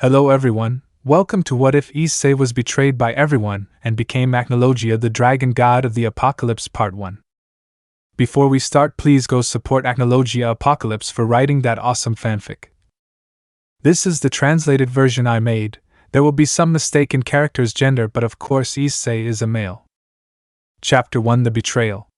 Hello everyone, welcome to What If Issei was betrayed by everyone and became Acnologia, the dragon god of the apocalypse part 1. Before we start, please go support Acnologia-apocalips for writing that awesome fanfic. This is the translated version I made. There will be some mistake in character's gender, but of course Issei is a male. Chapter 1: The Betrayal.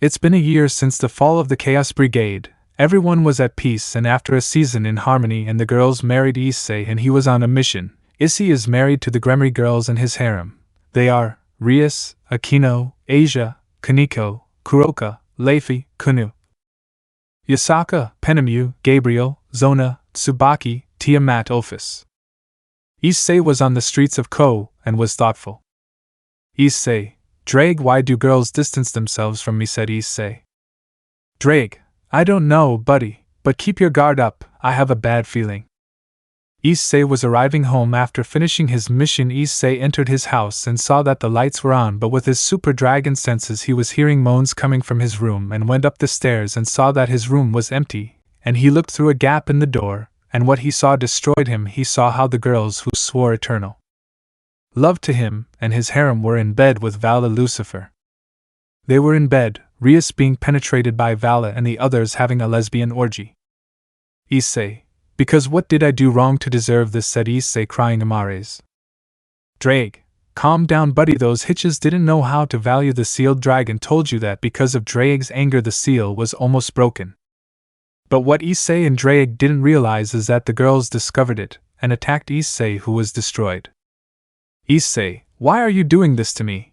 It's been a year since the fall of the Chaos Brigade. Everyone was at peace, and after a season in harmony, and the girls married Issei, and he was on a mission. Issei is married to the Gremry girls and his harem. They are Rias, Akeno, Asia, Kaneko, Kuroka, Leifi, Kunu, Yasaka, Penemu, Gabriel, Zona, Tsubaki, Tiamat, Ophis. Issei was on the streets of Ko, and was thoughtful. Issei, Drake, why do girls distance themselves from me, said Issei. Drake, I don't know, buddy, but keep your guard up, I have a bad feeling. Issei was arriving home after finishing his mission. Issei entered his house and saw that the lights were on, but with his super dragon senses he was hearing moans coming from his room, and went up the stairs and saw that his room was empty, and he looked through a gap in the door, and what he saw destroyed him. He saw how the girls who swore eternal love to him and his harem were in bed with Vala Lucifer. They were in bed, Rias being penetrated by Vala and the others having a lesbian orgy. Issei, because what did I do wrong to deserve this, said Issei, crying amares. Drake, calm down buddy, those hitches didn't know how to value the sealed dragon told you that. Because of Drake's anger the seal was almost broken. But what Issei and Drake didn't realize is that the girls discovered it, and attacked Issei, who was destroyed. Issei, why are you doing this to me?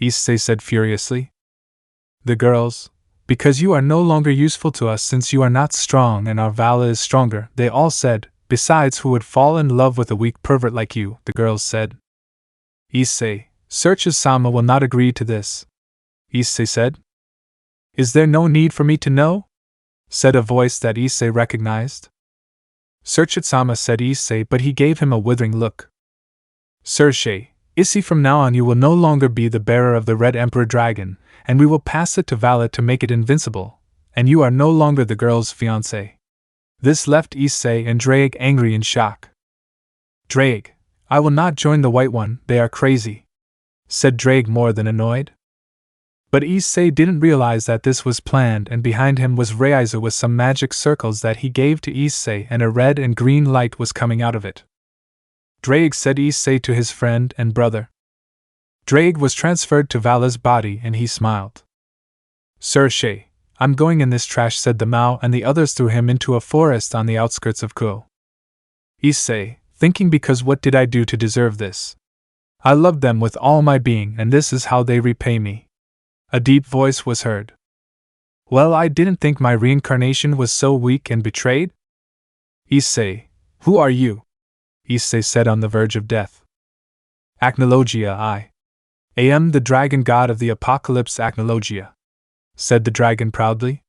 Issei said furiously. The girls, because you are no longer useful to us since you are not strong and our Vala is stronger, they all said. Besides, who would fall in love with a weak pervert like you, the girls said. Issei, Search-sama will not agree to this. Issei said. Is there no need for me to know? Said a voice that Issei recognized. Search-sama, said Issei, but he gave him a withering look. Issei, from now on you will no longer be the bearer of the Red Emperor Dragon, and we will pass it to Vala to make it invincible, and you are no longer the girl's fiancé. This left Issei and Drake angry in shock. Drake, I will not join the White One, they are crazy, said Drake, more than annoyed. But Issei didn't realize that this was planned, and behind him was Rias with some magic circles that he gave to Issei, and a red and green light was coming out of it. Drake, said Issei to his friend and brother. Drake was transferred to Vala's body, and he smiled. Issei, I'm going in this trash, said the Mao, and the others threw him into a forest on the outskirts of Ko. Issei, thinking, because what did I do to deserve this? I loved them with all my being, and this is how they repay me. A deep voice was heard. Well, I didn't think my reincarnation was so weak and betrayed. Issei, who are you? Issei said, on the verge of death. Acnologia, I am the dragon god of the apocalypse. Acnologia, said the dragon proudly.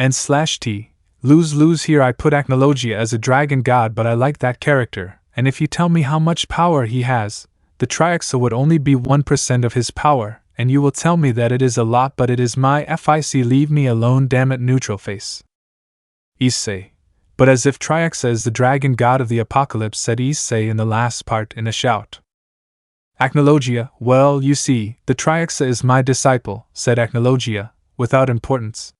N/T, lose here. I put Acnologia as a dragon god, but I like that character, and if you tell me how much power he has, the Triaxa would only be 1% of his power, and you will tell me that it is a lot, but it is my FIC. Leave me alone, damn it, neutral face. Issei, but as if Triaxa is the dragon god of the apocalypse, said Issei in the last part in a shout. Acnologia, well, you see, the Triaxa is my disciple, said Acnologia, without importance.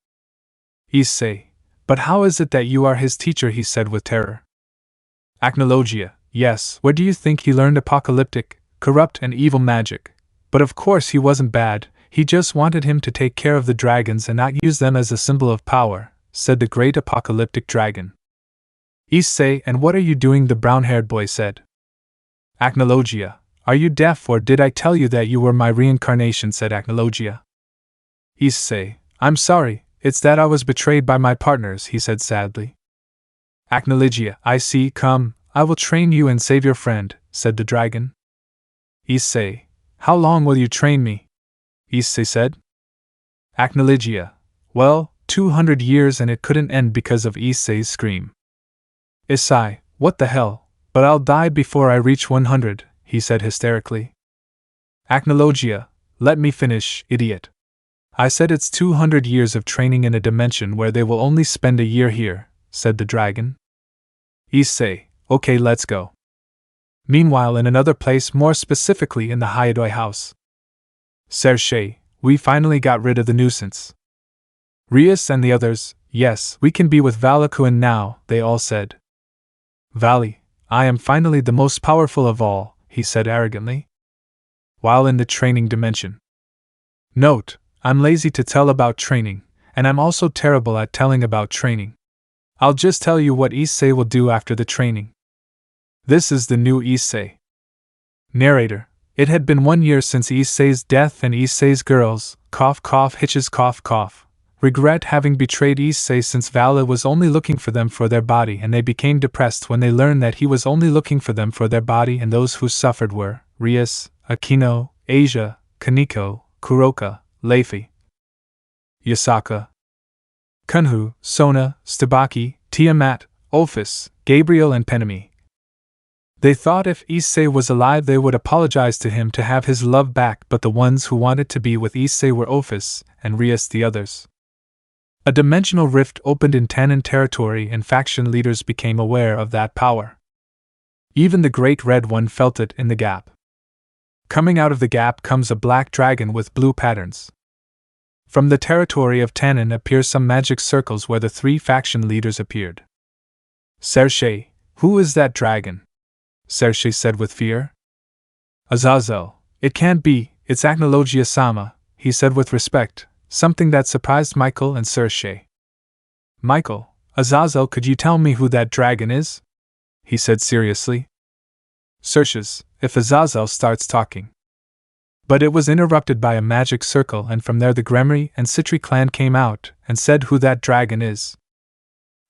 Issei, but how is it that you are his teacher? He said with terror. Acnologia, yes, where do you think he learned apocalyptic, corrupt and evil magic? But of course he wasn't bad, he just wanted him to take care of the dragons and not use them as a symbol of power, said the great apocalyptic dragon. Issei, and what are you doing? The brown-haired boy said. Acnologia, are you deaf, or did I tell you that you were my reincarnation? Said Acnologia. Issei, I'm sorry, it's that I was betrayed by my partners, he said sadly. Acnologia, I see, come, I will train you and save your friend, said the dragon. Issei, how long will you train me? Issei said. Acnologia, well, 200 years, and it couldn't end because of Issei's scream. Issei, what the hell, but I'll die before I reach 100, he said hysterically. Acnologia, let me finish, idiot. I said it's 200 years of training in a dimension where they will only spend a year here, said the dragon. Issei, Okay, let's go. Meanwhile, in another place, more specifically in the Hayadoi house. Serge, we finally got rid of the nuisance. Rias and the others, yes, we can be with Valakuen now, they all said. Vali, I am finally the most powerful of all, he said arrogantly. While in the training dimension. Note, I'm lazy to tell about training, and I'm also terrible at telling about training. I'll just tell you what Issei will do after the training. This is the new Issei. Narrator, it had been 1 year since Issei's death, and Issei's girls, hitches, regret having betrayed Issei, since Vala was only looking for them for their body, and they became depressed when they learned that he was only looking for them for their body, and those who suffered were Rias, Akeno, Asia, Kaneko, Kuroka, Leifi, Yasaka, Kunhu, Sona, Stabaki, Tiamat, Ophis, Gabriel, and Penami. They thought if Issei was alive they would apologize to him to have his love back, but the ones who wanted to be with Issei were Ophis, and Rias the others. A dimensional rift opened in Tannen territory, and faction leaders became aware of that power. Even the Great Red One felt it in the gap. Coming out of the gap comes a black dragon with blue patterns. From the territory of Tannen appear some magic circles where the 3 faction leaders appeared. Serge, who is that dragon? Serge said with fear. Azazel, it can't be, it's Acnologia-sama, he said with respect, something that surprised Michael and Serge. Michael, Azazel, could you tell me who that dragon is? He said seriously. Serge, if Azazel starts talking. But it was interrupted by a magic circle, and from there the Gremry and Citri clan came out and said who that dragon is.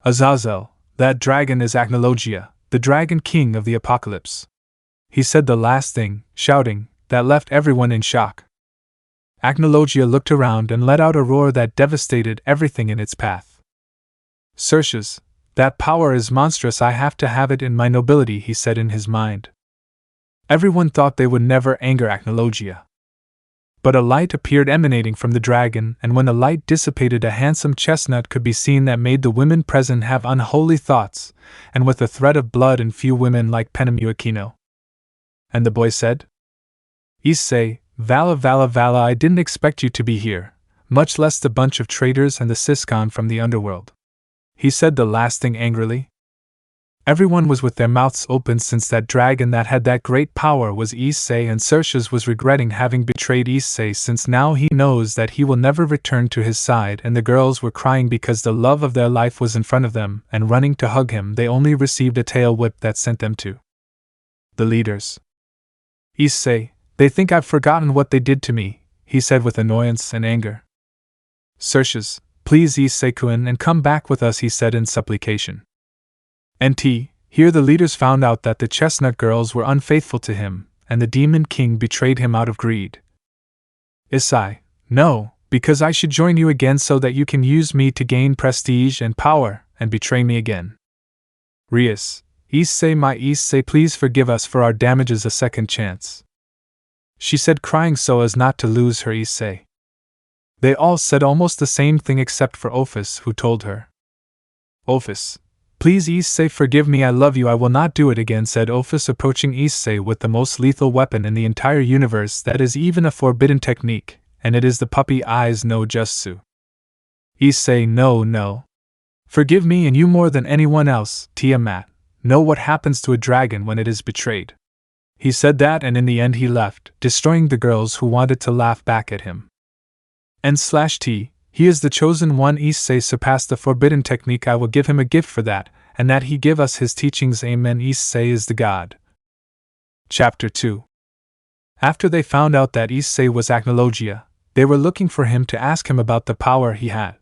Azazel, that dragon is Acnologia, the Dragon King of the Apocalypse. He said the last thing, shouting, that left everyone in shock. Acnologia looked around and let out a roar that devastated everything in its path. Serge, that power is monstrous, I have to have it in my nobility, he said in his mind. Everyone thought they would never anger Acnologia. But a light appeared emanating from the dragon, and when the light dissipated, a handsome chestnut could be seen that made the women present have unholy thoughts, and with a threat of blood and few women like Penemu Akeno. And the boy said, Issei, Vala, I didn't expect you to be here, much less the bunch of traitors and the Siscon from the underworld. He said the last thing angrily. Everyone was with their mouths open, since that dragon that had that great power was Issei, and Serge was regretting having betrayed Issei, since now he knows that he will never return to his side, and the girls were crying because the love of their life was in front of them, and running to hug him. They only received a tail whip that sent them to the leaders. Issei, they think I've forgotten what they did to me, he said with annoyance and anger. Serge, please Issei-kun, and come back with us, he said in supplication. Here the leaders found out that the chestnut girls were unfaithful to him, and the Demon King betrayed him out of greed. Issei, no, because I should join you again so that you can use me to gain prestige and power, and betray me again. Rias, Issei, my Issei, please forgive us for our damages a second chance. She said, crying so as not to lose her Issei. They all said almost the same thing except for Ophis, who told her. Ophis, please Issei, forgive me, I love you, I will not do it again, said Ophis, approaching Issei with the most lethal weapon in the entire universe that is even a forbidden technique, and it is the puppy eyes no jutsu. Issei, no. Forgive me and you more than anyone else, Tiamat. Know what happens to a dragon when it is betrayed. He said that, and in the end he left, destroying the girls who wanted to laugh back at him. N/T, he is the chosen one. Issei surpassed the forbidden technique. I will give him a gift for that, and that he give us his teachings. Amen. Issei is the god. Chapter 2. After they found out that Issei was Acnologia, they were looking for him to ask him about the power he had.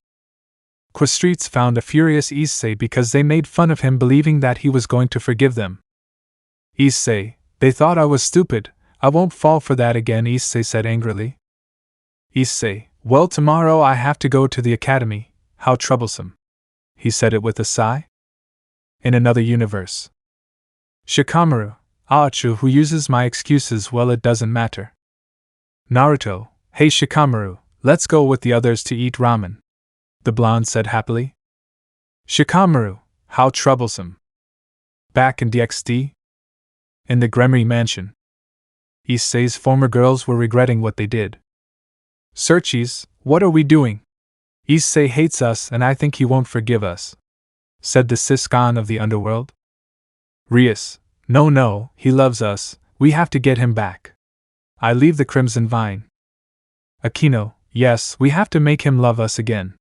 Questreets found a furious Issei because they made fun of him, believing that he was going to forgive them. Issei, they thought I was stupid, I won't fall for that again, Issei said angrily. Issei, well, tomorrow I have to go to the academy, how troublesome. He said it with a sigh. In another universe. Shikamaru, Aachu, who uses my excuses, well, it doesn't matter. Naruto, hey Shikamaru, let's go with the others to eat ramen. The blonde said happily. Shikamaru, how troublesome. Back in DXD? In the Gremery mansion. Issei's former girls were regretting what they did. Searchies, what are we doing? Issei hates us and I think he won't forgive us, said the Siskan of the underworld. Rias, no, he loves us, we have to get him back. I leave the Crimson Vine. Akeno, yes, we have to make him love us again.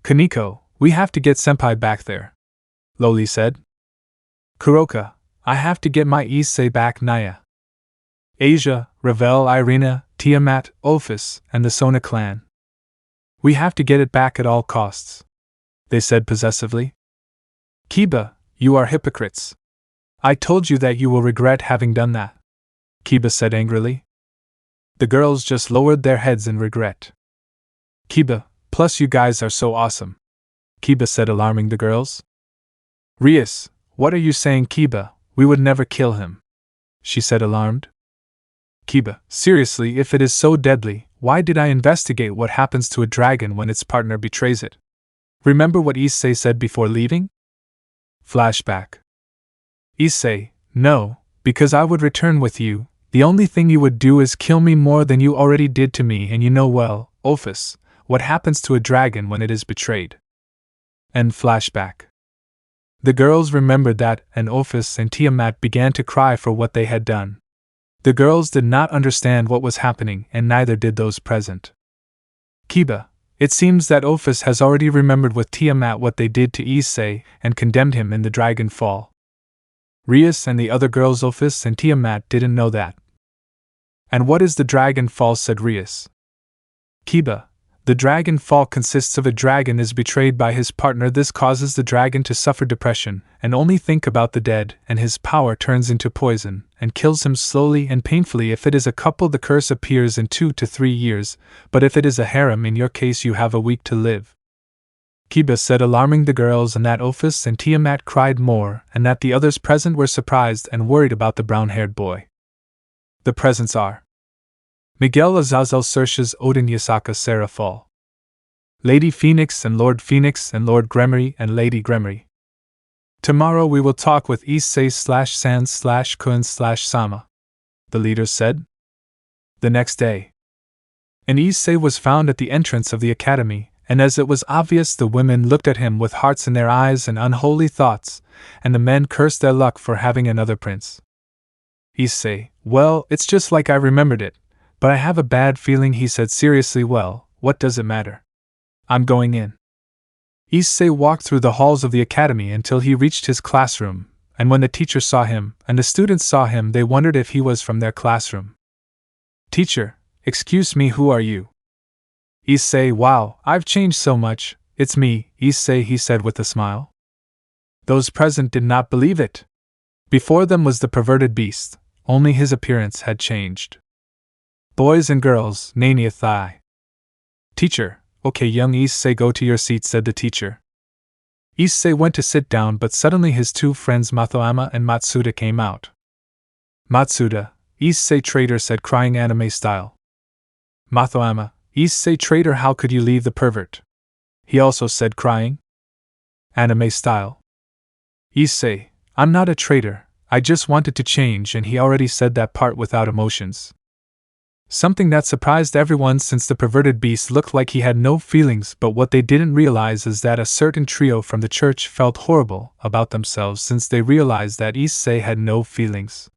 Kaneko, we have to get Senpai back there, Loli said. Kuroka, I have to get my Issei back. Naya. Asia, Ravel, Irina, Tiamat, Ophis, and the Sona clan. We have to get it back at all costs, they said possessively. Kiba, you are hypocrites. I told you that you will regret having done that, Kiba said angrily. The girls just lowered their heads in regret. Kiba, plus you guys are so awesome, Kiba said, alarming the girls. Rias, what are you saying, Kiba? We would never kill him, she said, alarmed. Kiba, seriously, if it is so deadly, why did I investigate what happens to a dragon when its partner betrays it? Remember what Issei said before leaving? Flashback. Issei, no, because I would return with you. The only thing you would do is kill me more than you already did to me, and you know well, Ophis, what happens to a dragon when it is betrayed. End flashback. The girls remembered that, and Ophis and Tiamat began to cry for what they had done. The girls did not understand what was happening, and neither did those present. Kiba, it seems that Ophis has already remembered with Tiamat what they did to Issei and condemned him in the Dragon Fall. Rias and the other girls, Ophis and Tiamat, didn't know that. And what is the Dragon Fall? Said Rias. Kiba, the Dragon Fall consists of a dragon is betrayed by his partner. This causes the dragon to suffer depression and only think about the dead, and his power turns into poison and kills him slowly and painfully. If it is a couple, the curse appears in 2 to 3 years, but if it is a harem, in your case you have a week to live, Kiba said, alarming the girls, and that Ophis and Tiamat cried more, and that the others present were surprised and worried about the brown-haired boy. The presents are Miguel Azazel, Cercias, Odin, Yasaka, Sarah Fall, Lady Phoenix and Lord Phoenix and Lord Gremery and Lady Gremery. Tomorrow we will talk with Issei/Sans/Kun/Sama, the leaders said. The next day, an Issei was found at the entrance of the academy, and as it was obvious, the women looked at him with hearts in their eyes and unholy thoughts, and the men cursed their luck for having another prince. Issei, well, it's just like I remembered it, but I have a bad feeling, he said seriously. Well, what does it matter? I'm going in. Issei walked through the halls of the academy until he reached his classroom, and when the teacher saw him and the students saw him, they wondered if he was from their classroom. Teacher, excuse me, who are you? Issei, wow, I've changed so much. It's me, Issei, he said with a smile. Those present did not believe it. Before them was the perverted beast, only his appearance had changed. Boys and girls, Nania Thai. Teacher, okay, young Issei, go to your seat, said the teacher. Issei went to sit down, but suddenly his two friends Matsuama and Matsuda came out. Matsuda, Issei traitor, said, crying anime style. Matsuama, Issei traitor, how could you leave the pervert? He also said, crying anime style. Issei, I'm not a traitor, I just wanted to change, and he already said that part without emotions. Something that surprised everyone, since the perverted beast looked like he had no feelings, but what they didn't realize is that a certain trio from the church felt horrible about themselves since they realized that Issei had no feelings.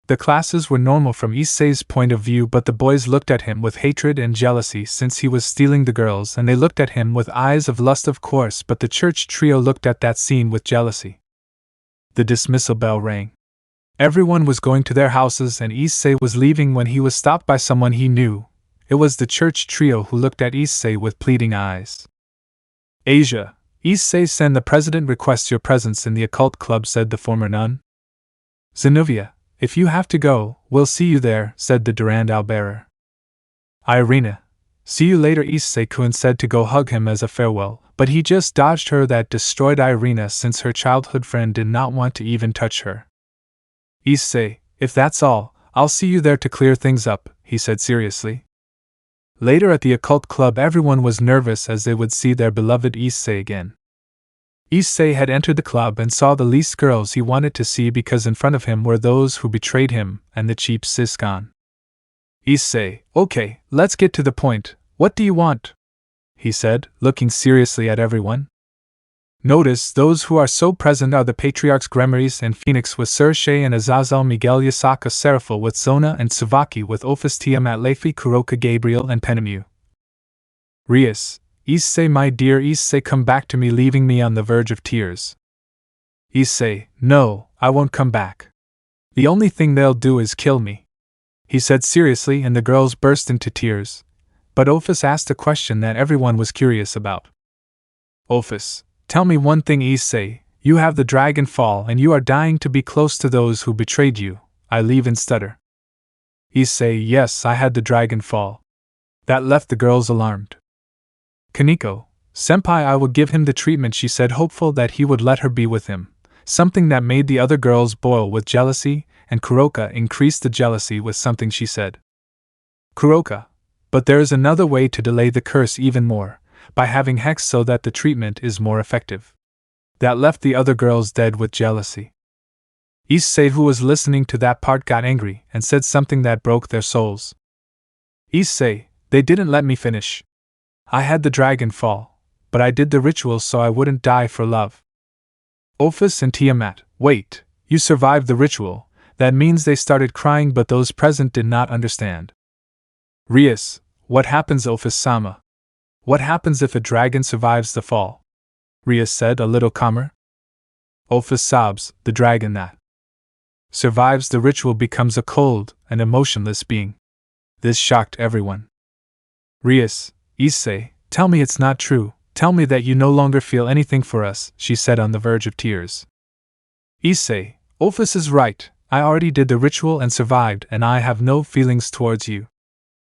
The classes were normal from Issei's point of view, but the boys looked at him with hatred and jealousy since he was stealing the girls, and they looked at him with eyes of lust, of course, but the church trio looked at that scene with jealousy. The dismissal bell rang. Everyone was going to their houses, and Issei was leaving when he was stopped by someone he knew. It was the church trio who looked at Issei with pleading eyes. Asia, Issei-sen, the president requests your presence in the occult club, said the former nun. Zenuvia, if you have to go, we'll see you there, said the Durand bearer. Irina, see you later, Issei-kun said to go hug him as a farewell, but he just dodged her. That destroyed Irina since her childhood friend did not want to even touch her. Issei, if that's all, I'll see you there to clear things up, he said seriously. Later at the occult club, everyone was nervous as they would see their beloved Issei again. Issei had entered the club and saw the least girls he wanted to see because in front of him were those who betrayed him and the cheap Siscon. Issei, okay, let's get to the point. What do you want? He said, looking seriously at everyone. Notice those who are so present are the patriarchs Gremeries and Phoenix with Issei and Azazel, Miguel, Yasaka, Seraphil with Zona and Tsuvaki with Ophis, Tiamat, Lefi, Kuroka, Gabriel and Penemu. Rias, Issei, my dear Issei, come back to me, leaving me on the verge of tears. Issei, no, I won't come back. The only thing they'll do is kill me, he said seriously, and the girls burst into tears. But Ophis asked a question that everyone was curious about. Ophis, tell me one thing, Issei, you have the dragon fall and you are dying to be close to those who betrayed you, I leave and stutter. Issei, yes, I had the dragon fall. That left the girls alarmed. Kaneko, senpai, I will give him the treatment, she said, hopeful that he would let her be with him, something that made the other girls boil with jealousy, and Kuroka increased the jealousy with something she said. Kuroka, but there is another way to delay the curse even more, by having hex so that the treatment is more effective. That left the other girls dead with jealousy. Issei, who was listening to that part, got angry and said something that broke their souls. Issei, they didn't let me finish. I had the dragon fall, but I did the ritual so I wouldn't die for love. Ophis and Tiamat, wait, you survived the ritual, that means they started crying, but those present did not understand. Rias, what happens, Ophis-sama? What happens if a dragon survives the fall? Rias said, a little calmer. Ophis sobs, the dragon that survives the ritual becomes a cold and emotionless being. This shocked everyone. Rias, Issei, tell me it's not true, tell me that you no longer feel anything for us, she said on the verge of tears. Issei, Ophis is right, I already did the ritual and survived, and I have no feelings towards you,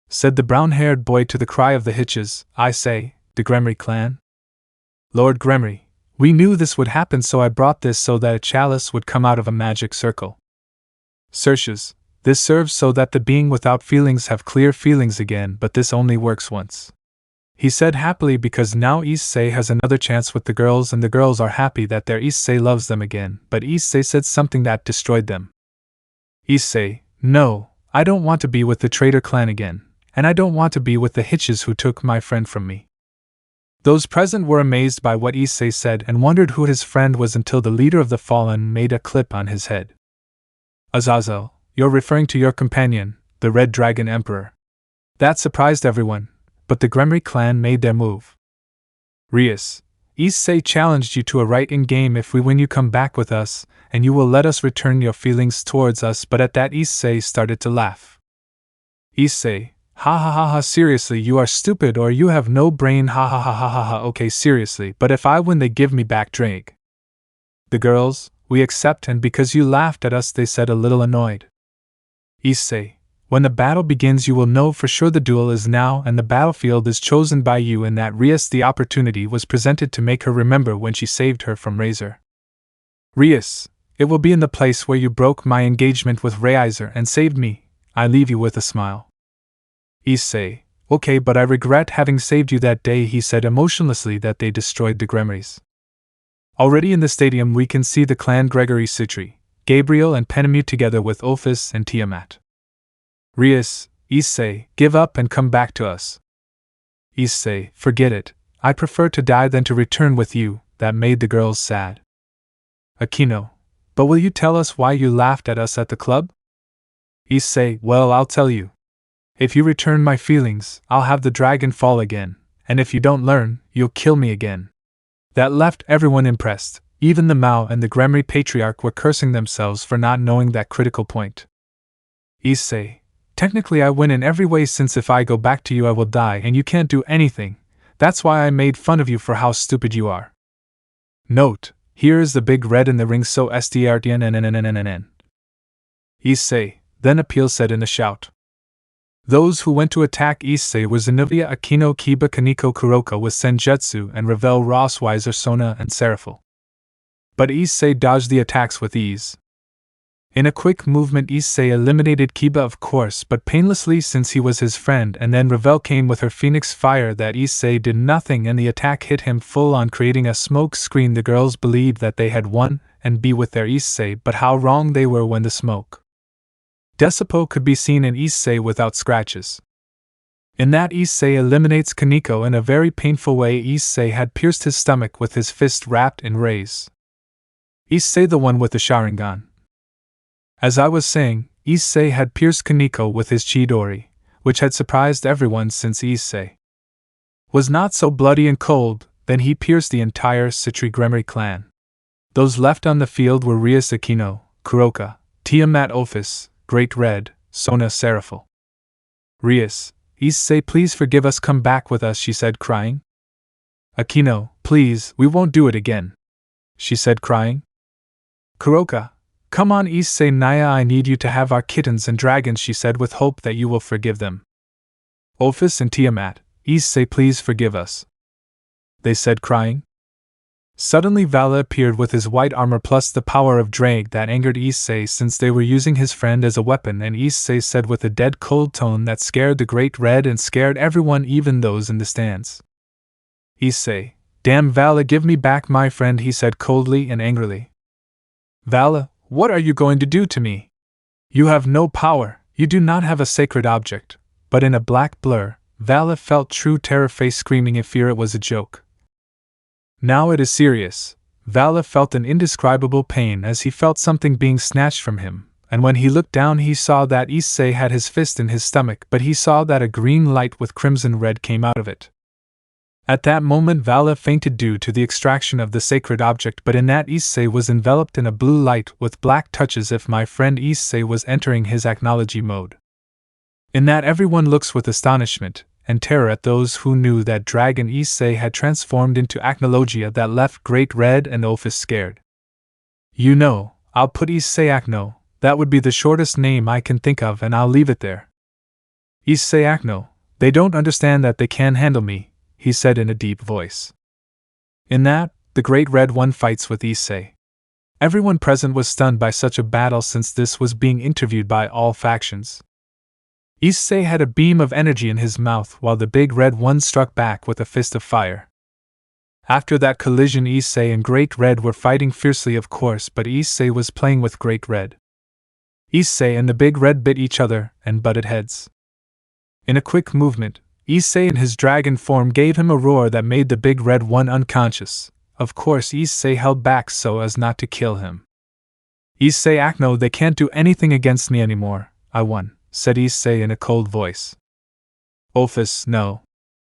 said the brown-haired boy to the cry of the Hitches, I say, the Gremery clan. Lord Gremery, we knew this would happen, so I brought this so that a chalice would come out of a magic circle. Searches, this serves so that the being without feelings have clear feelings again, but this only works once, he said happily, because now Issei has another chance with the girls and the girls are happy that their Issei loves them again, but Issei said something that destroyed them. Issei, no, I don't want to be with the traitor clan again, and I don't want to be with the Hitches who took my friend from me. Those present were amazed by what Issei said and wondered who his friend was until the leader of the fallen made a clip on his head. Azazel, you're referring to your companion, the Red Dragon Emperor. That surprised everyone, but the Gremery clan made their move. Rias, Issei challenged you to a right in game. If we win, you come back with us, and you will let us return your feelings towards us. But at that Issei started to laugh. Issei, ha ha ha ha, seriously, you are stupid or you have no brain, ha ha ha ha ha ha, okay, seriously, but if I win they give me back Drake. The girls, we accept, and because you laughed at us, they said, a little annoyed. Issei, when the battle begins you will know for sure the duel is now and the battlefield is chosen by you, and that Rias, the opportunity was presented to make her remember when she saved her from Razor. Rias, it will be in the place where you broke my engagement with Razor and saved me, I leave you with a smile. Issei, okay, but I regret having saved you that day, he said emotionlessly, that they destroyed the Gremeries. Already in the stadium we can see the clan Gregory Citri, Gabriel and Penemu together with Ophis and Tiamat. Rias, Issei, give up and come back to us. Issei, forget it, I prefer to die than to return with you, that made the girls sad. Akeno, but will you tell us why you laughed at us at the club? Issei, well, I'll tell you. If you return my feelings, I'll have the dragon fall again, and if you don't learn, you'll kill me again. That left everyone impressed, even the Mao and the Gremery patriarch were cursing themselves for not knowing that critical point. Issei, technically I win in every way, since if I go back to you I will die and you can't do anything, that's why I made fun of you for how stupid you are. Note, here is the big red in the ring, so strtnnnnnnn. Issei, then Appeal said in a shout. Those who went to attack Issei were Zenuvia, Akeno, Kiba, Kaneko, Kuroka with Senjutsu, and Ravel, Rossweiser, Sona, and Seraphil. But Issei dodged the attacks with ease. In a quick movement, Issei eliminated Kiba, of course, but painlessly since he was his friend, and then Ravel came with her phoenix fire that Issei did nothing and the attack hit him full on, creating a smoke screen. The girls believed that they had won and be with their Issei, but how wrong they were when the smoke Desipo could be seen in Issei without scratches. In that, Issei eliminates Kaneko in a very painful way. Issei had pierced his stomach with his fist wrapped in rays. Issei, the one with the Sharingan. As I was saying, Issei had pierced Kaneko with his Chidori, which had surprised everyone since Issei was not so bloody and cold. Then he pierced the entire Citrigremery clan. Those left on the field were Rias, Akeno, Kuroka, Tiamat, Ophis, Great Red, Sona, Seraphil. Rias, Issei, please forgive us, come back with us, she said, crying. Akeno, please, we won't do it again, she said, crying. Kuroka, come on, Issei, Naya, I need you to have our kittens and dragons, she said, with hope that you will forgive them. Ophis and Tiamat, Issei, please forgive us, they said, crying. Suddenly Vala appeared with his white armor plus the power of Drake that angered Issei since they were using his friend as a weapon, and Issei said with a dead cold tone that scared the Great Red and scared everyone, even those in the stands. Issei, damn Vala, give me back my friend, he said coldly and angrily. Vala, what are you going to do to me? You have no power, you do not have a sacred object. But in a black blur, Vala felt true terror, face screaming in fear it was a joke. Now it is serious. Vala felt an indescribable pain as he felt something being snatched from him, and when he looked down he saw that Issei had his fist in his stomach, but he saw that a green light with crimson red came out of it. At that moment Vala fainted due to the extraction of the sacred object, but in that Issei was enveloped in a blue light with black touches, if my friend Issei was entering his Acnology mode. In that everyone looks with astonishment and terror at those who knew that dragon Issei had transformed into Acnologia, that left Great Red and Ophis scared. You know, I'll put Issei Acno, that would be the shortest name I can think of, and I'll leave it there. Issei Acno, they don't understand that they can handle me, he said in a deep voice. In that, the Great Red One fights with Issei. Everyone present was stunned by such a battle since this was being interviewed by all factions. Issei had a beam of energy in his mouth while the Big Red One struck back with a fist of fire. After that collision, Issei and Great Red were fighting fiercely, of course, but Issei was playing with Great Red. Issei and the Big Red bit each other and butted heads. In a quick movement, Issei in his dragon form gave him a roar that made the Big Red One unconscious. Of course, Issei held back so as not to kill him. Issei Acno, they can't do anything against me anymore, I won, said Issei in a cold voice. Ophis, no.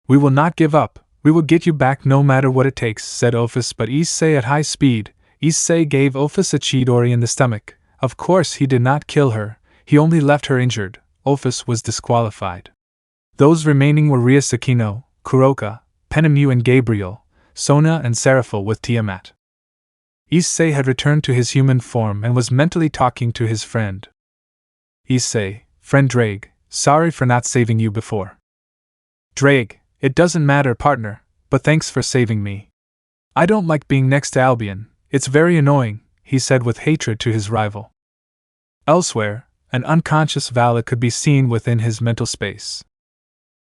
We will not give up, we will get you back no matter what it takes, said Ophis, but Issei at high speed. Issei gave Ophis a Chidori in the stomach. Of course he did not kill her, he only left her injured. Ophis was disqualified. Those remaining were Rias, Akeno, Kuroka, Penemu and Gabriel, Sona and Seraphil with Tiamat. Issei had returned to his human form and was mentally talking to his friend. Issei, friend Drake, sorry for not saving you before. Drake, it doesn't matter, partner, but thanks for saving me. I don't like being next to Albion, it's very annoying, he said with hatred to his rival. Elsewhere, an unconscious Vala could be seen within his mental space.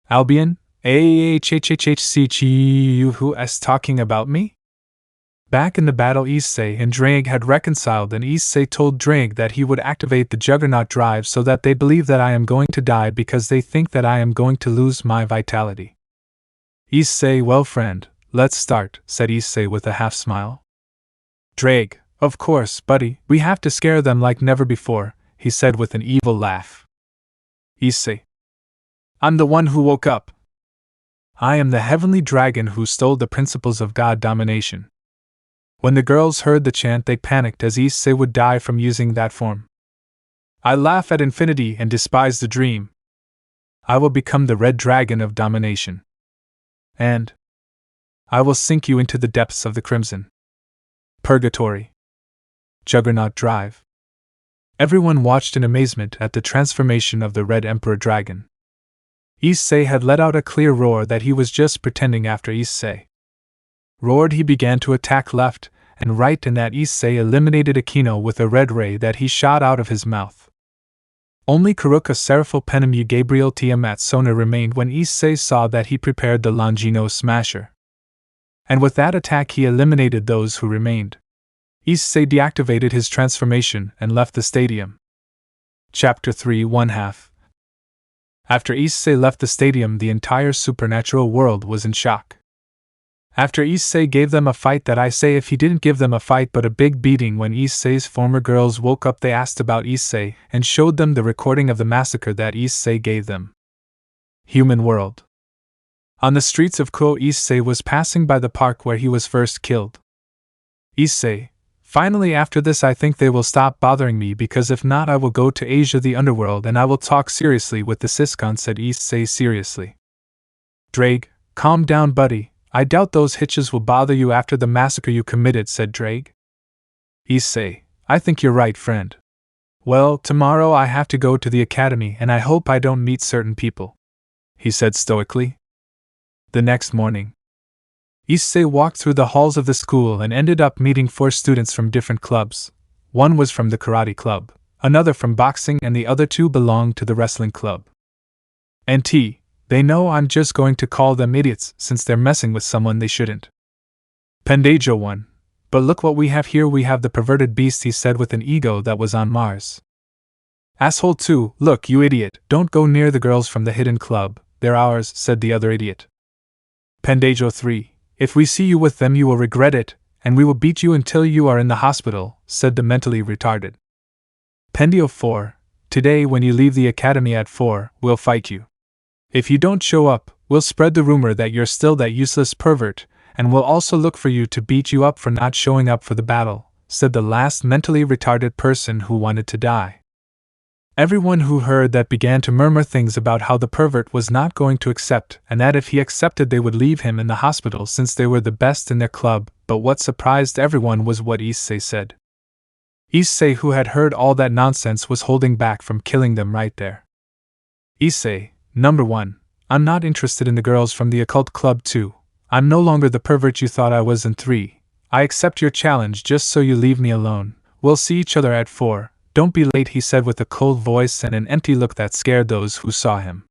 Albion, who's talking about me? Back in the battle, Issei and Drake had reconciled, and Issei told Drake that he would activate the Juggernaut drive so that they believe that I am going to die because they think that I am going to lose my vitality. Issei, well friend, let's start, said Issei with a half smile. Drake, of course, buddy, we have to scare them like never before, he said with an evil laugh. Issei, I'm the one who woke up. I am the heavenly dragon who stole the principles of God domination. When the girls heard the chant, they panicked as Issei would die from using that form. I laugh at infinity and despise the dream. I will become the red dragon of domination. And I will sink you into the depths of the crimson purgatory. Juggernaut drive. Everyone watched in amazement at the transformation of the Red Emperor Dragon. Issei had let out a clear roar that he was just pretending. After Issei roared, he began to attack left and right in that Issei eliminated Akeno with a red ray that he shot out of his mouth. Only Karuka Serapho Penemu Gabriel Tiamat Sona remained when Issei saw that he prepared the Longino Smasher. And with that attack he eliminated those who remained. Issei deactivated his transformation and left the stadium. Chapter 3 1/2. After Issei left the stadium, the entire supernatural world was in shock. After Issei gave them a fight that I say if he didn't give them a fight but a big beating, when Issei's former girls woke up they asked about Issei and showed them the recording of the massacre that Issei gave them. Human world. On the streets of Kuo, Issei was passing by the park where he was first killed. Issei, finally after this I think they will stop bothering me, because if not I will go to Asia, the underworld, and I will talk seriously with the Siscon, said Issei seriously. Drake, calm down buddy, I doubt those hitches will bother you after the massacre you committed, said Drake. Issei, I think you're right friend. Well, tomorrow I have to go to the academy and I hope I don't meet certain people, he said stoically. The next morning, Issei walked through the halls of the school and ended up meeting 4 students from different clubs. One was from the karate club, another from boxing, and the other 2 belonged to the wrestling club. NT, they know I'm just going to call them idiots since they're messing with someone they shouldn't. Pendejo 1, but look what we have here, we have the perverted beast, he said with an ego that was on Mars. Asshole 2, look you idiot, don't go near the girls from the hidden club, they're ours, said the other idiot. Pendejo 3, if we see you with them you will regret it, and we will beat you until you are in the hospital, said the mentally retarded. Pendio 4, today when you leave the academy at 4, we'll fight you. If you don't show up, we'll spread the rumor that you're still that useless pervert, and we'll also look for you to beat you up for not showing up for the battle, said the last mentally retarded person who wanted to die. Everyone who heard that began to murmur things about how the pervert was not going to accept, and that if he accepted they would leave him in the hospital since they were the best in their club, but what surprised everyone was what Issei said. Issei, who had heard all that nonsense, was holding back from killing them right there. Issei, number 1, I'm not interested in the girls from the occult club. 2, I'm no longer the pervert you thought I was. And 3, I accept your challenge just so you leave me alone. We'll see each other at 4. Don't be late, he said with a cold voice and an empty look that scared those who saw him.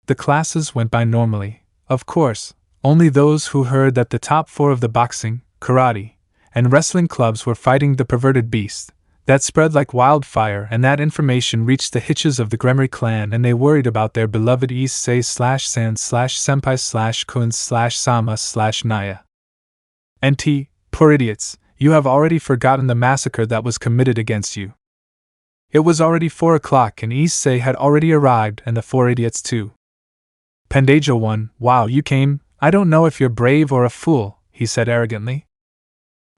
The classes went by normally. Of course, only those who heard that the top 4 of the boxing, karate, and wrestling clubs were fighting the perverted beast. That spread like wildfire, and that information reached the hitches of the Gremory clan, and they worried about their beloved Issei/San/Senpai/Kun/Sama/Naya. NT, poor idiots, you have already forgotten the massacre that was committed against you. It was already 4 o'clock and Issei had already arrived, and the 4 idiots too. Pendejo 1, wow, you came, I don't know if you're brave or a fool, he said arrogantly.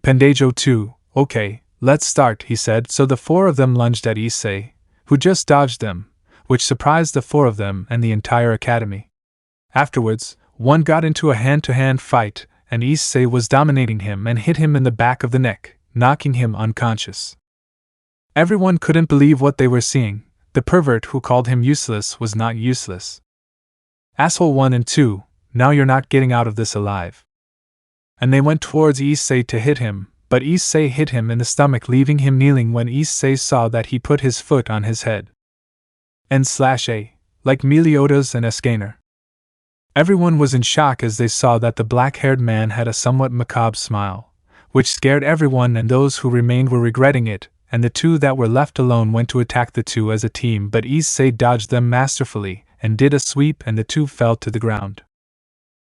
Pendejo 2, okay, let's start, he said, so the 4 of them lunged at Issei, who just dodged them, which surprised the 4 of them and the entire academy. Afterwards, one got into a hand-to-hand fight, and Issei was dominating him and hit him in the back of the neck, knocking him unconscious. Everyone couldn't believe what they were seeing. The pervert who called him useless was not useless. Asshole 1 and 2, now you're not getting out of this alive. And they went towards Issei to hit him, but Issei hit him in the stomach, leaving him kneeling when Issei saw that he put his foot on his head. N/A, like Meliodas and Escaner. Everyone was in shock as they saw that the black-haired man had a somewhat macabre smile, which scared everyone, and those who remained were regretting it, and the 2 that were left alone went to attack the 2 as a team, but Issei dodged them masterfully and did a sweep, and the 2 fell to the ground.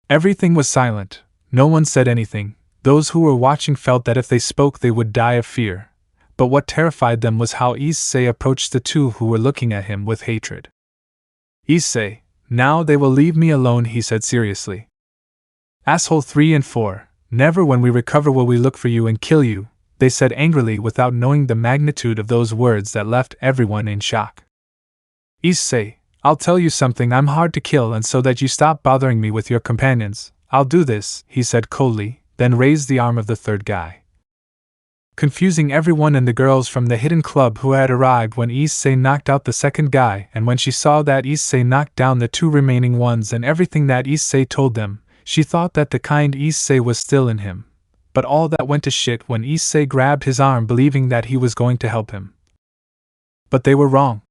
Everything was silent. No one said anything. Those who were watching felt that if they spoke they would die of fear, but what terrified them was how Issei approached the 2 who were looking at him with hatred. Issei, now they will leave me alone, he said seriously. Asshole 3 and 4, never, when we recover will we look for you and kill you, they said angrily without knowing the magnitude of those words that left everyone in shock. Issei, I'll tell you something, I'm hard to kill, and so that you stop bothering me with your companions, I'll do this, he said coldly, then raised the arm of the 3rd guy, confusing everyone and the girls from the hidden club who had arrived when Issei knocked out the 2nd guy. And when she saw that Issei knocked down the 2 remaining ones and everything that Issei told them, she thought that the kind Issei was still in him, but all that went to shit when Issei grabbed his arm believing that he was going to help him. But they were wrong.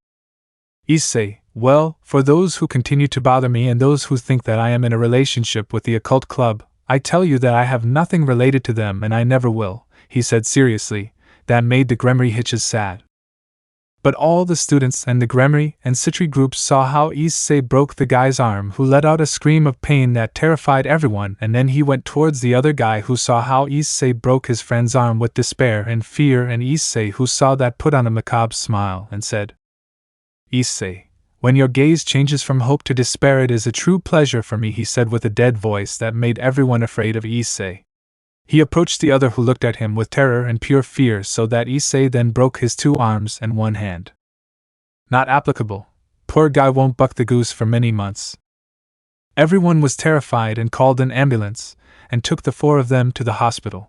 Issei, well, for those who continue to bother me and those who think that I am in a relationship with the occult club, I tell you that I have nothing related to them and I never will, he said seriously. That made the Gremory Hitches sad. But all the students and the Gremory and Citri groups saw how Issei broke the guy's arm, who let out a scream of pain that terrified everyone, and then he went towards the other guy who saw how Issei broke his friend's arm with despair and fear, and Issei, who saw that, put on a macabre smile and said, Issei, when your gaze changes from hope to despair, it is a true pleasure for me, he said with a dead voice that made everyone afraid of Issei. He approached the other, who looked at him with terror and pure fear, so that Issei then broke his 2 arms and 1 hand. Not applicable. Poor guy won't buck the goose for many months. Everyone was terrified and called an ambulance, and took the 4 of them to the hospital.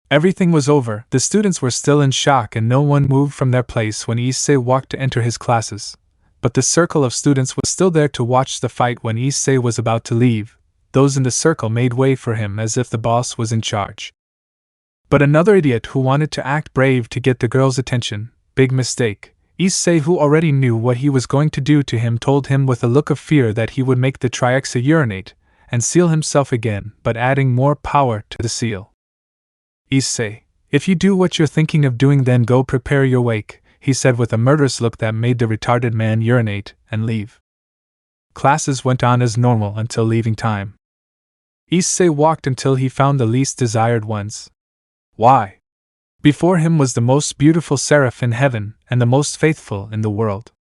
Everything was over, the students were still in shock and no one moved from their place when Issei walked to enter his classes. But the circle of students was still there to watch the fight when Issei was about to leave. Those in the circle made way for him as if the boss was in charge. But another idiot who wanted to act brave to get the girl's attention, big mistake. Issei, who already knew what he was going to do to him, told him with a look of fear that he would make the Triaxa urinate and seal himself again, but adding more power to the seal. Issei, if you do what you're thinking of doing, then go prepare your wake, he said with a murderous look that made the retarded man urinate and leave. Classes went on as normal until leaving time. Issei walked until he found the least desired ones. Why? Before him was the most beautiful seraph in heaven and the most faithful in the world.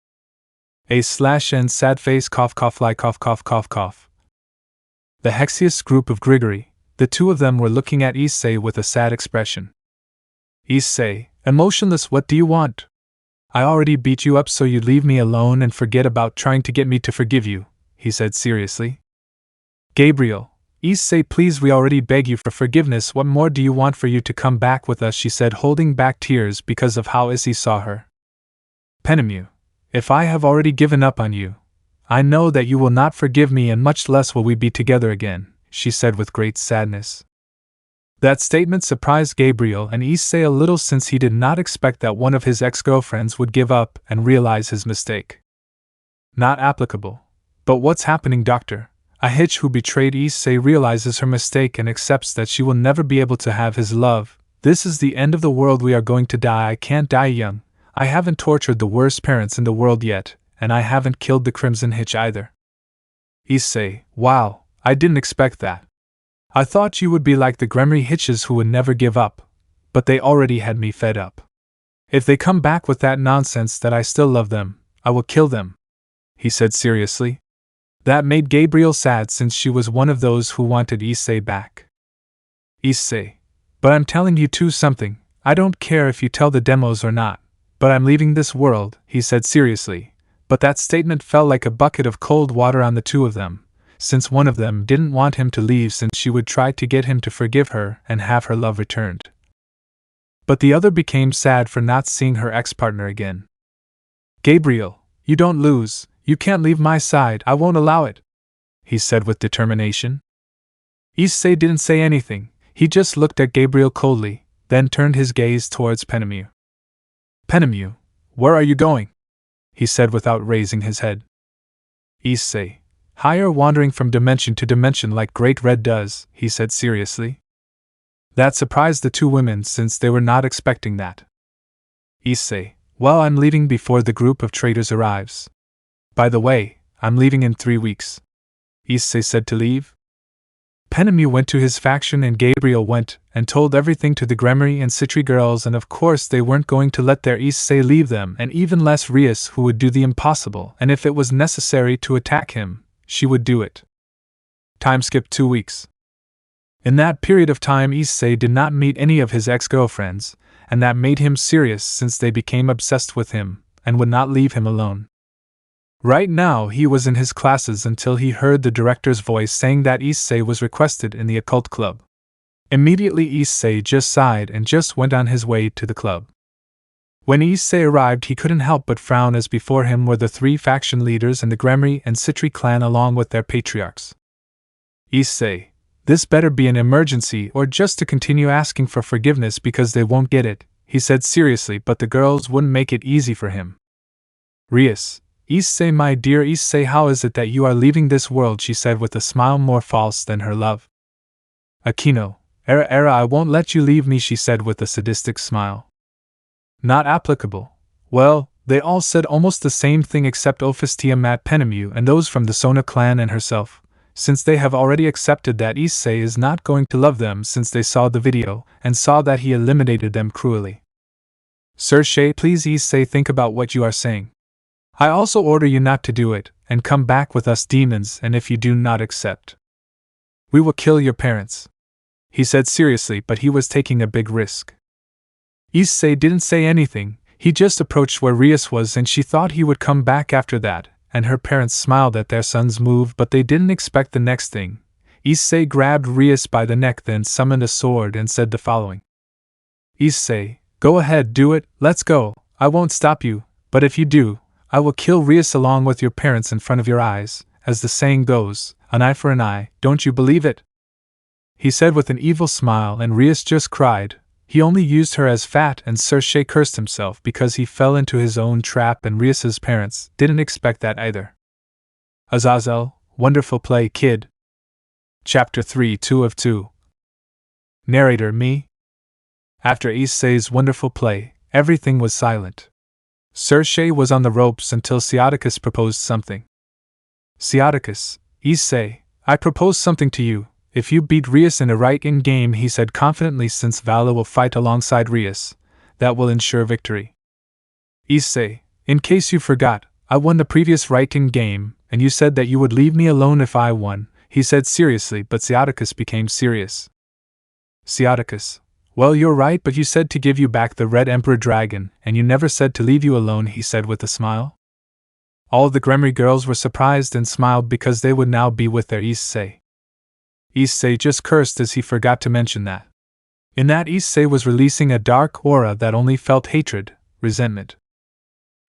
A/N sad face cough cough like cough cough cough cough. The Hexius group of Grigory, the 2 of them were looking at Issei with a sad expression. Issei, emotionless, what do you want? I already beat you up, so you'd leave me alone and forget about trying to get me to forgive you, he said seriously. Gabriel, Issei, please, we already beg you for forgiveness, what more do you want for you to come back with us, she said, holding back tears because of how Issei saw her. Penemu, if I have already given up on you, I know that you will not forgive me, and much less will we be together again, she said with great sadness. That statement surprised Gabriel and Issei a little, since he did not expect that one of his ex-girlfriends would give up and realize his mistake. Not applicable. But what's happening, doctor? A hitch who betrayed Issei realizes her mistake and accepts that she will never be able to have his love. This is the end of the world, we are going to die. I can't die young. I haven't tortured the worst parents in the world yet, and I haven't killed the Crimson Hitch either. Issei, wow, I didn't expect that. I thought you would be like the Gremory Hitches who would never give up, but they already had me fed up. If they come back with that nonsense that I still love them, I will kill them, he said seriously. That made Gabriel sad, since she was one of those who wanted Issei back. Issei, but I'm telling you too something, I don't care if you tell the demos or not, but I'm leaving this world, he said seriously. But that statement fell like a bucket of cold water on the 2 of them, since one of them didn't want him to leave, since she would try to get him to forgive her and have her love returned. But the other became sad for not seeing her ex-partner again. Gabriel, you don't lose, you can't leave my side, I won't allow it, he said with determination. Issei didn't say anything, he just looked at Gabriel coldly, then turned his gaze towards Penemu. Penemu, where are you going? He said without raising his head. Issei, higher, wandering from dimension to dimension like Great Red does, he said seriously. That surprised the 2 women, since they were not expecting that. Issei, well, I'm leaving before the group of traitors arrives. By the way, I'm leaving in 3 weeks. Issei said to leave. Penemu went to his faction and Gabriel went and told everything to the Gremory and Citri girls, and of course they weren't going to let their Issei leave them, and even less Rias, who would do the impossible, and if it was necessary to attack him, she would do it. Time skipped 2 weeks. In that period of time Issei did not meet any of his ex-girlfriends, and that made him serious, since they became obsessed with him and would not leave him alone. Right now he was in his classes until he heard the director's voice saying that Issei was requested in the occult club. Immediately Issei just sighed and just went on his way to the club. When Issei arrived he couldn't help but frown, as before him were the 3 faction leaders and the Gremory and Citri clan along with their patriarchs. Issei, This better be an emergency or just to continue asking for forgiveness because they won't get it, he said seriously, but the girls wouldn't make it easy for him. Rias, Issei, my dear Issei, how is it that you are leaving this world, she said with a smile more false than her love. Akeno, era, I won't let you leave me, she said with a sadistic smile. Not applicable. Well, they all said almost the same thing except Ophis, Tiamat, Penemu, and those from the Sona clan and herself, since they have already accepted that Issei is not going to love them since they saw the video and saw that he eliminated them cruelly. Sir Shay, please Issei, think about what you are saying. I also order you not to do it, and come back with us demons, and if you do not accept, we will kill your parents. He said seriously, but he was taking a big risk. Issei didn't say anything, he just approached where Rias was and she thought he would come back after that, and her parents smiled at their son's move, but they didn't expect the next thing. Issei grabbed Rias by the neck, then summoned a sword and said the following. Issei, go ahead, do it, let's go, I won't stop you, but if you do, I will kill Rias along with your parents in front of your eyes, as the saying goes, an eye for an eye, don't you believe it? He said with an evil smile, and Rias just cried. He only used her as fat, and Sir Shay cursed himself because he fell into his own trap, and Rias's parents didn't expect that either. Azazel, wonderful play, kid. Chapter 3, 2 of 2. Narrator, me. After Issei's wonderful play, everything was silent. Sir Shay was on the ropes until Theodicus proposed something. Theodicus, Issei, I propose something to you. If you beat Rias in a right-in game, he said confidently, since Vala will fight alongside Rias, that will ensure victory. Issei, in case you forgot, I won the previous right-in game, and you said that you would leave me alone if I won, he said seriously, but Theodicus became serious. Theodicus, well, you're right, but you said to give you back the Red Emperor Dragon, and you never said to leave you alone, he said with a smile. All the Gremry girls were surprised and smiled because they would now be with their Issei. Issei just cursed as he forgot to mention that. In that, Issei was releasing a dark aura that only felt hatred, resentment.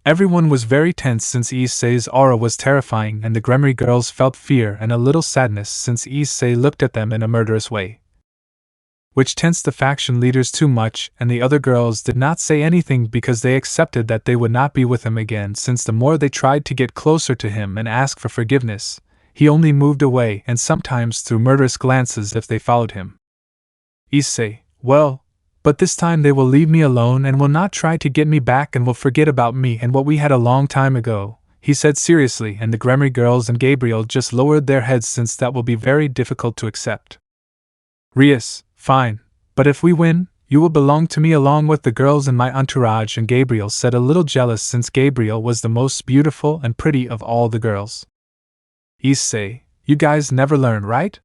Everyone was very tense since Issei's aura was terrifying, and the Gremry girls felt fear and a little sadness since Issei looked at them in a murderous way, which tensed the faction leaders too much, and the other girls did not say anything because they accepted that they would not be with him again, since the more they tried to get closer to him and ask for forgiveness, he only moved away and sometimes threw murderous glances if they followed him. Issei, well, but this time they will leave me alone and will not try to get me back and will forget about me and what we had a long time ago, he said seriously, and the Gremry girls and Gabriel just lowered their heads since that will be very difficult to accept. Rias, fine, but if we win, you will belong to me along with the girls in my entourage, and Gabriel said, a little jealous since Gabriel was the most beautiful and pretty of all the girls. Issei, you guys never learn, right?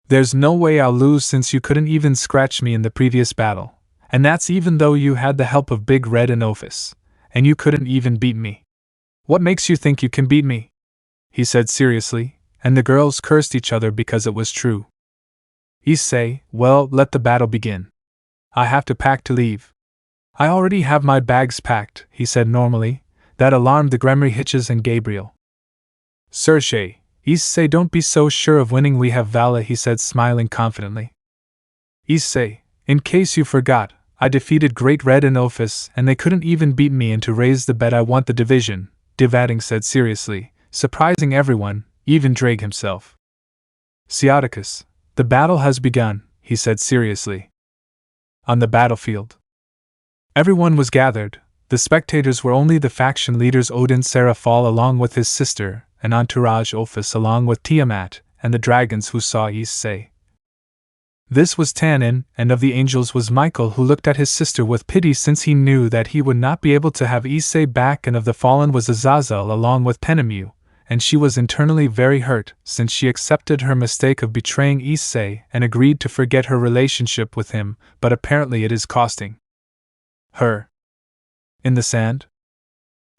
There's no way I'll lose since you couldn't even scratch me in the previous battle, and that's even though you had the help of Big Red and Ophis, and you couldn't even beat me. What makes you think you can beat me? He said seriously, and the girls cursed each other because it was true. Issei, well, let the battle begin. I have to pack to leave. I already have my bags packed, he said normally. That alarmed the Gremry Hitches and Gabriel. Sir Shay, Issei, don't be so sure of winning, we have Vala, he said smiling confidently. Issei, in case you forgot, I defeated Great Red and Ophis, and they couldn't even beat me, and to raise the bet I want the division, Divating said seriously, surprising everyone, even Drake himself. Theodicus, the battle has begun, he said seriously. On the battlefield, everyone was gathered. The spectators were only the faction leaders Odin Serafal along with his sister, and entourage Ophis along with Tiamat, and the dragons who saw Issei. This was Tanin, and of the angels was Michael, who looked at his sister with pity since he knew that he would not be able to have Issei back, and of the fallen was Azazel along with Penemu, and she was internally very hurt since she accepted her mistake of betraying Issei and agreed to forget her relationship with him, but apparently it is costing her. In the sand?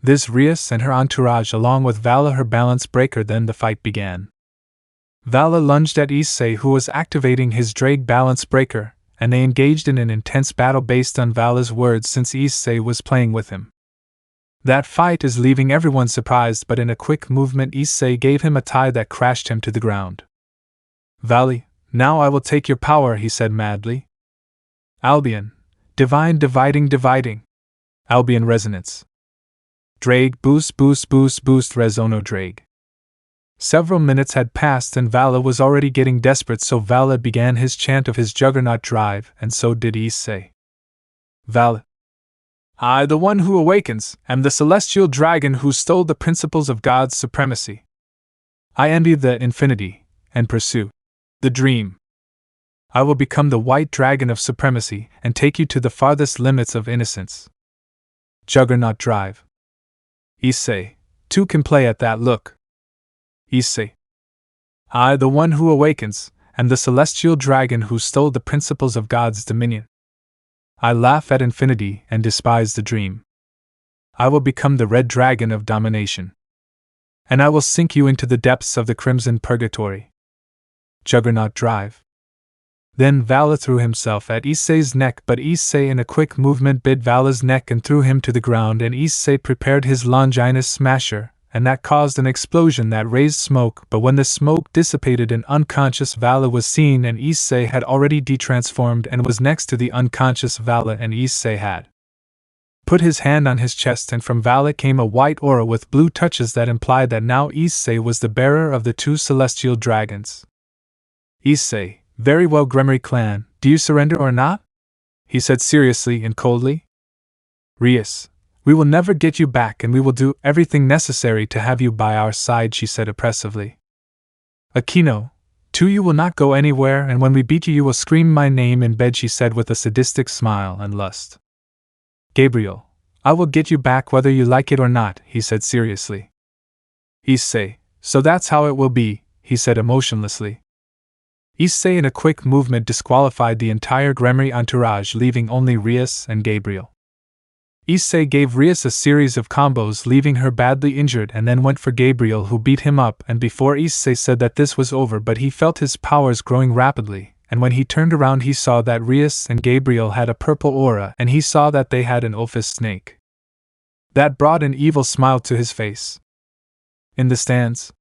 This Rias and her entourage along with Vala, her balance breaker. Then the fight began. Vala lunged at Issei, who was activating his Drake balance breaker, and they engaged in an intense battle based on Vala's words since Issei was playing with him. That fight is leaving everyone surprised, but in a quick movement Issei gave him a tie that crashed him to the ground. Vali, Now I will take your power, he said madly. Albion. Divine dividing. Albion resonance. Drag boost resono drag. Several minutes had passed and Vala was already getting desperate, so Vala began his chant of his juggernaut drive, and so did Issei. Vala. I, the one who awakens, am the celestial dragon who stole the principles of God's supremacy. I envy the infinity, and pursue the dream. I will become the white dragon of supremacy, and take you to the farthest limits of innocence. Juggernaut drive. Issei. Two can play at that, look. Issei. I, the one who awakens, am the celestial dragon who stole the principles of God's dominion. I laugh at infinity and despise the dream. I will become the red dragon of domination. And I will sink you into the depths of the crimson purgatory. Juggernaut drive. Then Vala threw himself at Issei's neck, but Issei in a quick movement bit Vala's neck and threw him to the ground, and Issei prepared his Longinus smasher, and that caused an explosion that raised smoke, but when the smoke dissipated an unconscious Vala was seen, and Issei had already detransformed and was next to the unconscious Vala, and Issei had put his hand on his chest, and from Vala came a white aura with blue touches that implied that now Issei was the bearer of the two celestial dragons. Issei. Very well, Gremory clan, do you surrender or not? He said seriously and coldly. Rias. We will never get you back, and we will do everything necessary to have you by our side, she said oppressively. Akeno. Too, you will not go anywhere, and when we beat you, you will scream my name in bed, she said with a sadistic smile and lust. Gabriel. I will get you back whether you like it or not, he said seriously. Issei. So that's how it will be, he said emotionlessly. Issei in a quick movement disqualified the entire Gremory entourage, leaving only Rias and Gabriel. Issei gave Rias a series of combos, leaving her badly injured, and then went for Gabriel, who beat him up, and before Issei said that this was over, but he felt his powers growing rapidly, and when he turned around he saw that Rias and Gabriel had a purple aura, and he saw that they had an Ophis snake. That brought an evil smile to his face. In the stands.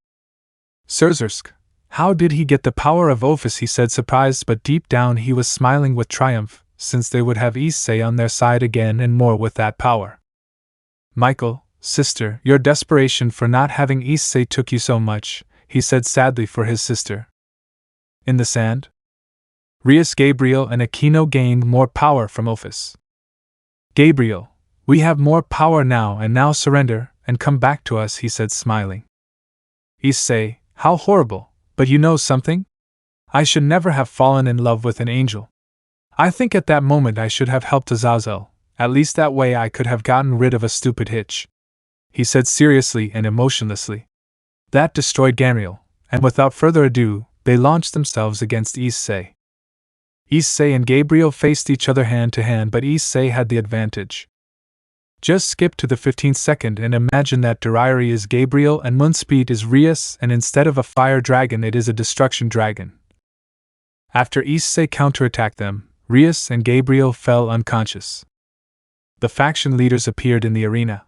Surzursk. How did he get the power of Ophis, he said surprised, but deep down he was smiling with triumph, since they would have Issei on their side again and more with that power. Michael, sister, your desperation for not having Issei took you so much, he said sadly for his sister. In the sand? Rias, Gabriel and Akeno gained more power from Ophis. Gabriel, we have more power now, and now surrender, and come back to us, he said smiling. Issei, how horrible! But you know something? I should never have fallen in love with an angel. I think at that moment I should have helped Azazel, at least that way I could have gotten rid of a stupid hitch. He said seriously and emotionlessly. That destroyed Gabriel, and without further ado, they launched themselves against Issei. Issei and Gabriel faced each other hand to hand, but Issei had the advantage. Just skip to the 15th second and imagine that Dariari is Gabriel and Moonspeed is Rias, and instead of a fire dragon it is a destruction dragon. After Issei counterattacked them, Rias and Gabriel fell unconscious. The faction leaders appeared in the arena.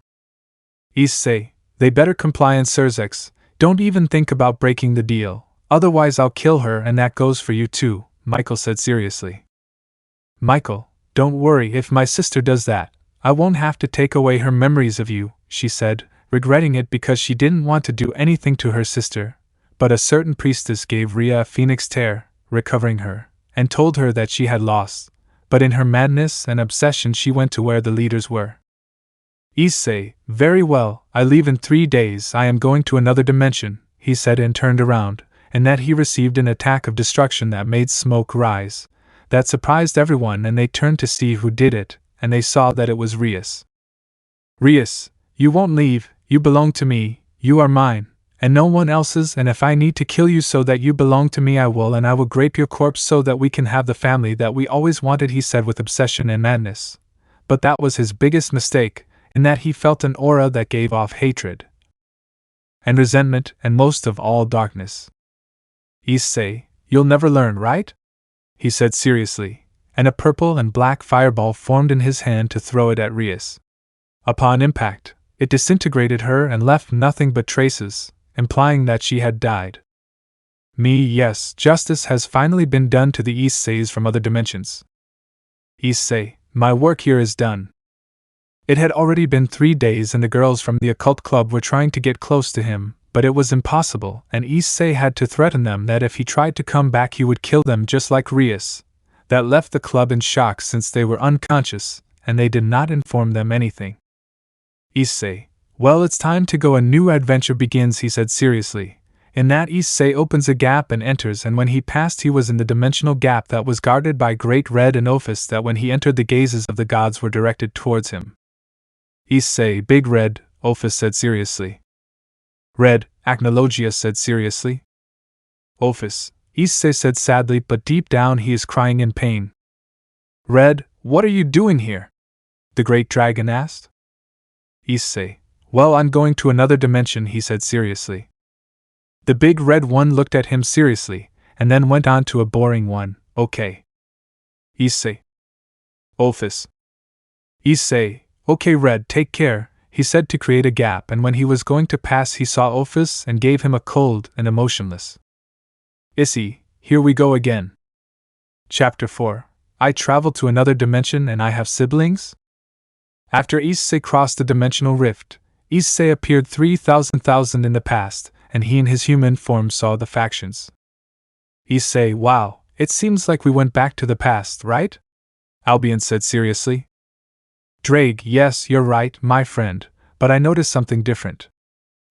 Issei, they better comply, and Surzursk, don't even think about breaking the deal, otherwise I'll kill her, and that goes for you too, Michael said seriously. Michael, don't worry, if my sister does that, I won't have to take away her memories of you, she said, regretting it because she didn't want to do anything to her sister, but a certain priestess gave Rhea a phoenix tear, recovering her, and told her that she had lost, but in her madness and obsession she went to where the leaders were. Issei, very well, I leave in 3 days, I am going to another dimension, he said, and turned around, and that he received an attack of destruction that made smoke rise. That surprised everyone, and they turned to see who did it, and they saw that it was Rias. Rias, you won't leave, you belong to me, you are mine, and no one else's, and if I need to kill you so that you belong to me I will, and I will grape your corpse so that we can have the family that we always wanted, he said with obsession and madness. But that was his biggest mistake, in that he felt an aura that gave off hatred and resentment, and most of all darkness. Issei, you'll never learn, right? He said seriously, and a purple and black fireball formed in his hand to throw it at Rias. Upon impact, it disintegrated her and left nothing but traces, implying that she had died. Yes, justice has finally been done to the Isseis from other dimensions. Issei, my work here is done. It had already been 3 days and the girls from the occult club were trying to get close to him, but it was impossible, and Issei had to threaten them that if he tried to come back he would kill them just like Rias. That left the club in shock since they were unconscious, and they did not inform them anything. Issei, well, it's time to go, a new adventure begins, he said seriously. In that, Issei opens a gap and enters, and when he passed he was in the dimensional gap that was guarded by Great Red and Ophis, that when he entered the gazes of the gods were directed towards him. Issei, Big Red, Ophis said seriously. Red, Acnologia said seriously. Ophis, Issei said sadly, but deep down he is crying in pain. Red, what are you doing here? The Great Dragon asked. Issei, well, I'm going to another dimension, he said seriously. The big red one looked at him seriously, and then went on to a boring one, okay. Issei. Ophis. Issei, okay Red, take care, he said to create a gap, and when he was going to pass he saw Ophis and gave him a cold and emotionless. Issei, here we go again. Chapter 4. I travel to another dimension and I have siblings? After Issei crossed the dimensional rift, Issei appeared 3,000 in the past, and he in his human form saw the factions. Issei, wow, it seems like we went back to the past, right? Albion said seriously. Drake, yes, you're right, my friend, but I noticed something different.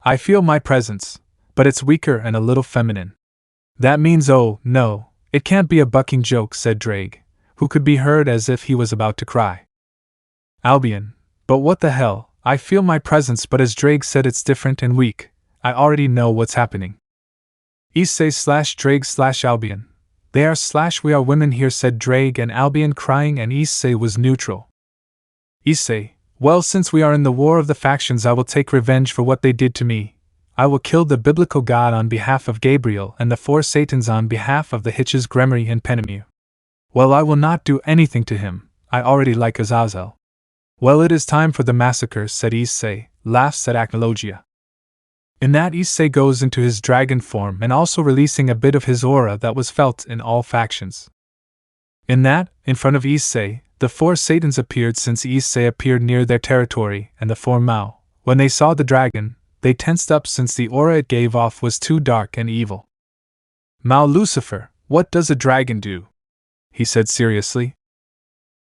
I feel my presence, but it's weaker and a little feminine. That means, oh, no, it can't be a bucking joke, said Drake, who could be heard as if he was about to cry. Albion, but what the hell, I feel my presence, but as Drake said, it's different and weak. I already know what's happening. Issei / Drake / Albion. They are / we are women here, said Drake and Albion crying, and Issei was neutral. Issei, well, since we are in the war of the factions, I will take revenge for what they did to me. I will kill the biblical god on behalf of Gabriel and the 4 Satans on behalf of the Hitches, Gremory and Penemu. Well, I will not do anything to him, I already like Azazel. Well, it is time for the massacre, said Issei, laughs at Acnologia. In that, Issei goes into his dragon form and also releasing a bit of his aura that was felt in all factions. In that, in front of Issei, the 4 Satans appeared since Issei appeared near their territory, and the 4 Mao, when they saw the dragon, they tensed up since the aura it gave off was too dark and evil. Mao Lucifer, what does a dragon do? He said seriously.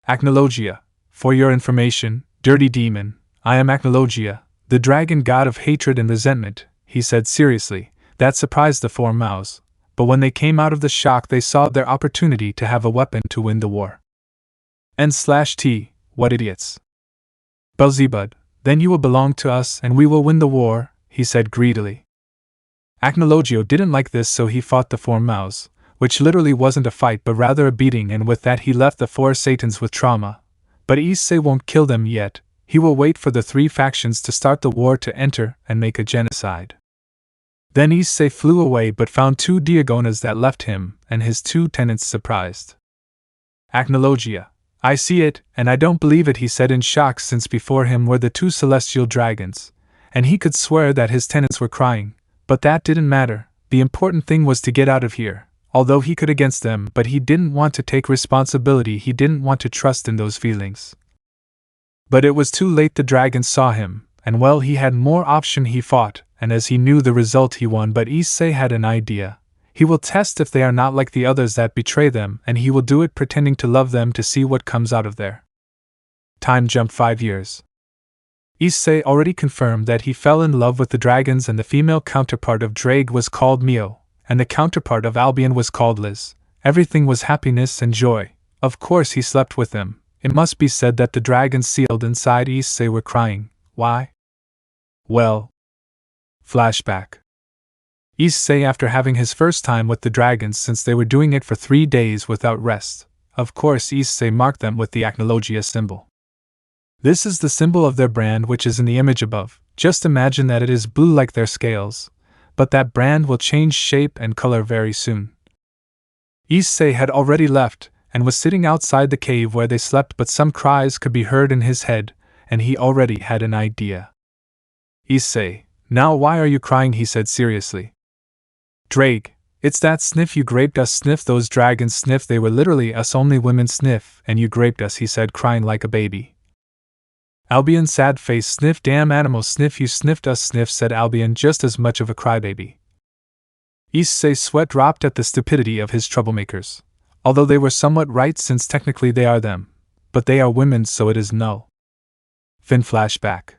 Acnologia, for your information, dirty demon, I am Acnologia, the dragon god of hatred and resentment, he said seriously. That surprised the 4 Maos, but when they came out of the shock they saw their opportunity to have a weapon to win the war. N/T, what idiots. Beelzebub, then you will belong to us and we will win the war, he said greedily. Acnologia didn't like this, so he fought the 4 Maos, which literally wasn't a fight but rather a beating, and with that he left the 4 Satans with trauma. But Issei won't kill them yet. He will wait for the 3 factions to start the war to enter and make a genocide. Then Issei flew away but found 2 diagonas that left him and his 2 tenants surprised. Acnologia, I see it, and I don't believe it, he said in shock, since before him were the 2 celestial dragons, and he could swear that his tenants were crying, but that didn't matter. The important thing was to get out of here, although he could against them, but he didn't want to take responsibility, he didn't want to trust in those feelings. But it was too late, the dragons saw him, and well, he had more option, he fought, and as he knew the result he won, but Issei had an idea. He will test if they are not like the others that betray them, and he will do it pretending to love them to see what comes out of there. Time jump 5 years. Issei already confirmed that he fell in love with the dragons, and the female counterpart of Drake was called Mio, and the counterpart of Albion was called Liz. Everything was happiness and joy. Of course he slept with them. It must be said that the dragons sealed inside Issei were crying. Why? Well. Flashback. Issei, after having his first time with the dragons since they were doing it for 3 days without rest, of course Issei marked them with the Acnologia symbol. This is the symbol of their brand, which is in the image above. Just imagine that it is blue like their scales, but that brand will change shape and color very soon. Issei had already left, and was sitting outside the cave where they slept, but some cries could be heard in his head, and he already had an idea. Issei, now why are you crying? He said seriously. Drake, It's that sniff you graped us, sniff those dragons, sniff, they were literally us only women, sniff, and you graped us, he said, crying like a baby. Albion, sad face, sniff, damn animals, sniff, you sniffed us, sniff, said Albion, just as much of a crybaby. Issei's sweat dropped at the stupidity of his troublemakers, although they were somewhat right since technically they are them, but they are women, so it is null. Fin flashback.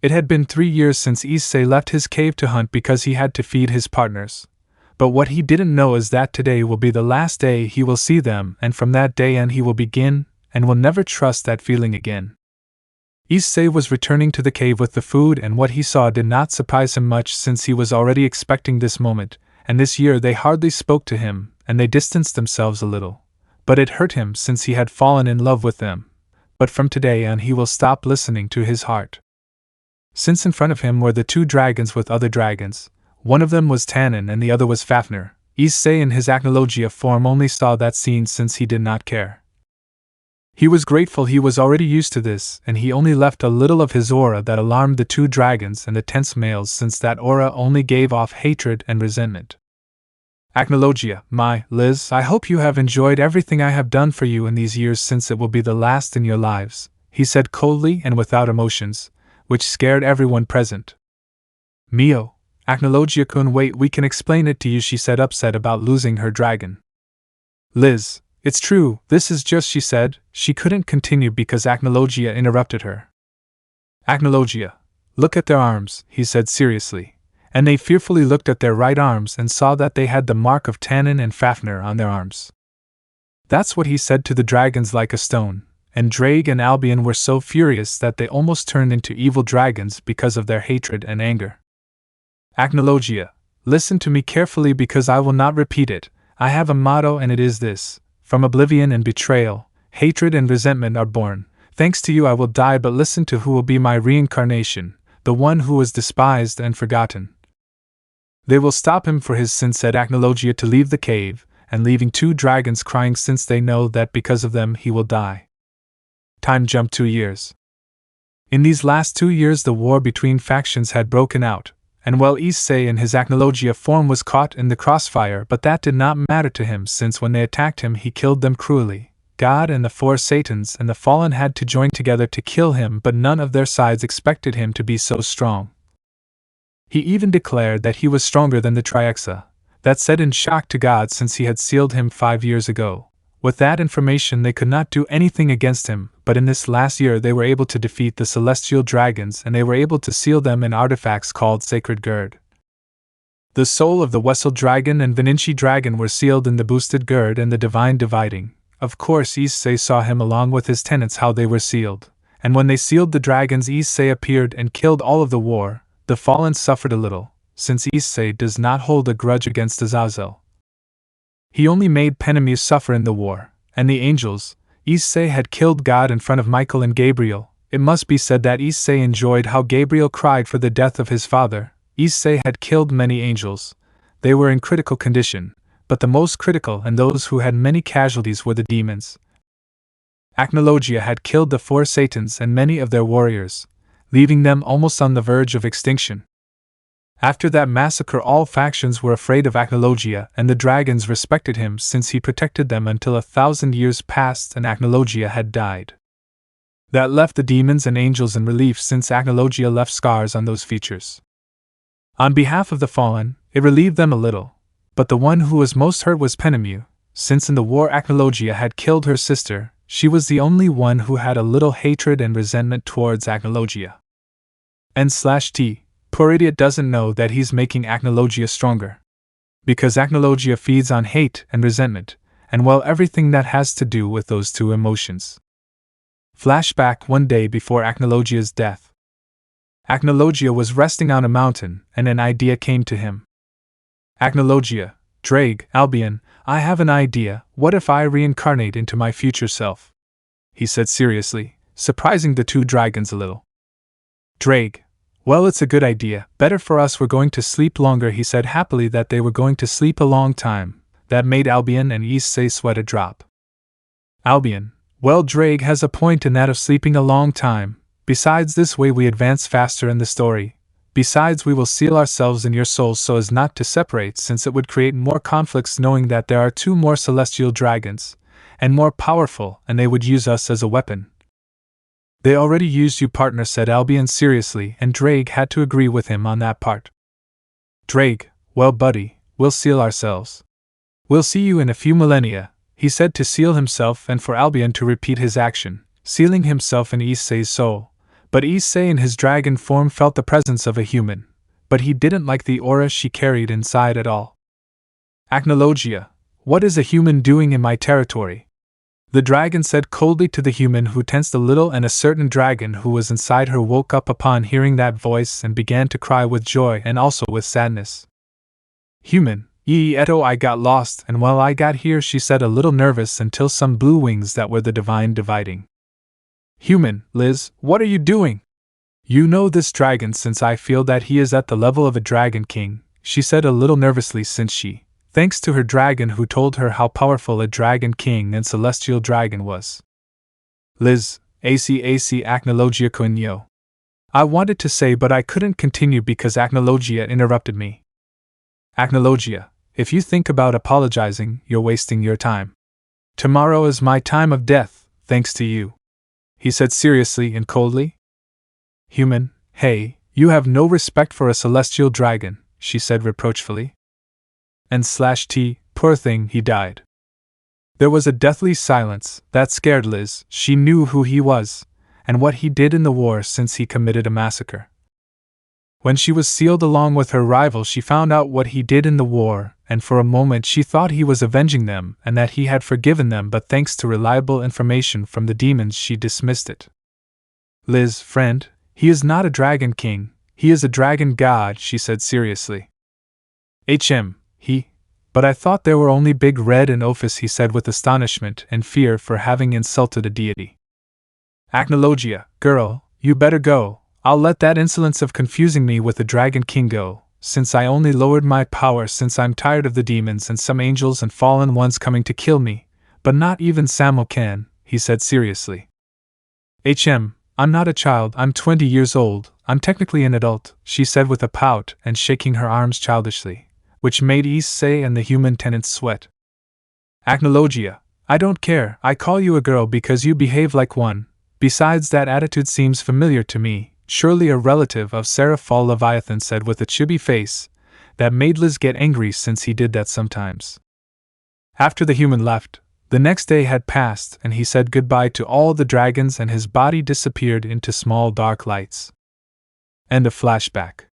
It had been 3 years since Issei left his cave to hunt because he had to feed his partners. But what he didn't know is that today will be the last day he will see them, and from that day on he will begin, and will never trust that feeling again. Issei was returning to the cave with the food, and what he saw did not surprise him much since he was already expecting this moment, and this year they hardly spoke to him, and they distanced themselves a little. But it hurt him since he had fallen in love with them. But from today on he will stop listening to his heart. Since in front of him were the 2 dragons with other dragons, one of them was Tannen and the other was Fafnir, Issei in his Acnologia form only saw that scene since he did not care. He was grateful he was already used to this, and he only left a little of his aura that alarmed the 2 dragons and the tense males, since that aura only gave off hatred and resentment. Acnologia, my Liz, I hope you have enjoyed everything I have done for you in these years, since it will be the last in your lives, he said coldly and without emotions, which scared everyone present. Mio, Acnologia-kun, wait, we can explain it to you, she said, upset about losing her dragon. Liz, it's true, this is just, she said. She couldn't continue because Acnologia interrupted her. Acnologia, look at their arms, he said seriously, and they fearfully looked at their right arms and saw that they had the mark of Tannen and Fafnir on their arms. That's what he said to the dragons like a stone, and Drake and Albion were so furious that they almost turned into evil dragons because of their hatred and anger. Acnologia, listen to me carefully because I will not repeat it. I have a motto, and it is this: from oblivion and betrayal, hatred and resentment are born. Thanks to you I will die, but listen to who will be my reincarnation, the one who was despised and forgotten. They will stop him for his sin, said Acnologia, to leave the cave, and leaving 2 dragons crying since they know that because of them he will die. Time jump 2 years. In these last 2 years the war between factions had broken out, and while Issei in his Acnologia form was caught in the crossfire, but that did not matter to him, since when they attacked him he killed them cruelly. God and the 4 Satans and the Fallen had to join together to kill him, but none of their sides expected him to be so strong. He even declared that he was stronger than the Triaxa. That said in shock to God, since he had sealed him 5 years ago. With that information they could not do anything against him, but in this last year they were able to defeat the celestial dragons, and they were able to seal them in artifacts called Sacred Gird. The soul of the Wessel dragon and Vinci dragon were sealed in the boosted Gird and the divine dividing. Of course Issei saw him along with his tenants how they were sealed, and when they sealed the dragons Issei appeared and killed all of the war. The Fallen suffered a little, since Issei does not hold a grudge against Azazel. He only made Penemius suffer in the war, and the angels. Issei had killed God in front of Michael and Gabriel. It must be said that Issei enjoyed how Gabriel cried for the death of his father. Issei had killed many angels. They were in critical condition, but the most critical and those who had many casualties were the demons. Acnologia had killed the 4 Satans and many of their warriors, leaving them almost on the verge of extinction. After that massacre all factions were afraid of Acnologia, and the dragons respected him since he protected them until 1,000 years passed and Acnologia had died. That left the demons and angels in relief, since Acnologia left scars on those features. On behalf of the Fallen, it relieved them a little, but the one who was most hurt was Penemu, since in the war Acnologia had killed her sister. She was the only one who had a little hatred and resentment towards Acnologia. N/T. Poor idiot doesn't know that he's making Acnologia stronger. Because Acnologia feeds on hate and resentment, and well, everything that has to do with those 2 emotions. Flashback one day before Acnologia's death. Acnologia was resting on a mountain, and an idea came to him. Acnologia, Drake, Albion, I have an idea. What if I reincarnate into my future self? He said seriously, surprising the 2 dragons a little. Drake, well, it's a good idea. Better for us, we're going to sleep longer, he said happily that they were going to sleep a long time. That made Albion and Issei sweat a drop. Albion, well, Drake has a point in that of sleeping a long time. Besides, this way we advance faster in the story. Besides, we will seal ourselves in your souls so as not to separate, since it would create more conflicts knowing that there are two more celestial dragons, and more powerful, and they would use us as a weapon. They already used you, partner, said Albion seriously, and Drake had to agree with him on that part. Drake, well buddy, we'll seal ourselves. We'll see you in a few millennia, he said to seal himself and for Albion to repeat his action, sealing himself in Issei's soul. But Issei in his dragon form felt the presence of a human, but he didn't like the aura she carried inside at all. Acnologia, what is a human doing in my territory? The dragon said coldly to the human, who tensed a little, and a certain dragon who was inside her woke up upon hearing that voice and began to cry with joy and also with sadness. Human, Eto, I got lost, and while I got here, she said, a little nervous, until some blue wings that were the divine dividing. Human, Liz, what are you doing? You know this dragon, since I feel that he is at the level of a dragon king, she said a little nervously, since she, thanks to her dragon who told her how powerful a dragon king and celestial dragon was. Liz, Issei Acnologia-apocalips. I wanted to say, but I couldn't continue because Acnologia interrupted me. Acnologia, if you think about apologizing, you're wasting your time. Tomorrow is my time of death, thanks to you, he said seriously and coldly. Human, hey, you have no respect for a celestial dragon, she said reproachfully. And /T, poor thing, he died. There was a deathly silence that scared Liz. She knew who he was, and what he did in the war, since he committed a massacre. When she was sealed along with her rival, she found out what he did in the war, and for a moment she thought he was avenging them and that he had forgiven them, but thanks to reliable information from the demons she dismissed it. Liz, friend, he is not a dragon king, he is a dragon god, she said seriously. But I thought there were only Big Red and Ophis, he said with astonishment and fear for having insulted a deity. Acnologia, girl, you better go, I'll let that insolence of confusing me with the Dragon King go, since I only lowered my power, since I'm tired of the demons and some angels and fallen ones coming to kill me, but not even Samo can, he said seriously. I'm not a child, I'm 20 years old, I'm technically an adult, she said with a pout and shaking her arms childishly, which made Issei and the human tenants sweat. Acnologia, I don't care, I call you a girl because you behave like one, besides that attitude seems familiar to me. Surely a relative of Seraphal, Leviathan said with a chibi face, that made Liz get angry since he did that sometimes. After the human left, the next day had passed and he said goodbye to all the dragons and his body disappeared into small dark lights. End of flashback.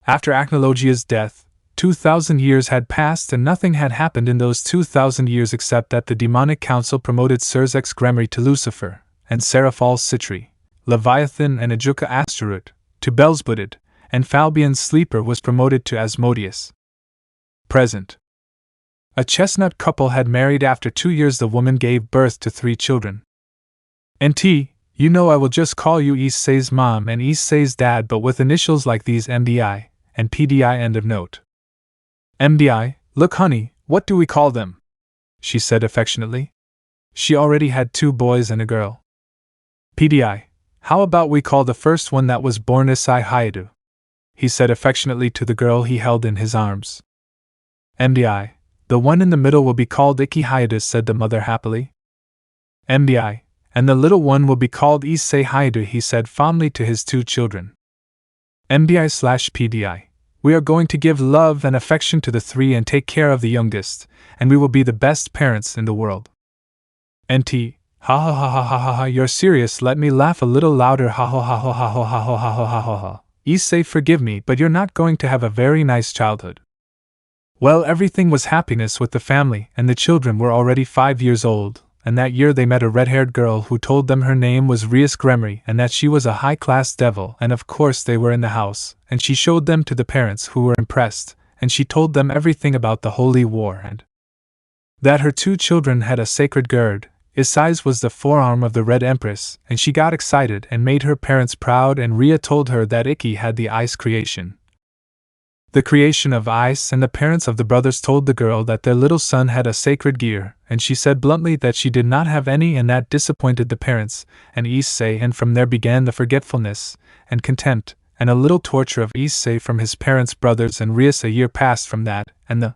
After Acnologia's death, 2,000 years had passed and nothing had happened in those 2,000 years except that the demonic council promoted Surzek's Gremry to Lucifer, and Seraphal Citri, Leviathan and Ajuka Asteroid, to Belzebuded, and Falbion's Sleeper was promoted to Asmodeus. Present. A chestnut couple had married. After 2 years the woman gave birth to 3 children. You know I will just call you Issei's mom and Issei's dad, but with initials like these, MDI and PDI. End of note. MDI, look honey, what do we call them? She said affectionately. She already had 2 boys and a girl. PDI, how about we call the first one that was born Issei Hayato? He said affectionately to the girl he held in his arms. MDI, the one in the middle will be called Ikki Hayato, said the mother happily. MDI, and the little one will be called Issei Hayato, he said fondly to his 2 children. MDI/PDI, we are going to give love and affection to the 3 and take care of the youngest, and we will be the best parents in the world. NT, ha ha ha ha ha ha ha, you're serious, let me laugh a little louder, ha ha ha ha ha ha ha ha ha ha ha ha. Issei, forgive me, but you're not going to have a very nice childhood. Well, everything was happiness with the family, and the children were already 5 years old, and that year they met a red-haired girl who told them her name was Rias Gremry and that she was a high-class devil, and of course they were in the house, and she showed them to the parents who were impressed, and she told them everything about the holy war and that her 2 children had a sacred gird. Issei's was the forearm of the Red Empress, and she got excited and made her parents proud, and Ria told her that Ikki had the ice creation. The creation of ice, and the parents of the brothers told the girl that their little son had a sacred gear, and she said bluntly that she did not have any, and that disappointed the parents and Issei, and from there began the forgetfulness and contempt and a little torture of Issei from his parents' brothers and Rias. A year passed from that, and the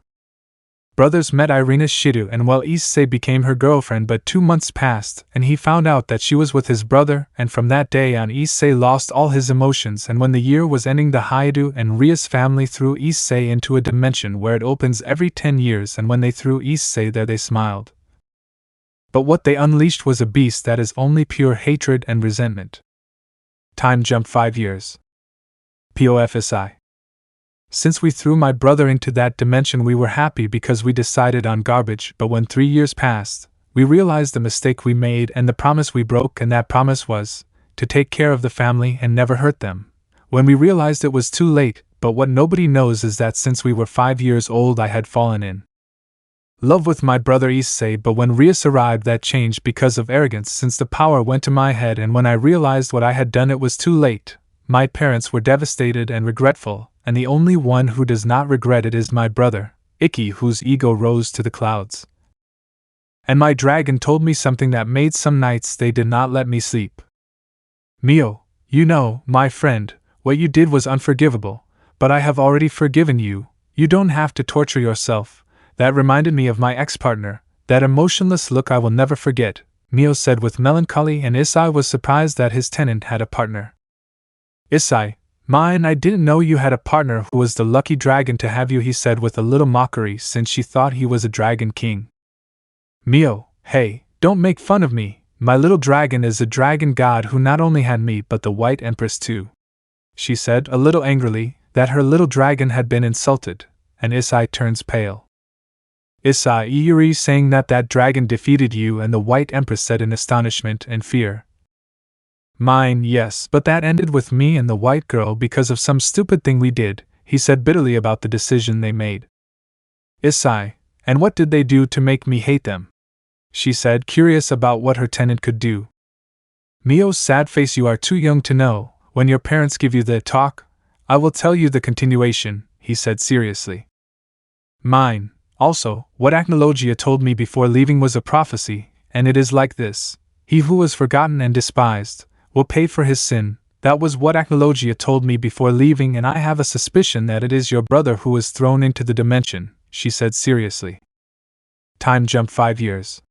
brothers met Irina Shidu, and while Issei became her girlfriend, but 2 months passed, and he found out that she was with his brother, and from that day on Issei lost all his emotions, and when the year was ending the Haidu and Rias family threw Issei into a dimension where it opens every 10 years, and when they threw Issei there they smiled. But what they unleashed was a beast that is only pure hatred and resentment. Time jump 5 years. POFSI. Since we threw my brother into that dimension, we were happy because we decided on garbage, but when 3 years passed, we realized the mistake we made and the promise we broke, and that promise was to take care of the family and never hurt them. When we realized it was too late, but what nobody knows is that since we were 5 years old I had fallen in love with my brother Issei, but when Rias arrived that changed because of arrogance, since the power went to my head, and when I realized what I had done it was too late. My parents were devastated and regretful, and the only one who does not regret it is my brother, Ikki, whose ego rose to the clouds. And my dragon told me something that made some nights they did not let me sleep. Mio, you know, my friend, what you did was unforgivable, but I have already forgiven you. You don't have to torture yourself. That reminded me of my ex-partner, that emotionless look I will never forget, Mio said with melancholy, and Issei was surprised that his tenant had a partner. Issei, mine, I didn't know you had a partner who was the lucky dragon to have you, he said with a little mockery, since she thought he was a dragon king. Mio, hey, don't make fun of me. My little dragon is a dragon god who not only had me but the White Empress too. She said, a little angrily, that her little dragon had been insulted, and Issei turns pale. Issei, you're saying that dragon defeated you? And the White Empress said in astonishment and fear. Mine, yes, but that ended with me and the white girl because of some stupid thing we did, he said bitterly about the decision they made. Issei, and what did they do to make me hate them? She said, curious about what her tenant could do. Mio's sad face, you are too young to know. When your parents give you the talk, I will tell you the continuation, he said seriously. Mine, also, what Acnologia told me before leaving was a prophecy, and it is like this. He who was forgotten and despised will pay for his sin. That was what Acnologia told me before leaving, and I have a suspicion that it is your brother who was thrown into the dimension, she said seriously. Time jumped 5 years.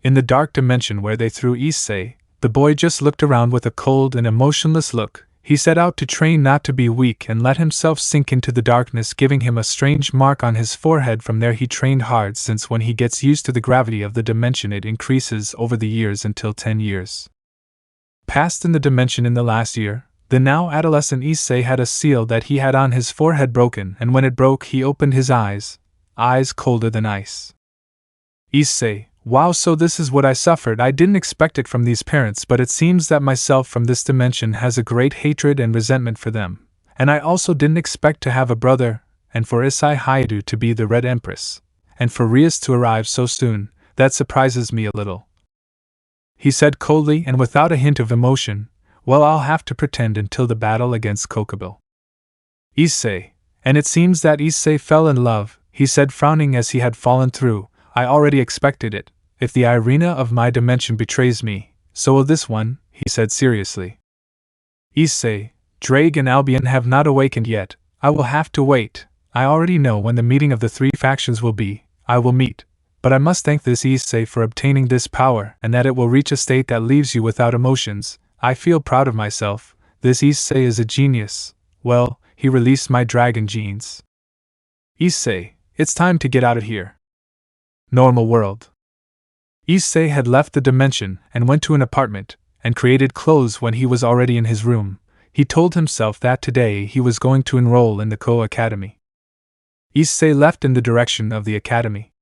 In the dark dimension where they threw Issei, the boy just looked around with a cold and emotionless look. He set out to train not to be weak and let himself sink into the darkness, giving him a strange mark on his forehead. From there he trained hard, since when he gets used to the gravity of the dimension it increases over the years until 10 years. Passed in the dimension in the last year, the now adolescent Issei had a seal that he had on his forehead broken, and when it broke he opened his eyes colder than ice. Issei, wow, so this is what I suffered. I didn't expect it from these parents, but it seems that myself from this dimension has a great hatred and resentment for them, and I also didn't expect to have a brother, and for Issei Haidu to be the Red Empress, and for Rias to arrive so soon. That surprises me a little. He said coldly and without a hint of emotion, well, I'll have to pretend until the battle against Kokobil. Issei, and it seems that Issei fell in love, he said frowning as he had fallen through. I already expected it. If the Irina of my dimension betrays me, so will this one, he said seriously. Issei, Drake and Albion have not awakened yet. I will have to wait. I already know when the meeting of the 3 factions will be. I will meet. But I must thank this Issei for obtaining this power, and that it will reach a state that leaves you without emotions. I feel proud of myself. This Issei is a genius. Well, he released my dragon genes. Issei, it's time to get out of here. Normal world. Issei had left the dimension and went to an apartment, and created clothes when he was already in his room. He told himself that today he was going to enroll in the Ko-Academy. Issei left in the direction of the academy.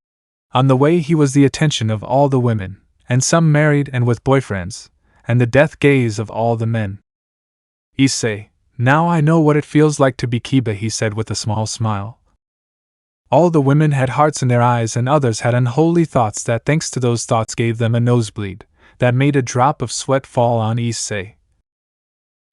On the way he was the attention of all the women, and some married and with boyfriends, and the death gaze of all the men. Issei, now I know what it feels like to be Kiba, he said with a small smile. All the women had hearts in their eyes, and others had unholy thoughts that, thanks to those thoughts, gave them a nosebleed, that made a drop of sweat fall on Issei.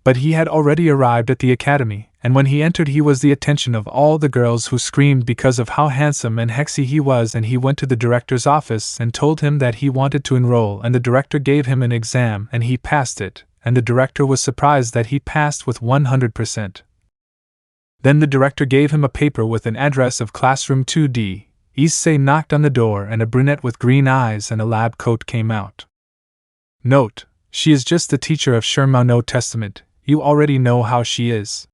But he had already arrived at the academy, and when he entered he was the attention of all the girls, who screamed because of how handsome and sexy he was, and he went to the director's office and told him that he wanted to enroll, and the director gave him an exam and he passed it, and the director was surprised that he passed with 100%. Then the director gave him a paper with an address of classroom 2D. Issei knocked on the door and a brunette with green eyes and a lab coat came out. Note: she is just the teacher of Sherma No Testament, you already know how she is.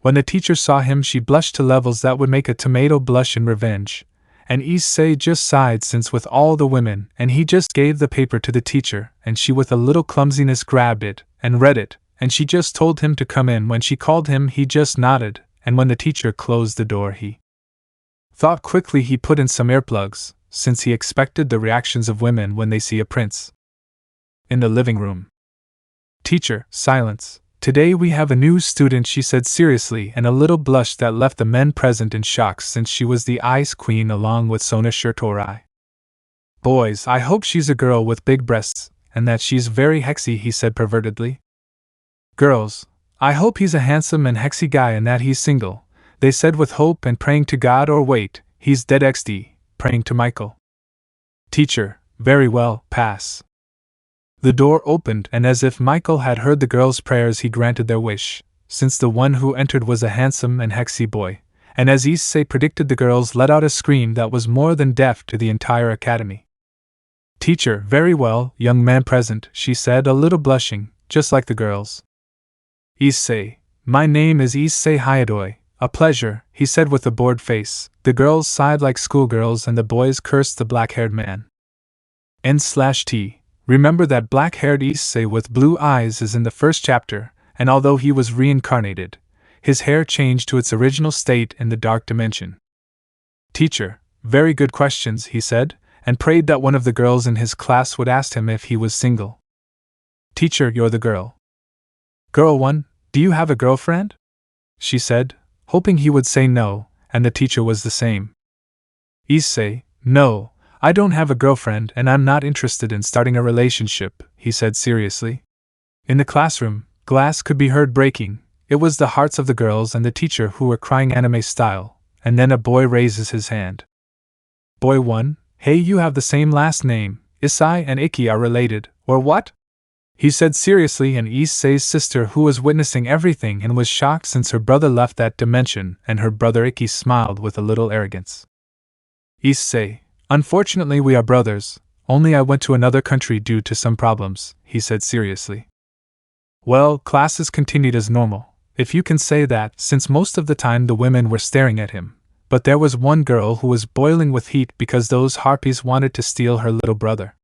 When the teacher saw him, she blushed to levels that would make a tomato blush in revenge, and Issei just sighed since with all the women, and he just gave the paper to the teacher, and she with a little clumsiness grabbed it, and read it, and she just told him to come in. When she called him he just nodded, and when the teacher closed the door he thought quickly he put in some earplugs, since he expected the reactions of women when they see a prince. In the living room. Teacher, silence. Today we have a new student, she said seriously, and a little blush that left the men present in shock since she was the ice queen along with Sona Shirtorai. Boys, I hope she's a girl with big breasts, and that she's very hexy, he said pervertedly. Girls, I hope he's a handsome and hexy guy and that he's single, they said with hope and praying to God. Or wait, he's dead XD, praying to Michael. Teacher, very well, pass. The door opened, and as if Michael had heard the girls' prayers, he granted their wish, since the one who entered was a handsome and hexy boy, and as Issei predicted, the girls let out a scream that was more than deaf to the entire academy. Teacher, very well, young man present, she said, a little blushing, just like the girls. Issei, my name is Issei Hayadoi, a pleasure, he said with a bored face. The girls sighed like schoolgirls and the boys cursed the black-haired man. N/T. Remember that black-haired Issei with blue eyes is in the first chapter, and although he was reincarnated, his hair changed to its original state in the dark dimension. Teacher, very good questions, he said, and prayed that one of the girls in his class would ask him if he was single. Teacher, you're the girl. Girl 1, do you have a girlfriend? She said, hoping he would say no, and the teacher was the same. Issei, no, I don't have a girlfriend and I'm not interested in starting a relationship, he said seriously. In the classroom, glass could be heard breaking. It was the hearts of the girls and the teacher who were crying anime style, and then a boy raises his hand. Boy 1, hey, you have the same last name, Issei and Ikki are related, or what? He said seriously, and Issei's sister, who was witnessing everything and was shocked since her brother left that dimension, and her brother Ikki smiled with a little arrogance. Issei, unfortunately we are brothers, only I went to another country due to some problems, he said seriously. Well, classes continued as normal, if you can say that, since most of the time the women were staring at him, but there was one girl who was boiling with heat because those harpies wanted to steal her little brother.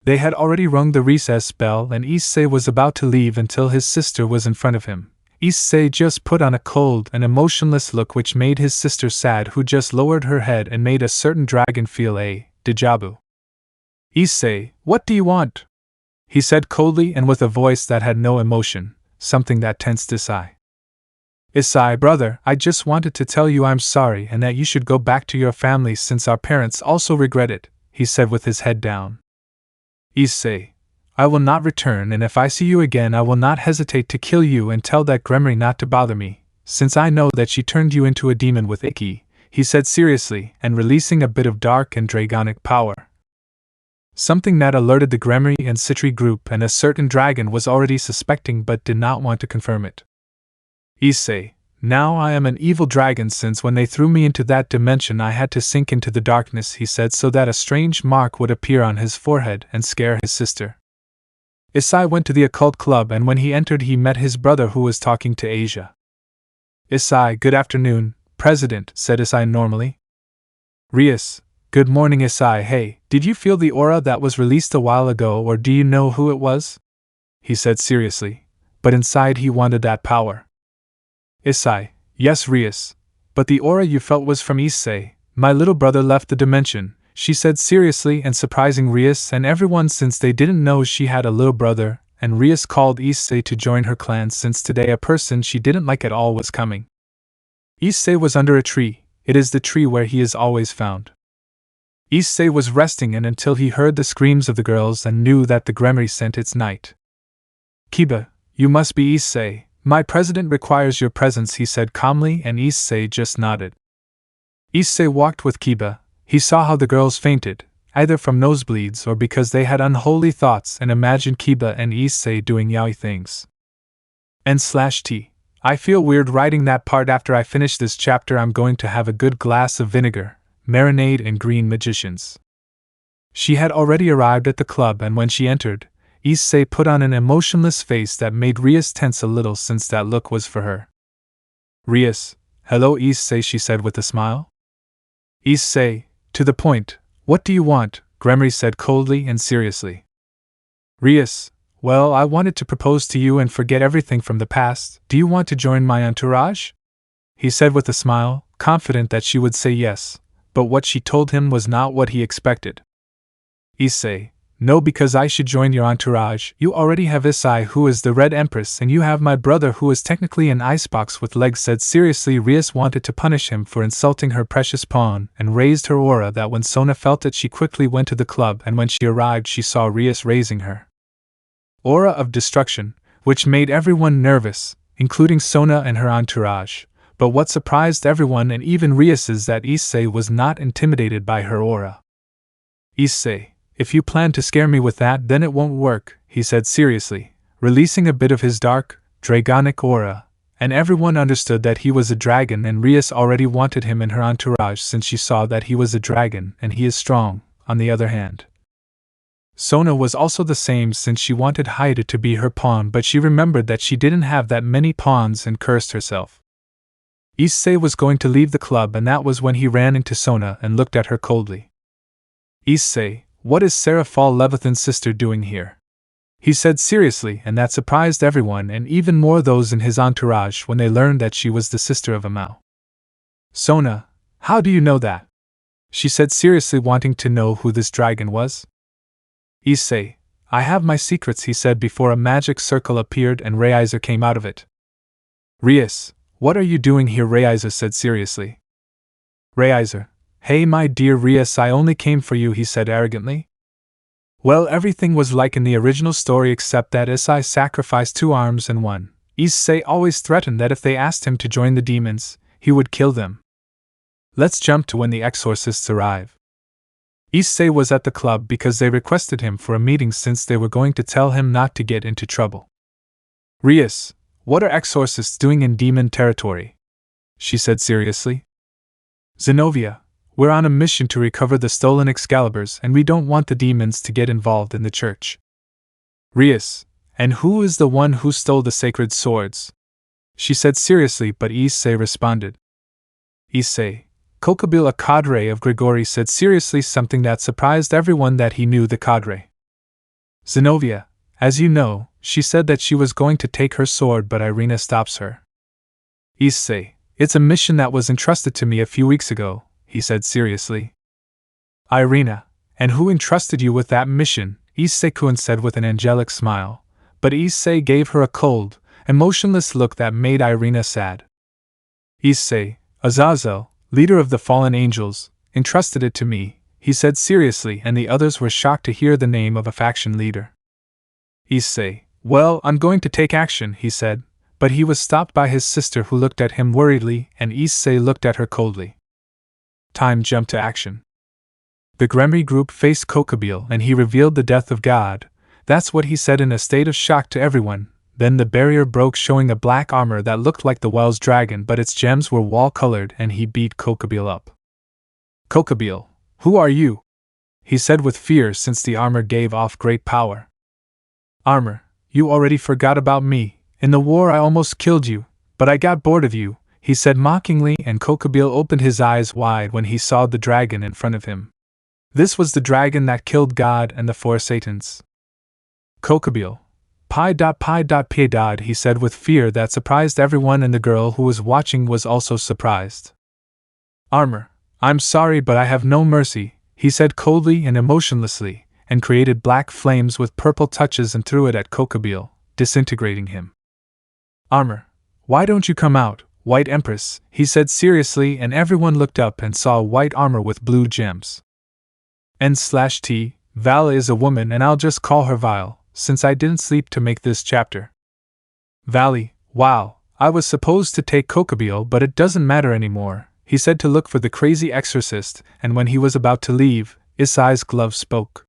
They had already rung the recess bell and Issei was about to leave until his sister was in front of him. Issei just put on a cold and emotionless look which made his sister sad, who just lowered her head and made a certain dragon feel a déjà vu. Issei, what do you want? He said coldly and with a voice that had no emotion, something that tensed Issei. Issei, brother, I just wanted to tell you I'm sorry and that you should go back to your family since our parents also regret it, he said with his head down. Issei, I will not return, and if I see you again I will not hesitate to kill you, and tell that Gremry not to bother me, since I know that she turned you into a demon with Ikki, he said seriously, and releasing a bit of dark and dragonic power. Something that alerted the Gremry and Citri group, and a certain dragon was already suspecting but did not want to confirm it. Issei, now I am an evil dragon, since when they threw me into that dimension I had to sink into the darkness, he said, so that a strange mark would appear on his forehead and scare his sister. Issei went to the occult club, and when he entered he met his brother who was talking to Asia. Issei, good afternoon, President, said Issei normally. Rias, good morning Issei. Hey, did you feel the aura that was released a while ago, or do you know who it was? He said seriously, but inside he wanted that power. Issei, yes Rias, but the aura you felt was from Issei. My little brother left the dimension, she said seriously, and surprising Rias and everyone since they didn't know she had a little brother, and Rias called Issei to join her clan since today a person she didn't like at all was coming. Issei was under a tree, it is the tree where he is always found. Issei was resting in until he heard the screams of the girls and knew that the Gremry sent its night. Kiba, you must be Issei. My president requires your presence, he said calmly, and Issei just nodded. Issei walked with Kiba. He saw how the girls fainted, either from nosebleeds or because they had unholy thoughts and imagined Kiba and Issei doing yaoi things. N/T. I feel weird writing that part. After I finish this chapter, I'm going to have a good glass of vinegar, marinade, and green magicians. She had already arrived at the club, and when she entered, Issei put on an emotionless face that made Rias tense a little, since that look was for her. Rias, hello Issei, she said with a smile. Issei, to the point, what do you want? Gremory said coldly and seriously. Rias, well, I wanted to propose to you and forget everything from the past. Do you want to join my entourage? He said with a smile, confident that she would say yes, but what she told him was not what he expected. Issei, no, because I should join your entourage. You already have Issei, who is the Red Empress, and you have my brother, who is technically an icebox with legs, said seriously. Rias wanted to punish him for insulting her precious pawn, and raised her aura that when Sona felt it she quickly went to the club, and when she arrived she saw Rias raising her aura of destruction, which made everyone nervous, including Sona and her entourage. But what surprised everyone and even Rias is that Issei was not intimidated by her aura. Issei, if you plan to scare me with that, then it won't work, he said seriously, releasing a bit of his dark, dragonic aura, and everyone understood that he was a dragon, and Rias already wanted him in her entourage since she saw that he was a dragon and he is strong. On the other hand, Sona was also the same, since she wanted Haida to be her pawn, but she remembered that she didn't have that many pawns and cursed herself. Issei was going to leave the club, and that was when he ran into Sona and looked at her coldly. Issei, what is Sarah Fall Levithan's sister doing here? He said seriously, and that surprised everyone and even more those in his entourage when they learned that she was the sister of Amao. Sona, how do you know that? She said seriously, wanting to know who this dragon was. Issei, I have my secrets, he said before a magic circle appeared and Reiser came out of it. Rias, what are you doing here? Reiser said seriously. Reiser, hey my dear Rias, I only came for you, he said arrogantly. Well, everything was like in the original story except that Issei sacrificed 2 arms and 1. Issei always threatened that if they asked him to join the demons, he would kill them. Let's jump to when the exorcists arrive. Issei was at the club because they requested him for a meeting since they were going to tell him not to get into trouble. Rias, what are exorcists doing in demon territory? She said seriously. Zenobia, we're on a mission to recover the stolen Excaliburs, and we don't want the demons to get involved in the church. Rias, and who is the one who stole the sacred swords? She said seriously, but Issei responded. Issei, Kokabil, a cadre of Grigori, said seriously, something that surprised everyone that he knew the cadre. Zenobia, as you know, she said that she was going to take her sword, but Irina stops her. Issei, it's a mission that was entrusted to me a few weeks ago, he said seriously. Irina, and who entrusted you with that mission? Issei-kun said with an angelic smile, but Issei gave her a cold, emotionless look that made Irina sad. Issei, Azazel, leader of the fallen angels, entrusted it to me, he said seriously, and the others were shocked to hear the name of a faction leader. Issei, well, I'm going to take action, he said, but he was stopped by his sister, who looked at him worriedly, and Issei looked at her coldly. Time jumped to action. The Gremory group faced Kokabil, and he revealed the death of God. That's what he said in a state of shock to everyone. Then the barrier broke, showing a black armor that looked like the Wells dragon, but its gems were wall-colored, and he beat Kokabil up. Kokabil, who are you? He said with fear, since the armor gave off great power. Armor, you already forgot about me. In the war I almost killed you, but I got bored of you, he said mockingly, and Kokabil opened his eyes wide when he saw the dragon in front of him. This was the dragon that killed God and the 4 Satans. Kokabil, Pi. He said with fear that surprised everyone, and the girl who was watching was also surprised. Armor, I'm sorry, but I have no mercy, he said coldly and emotionlessly, and created black flames with purple touches and threw it at Kokabil, disintegrating him. Armor, why don't you come out, White Empress, he said seriously, and everyone looked up and saw white armor with blue gems. N/T, Vala is a woman, and I'll just call her Vile, since I didn't sleep to make this chapter. Valley, wow, I was supposed to take Kokabil, but it doesn't matter anymore, he said to look for the crazy exorcist, and when he was about to leave, Issei's glove spoke.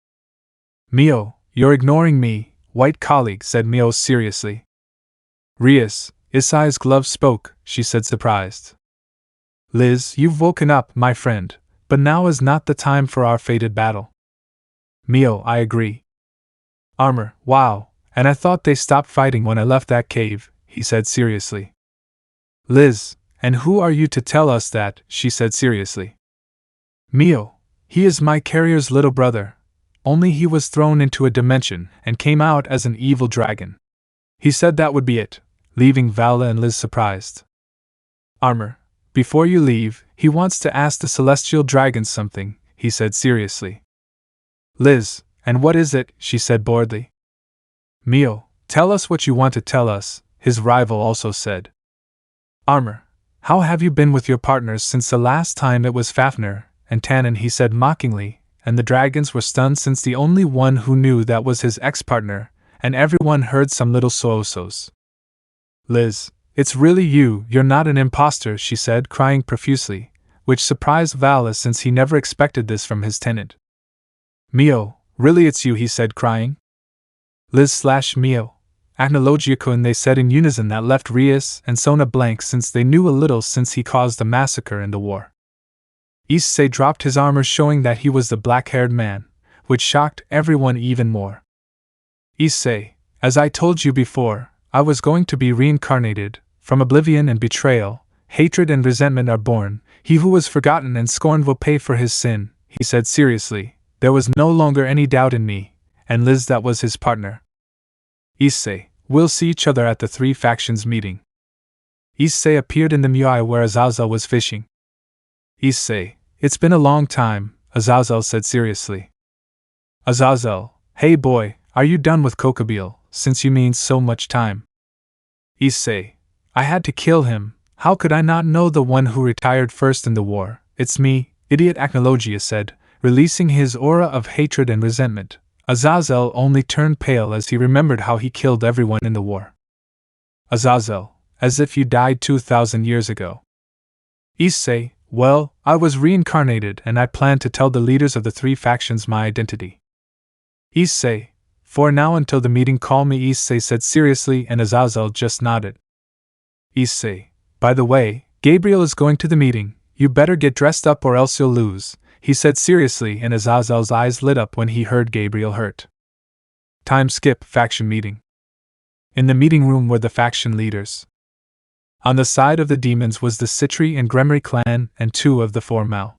Mio, you're ignoring me, white colleague, said Mio seriously. Rias, Issei's glove spoke, she said surprised. Liz, you've woken up, my friend, but now is not the time for our fated battle. Mio, I agree. Armor, wow, and I thought they stopped fighting when I left that cave, he said seriously. Liz, and who are you to tell us that, she said seriously. Mio, he is my carrier's little brother, only he was thrown into a dimension and came out as an evil dragon. He said that would be it, leaving Vala and Liz surprised. Armor, before you leave, he wants to ask the celestial dragons something, he said seriously. Liz, and what is it? She said boredly. Mio, tell us what you want to tell us, his rival also said. Armor, how have you been with your partners since the last time it was Fafnir and Tannen, he said mockingly, and the dragons were stunned since the only one who knew that was his ex-partner, and everyone heard some little so-sos. Liz, it's really you, you're not an imposter, she said, crying profusely, which surprised Vala since he never expected this from his tenant. Mio, really it's you, he said, crying. Liz/Mio, Acnologia-apocalips, they said in unison, that left Rias and Sona blank since they knew a little since he caused the massacre in the war. Issei dropped his armor, showing that he was the black-haired man, which shocked everyone even more. Issei, as I told you before, I was going to be reincarnated. From oblivion and betrayal, hatred and resentment are born. He who was forgotten and scorned will pay for his sin, he said seriously. There was no longer any doubt in me, and Liz, that was his partner. Issei, we'll see each other at the three factions meeting. Issei appeared in the Muai where Azazel was fishing. Issei, it's been a long time, Azazel said seriously. Azazel, hey boy, are you done with Kokobeel, since you mean so much time? Issei, I had to kill him, how could I not know the one who retired first in the war? It's me, idiot, Acnologia said, releasing his aura of hatred and resentment. Azazel only turned pale as he remembered how he killed everyone in the war. Azazel, as if you died 2,000 years ago. Issei, well, I was reincarnated and I plan to tell the leaders of the three factions my identity. Issei, for now until the meeting call me, Issei said seriously, and Azazel just nodded. Issei, by the way, Gabriel is going to the meeting, you better get dressed up or else you'll lose, he said seriously, and Azazel's eyes lit up when he heard Gabriel hurt. Time skip, faction meeting. In the meeting room were the faction leaders. On the side of the demons was the Citri and Gremory clan and two of the four Mao.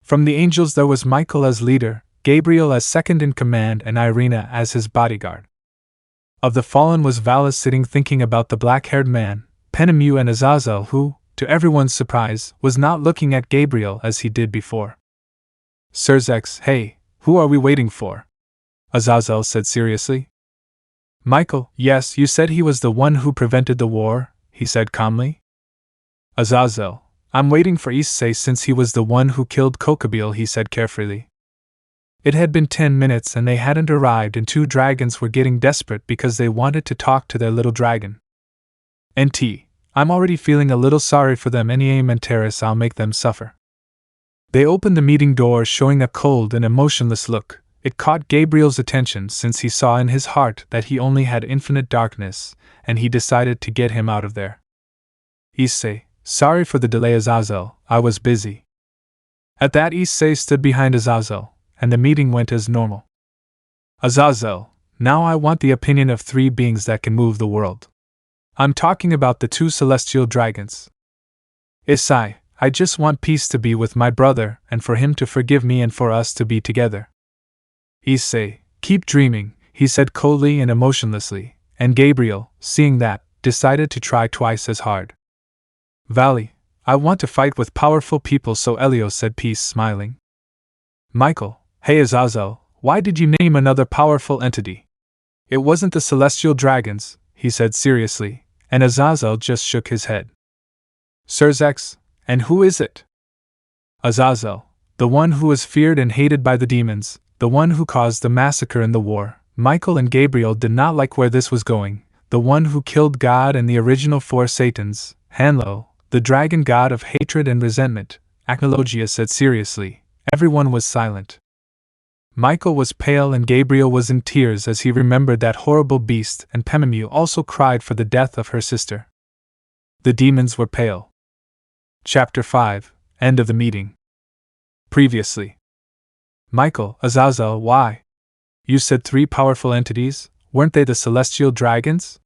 From the angels there was Michael as leader, Gabriel as second in command, and Irina as his bodyguard. Of the fallen was Vala sitting thinking about the black-haired man, Penemu, and Azazel, who, to everyone's surprise, was not looking at Gabriel as he did before. Serzex, hey, who are we waiting for? Azazel said seriously. Michael, yes, you said he was the one who prevented the war, he said calmly. Azazel, I'm waiting for Issei since he was the one who killed Kokobeel, he said carefully. It had been 10 minutes and they hadn't arrived, and two dragons were getting desperate because they wanted to talk to their little dragon. NT, I'm already feeling a little sorry for them. Aim and Tartarus, I'll make them suffer. They opened the meeting door, showing a cold and emotionless look. It caught Gabriel's attention since he saw in his heart that he only had infinite darkness, and he decided to get him out of there. Issei, sorry for the delay, Azazel, I was busy. At that, Issei stood behind Azazel, and the meeting went as normal. Azazel, now I want the opinion of three beings that can move the world. I'm talking about the two celestial dragons. Issei, I just want peace to be with my brother and for him to forgive me and for us to be together. Issei, keep dreaming, he said coldly and emotionlessly, and Gabriel, seeing that, decided to try twice as hard. Vali, I want to fight with powerful people, so Elio said peace, smiling. Michael, hey Azazel, why did you name another powerful entity? It wasn't the celestial dragons, he said seriously, and Azazel just shook his head. Serzex, and who is it? Azazel, the one who was feared and hated by the demons, the one who caused the massacre in the war. Michael and Gabriel did not like where this was going. The one who killed God and the original four Satans, Hanlo, the dragon god of hatred and resentment, Acnologia said seriously. Everyone was silent. Michael was pale and Gabriel was in tears as he remembered that horrible beast, and Pemmiu also cried for the death of her sister. The demons were pale. Chapter 5. End of the meeting. Previously. Michael, Azazel, why? You said 3 powerful entities, weren't they the celestial dragons?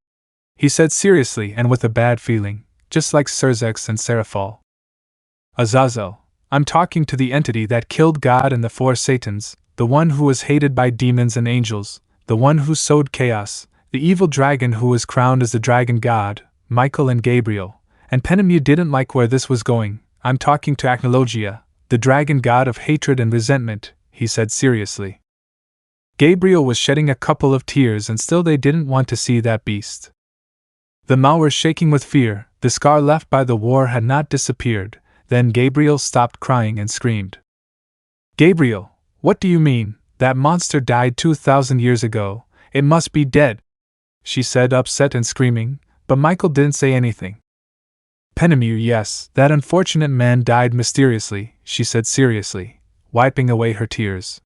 He said seriously and with a bad feeling, just like Serzex and Seraphol. Azazel, I'm talking to the entity that killed God and the 4 Satans, the one who was hated by demons and angels, the one who sowed chaos, the evil dragon who was crowned as the dragon god, Michael and Gabriel, and Pemmiu didn't like where this was going. I'm talking to Acnologia, the dragon god of hatred and resentment, he said seriously. Gabriel was shedding a couple of tears and still they didn't want to see that beast. The Mao were shaking with fear, the scar left by the war had not disappeared. Then Gabriel stopped crying and screamed. Gabriel, what do you mean? That monster died 2,000 years ago, it must be dead, she said, upset and screaming, but Michael didn't say anything. Pemmiu, yes, that unfortunate man died mysteriously, she said seriously, wiping away her tears.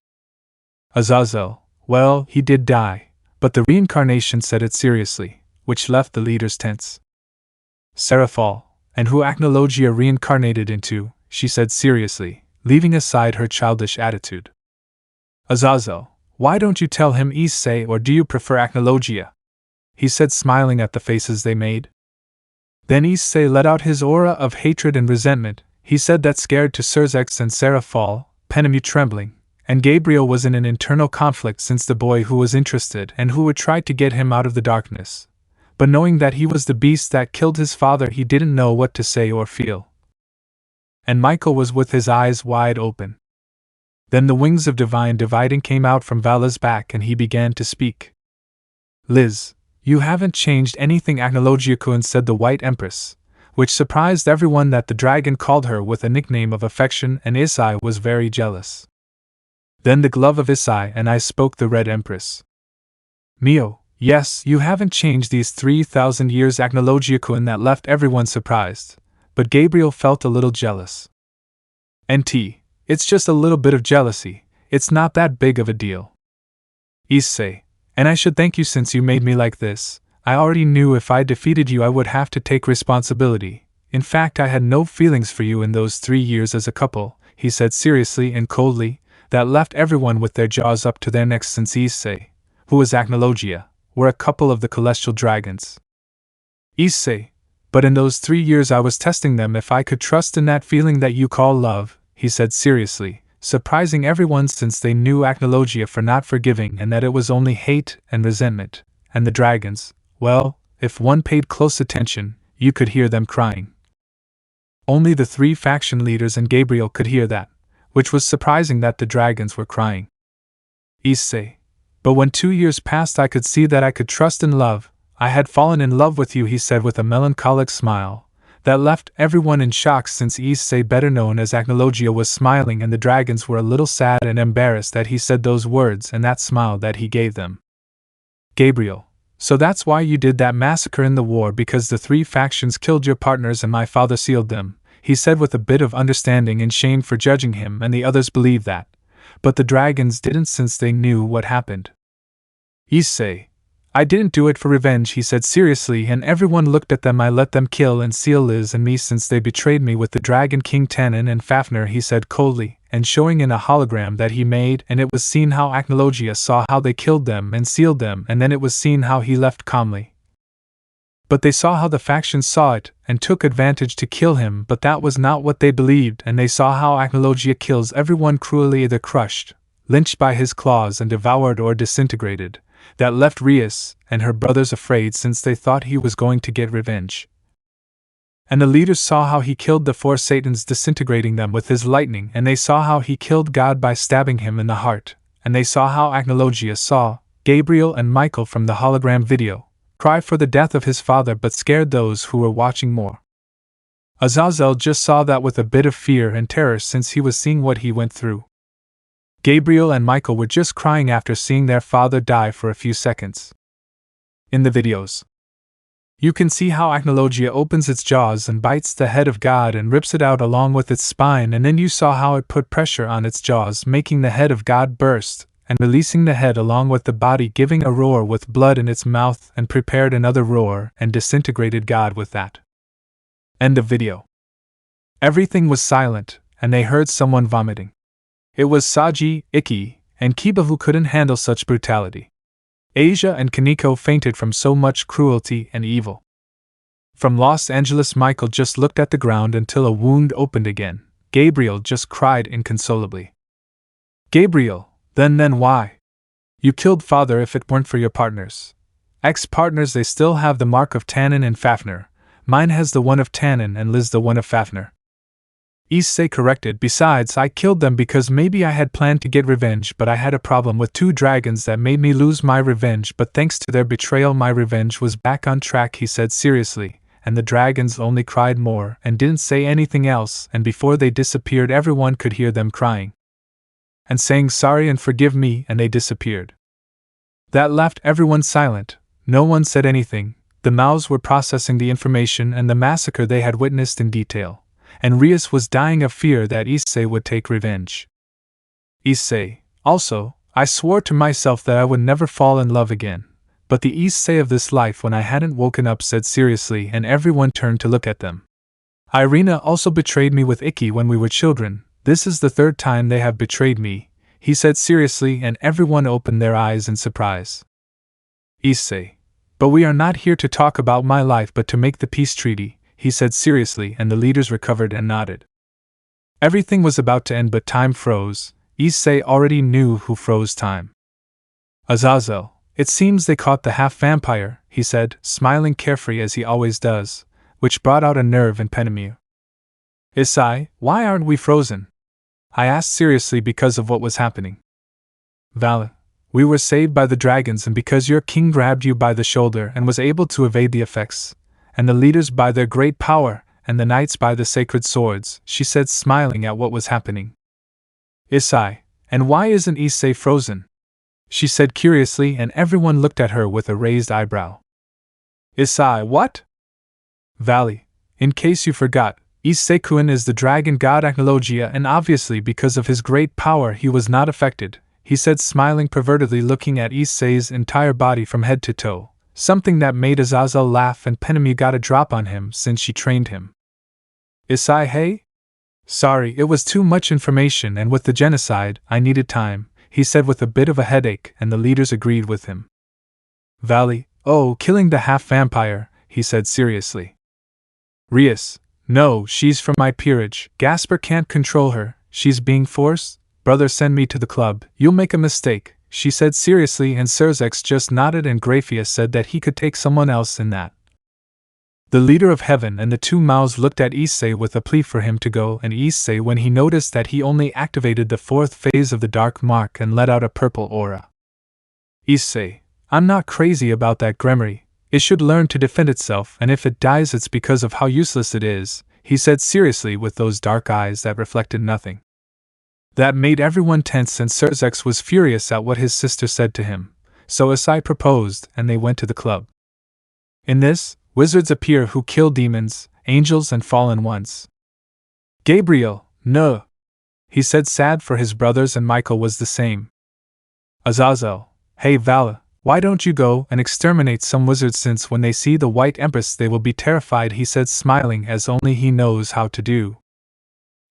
Azazel, well, he did die, but the reincarnation said it seriously, which left the leaders tense. Seraphol, and who Acnologia reincarnated into, she said seriously, leaving aside her childish attitude. Azazel, why don't you tell him Issei, or do you prefer Acnologia? He said, smiling at the faces they made. Then Issei let out his aura of hatred and resentment. He said that scared to Serzex and Seraphol, Pemmiu trembling, and Gabriel was in an internal conflict since the boy who was interested and who would try to get him out of the darkness. But knowing that he was the beast that killed his father, he didn't know what to say or feel. And Michael was with his eyes wide open. Then the wings of divine dividing came out from Vala's back and he began to speak. Liz, you haven't changed anything, Acnologia-kun, said the White Empress, which surprised everyone that the dragon called her with a nickname of affection, and Issei was very jealous. Then the glove of Issei and I spoke, the Red Empress. Mio, yes, you haven't changed these 3,000 years, Acnologia-kun, that left everyone surprised, but Gabriel felt a little jealous. NT, it's just a little bit of jealousy, it's not that big of a deal. Issei, and I should thank you since you made me like this. I already knew if I defeated you I would have to take responsibility. In fact, I had no feelings for you in those 3 years as a couple, he said seriously and coldly, that left everyone with their jaws up to their necks since Issei, who was Acnologia, were a couple of the celestial dragons. Issei, but in those 3 years I was testing them if I could trust in that feeling that you call love, he said seriously, surprising everyone since they knew Acnologia for not forgiving and that it was only hate and resentment, and the dragons, well, if one paid close attention, you could hear them crying. Only the 3 faction leaders and Gabriel could hear that, which was surprising that the dragons were crying. Issei, but when 2 years passed I could see that I could trust in love. I had fallen in love with you, he said with a melancholic smile that left everyone in shock since Issei, better known as Acnologia, was smiling and the dragons were a little sad and embarrassed that he said those words and that smile that he gave them. Gabriel, so that's why you did that massacre in the war, because the 3 factions killed your partners and my father sealed them, he said with a bit of understanding and shame for judging him, and the others believed that. But the dragons didn't since they knew what happened. Issei, I didn't do it for revenge, he said seriously, and everyone looked at them. I let them kill and seal Liz and me since they betrayed me with the Dragon King Tannen and Fafnir, he said coldly, and showing in a hologram that he made, and it was seen how Acnologia saw how they killed them and sealed them, and then it was seen how he left calmly. But they saw how the factions saw it, and took advantage to kill him, but that was not what they believed, and they saw how Acnologia kills everyone cruelly, either crushed, lynched by his claws and devoured or disintegrated. That left Rias and her brothers afraid since they thought he was going to get revenge. And the leaders saw how he killed the 4 Satans, disintegrating them with his lightning, and they saw how he killed God by stabbing him in the heart, and they saw how Acnologia saw Gabriel and Michael from the hologram video cry for the death of his father, but scared those who were watching more. Azazel just saw that with a bit of fear and terror since he was seeing what he went through. Gabriel and Michael were just crying after seeing their father die for a few seconds. In the videos, you can see how Acnologia opens its jaws and bites the head of God and rips it out along with its spine, and then you saw how it put pressure on its jaws, making the head of God burst, and releasing the head along with the body, giving a roar with blood in its mouth, and prepared another roar and disintegrated God with that. End of video. Everything was silent, and they heard someone vomiting. It was Saji, Ikki, and Kiba who couldn't handle such brutality. Asia and Kaneko fainted from so much cruelty and evil. From Los Angeles, Michael just looked at the ground until a wound opened again. Gabriel just cried inconsolably. Gabriel, then why? You killed father if it weren't for your partners. Ex-partners, they still have the mark of Tannen and Fafnir. Mine has the one of Tannen and Liz the one of Fafnir. Issei corrected. Besides, I killed them because maybe I had planned to get revenge, but I had a problem with 2 dragons that made me lose my revenge, but thanks to their betrayal my revenge was back on track, he said seriously, and the dragons only cried more and didn't say anything else, and before they disappeared everyone could hear them crying and saying sorry and forgive me, and they disappeared. That left everyone silent. No one said anything. The mouths were processing the information and the massacre they had witnessed in detail, and Rias was dying of fear that Issei would take revenge. Issei, also, I swore to myself that I would never fall in love again, but the Issei of this life when I hadn't woken up, said seriously, and everyone turned to look at them. Irina also betrayed me with Ikki when we were children. This is the 3rd time they have betrayed me, he said seriously, and everyone opened their eyes in surprise. Issei, but we are not here to talk about my life but to make the peace treaty, he said seriously, and the leaders recovered and nodded. Everything was about to end, but time froze. Issei already knew who froze time. Azazel, it seems they caught the half-vampire, he said, smiling carefree as he always does, which brought out a nerve in Penemu. Issei, why aren't we frozen? I asked seriously because of what was happening. Vala, we were saved by the dragons and because your king grabbed you by the shoulder and was able to evade the effects, and the leaders by their great power, and the knights by the sacred swords, she said, smiling at what was happening. Issei, and why isn't Issei frozen? She said curiously, and everyone looked at her with a raised eyebrow. Issei, what? Valley, in case you forgot, Issei-kun is the dragon god Acnologia, and obviously because of his great power he was not affected, he said, smiling pervertedly, looking at Issei's entire body from head to toe, something that made Azazel laugh, and Penemu got a drop on him since she trained him. Issei, hey? Sorry, it was too much information, and with the genocide, I needed time, he said with a bit of a headache, and the leaders agreed with him. Valley, oh, killing the half-vampire, he said seriously. Rias, no, she's from my peerage. Gasper can't control her, she's being forced. Brother, send me to the club. You'll make a mistake, she said seriously, and Serzex just nodded, and Graphius said that he could take someone else in that. The leader of heaven and the 2 mouths looked at Issei with a plea for him to go, and Issei, when he noticed that he only activated the 4th phase of the dark mark and let out a purple aura. Issei, I'm not crazy about that Gremory. It should learn to defend itself, and if it dies it's because of how useless it is, he said seriously with those dark eyes that reflected nothing. That made everyone tense, and Serzex was furious at what his sister said to him, so Issei proposed, and they went to the club. In this, wizards appear who kill demons, angels and fallen ones. Gabriel, no, he said, sad for his brothers, and Michael was the same. Azazel, hey Vala, why don't you go and exterminate some wizards, since when they see the White Empress they will be terrified, he said, smiling as only he knows how to do.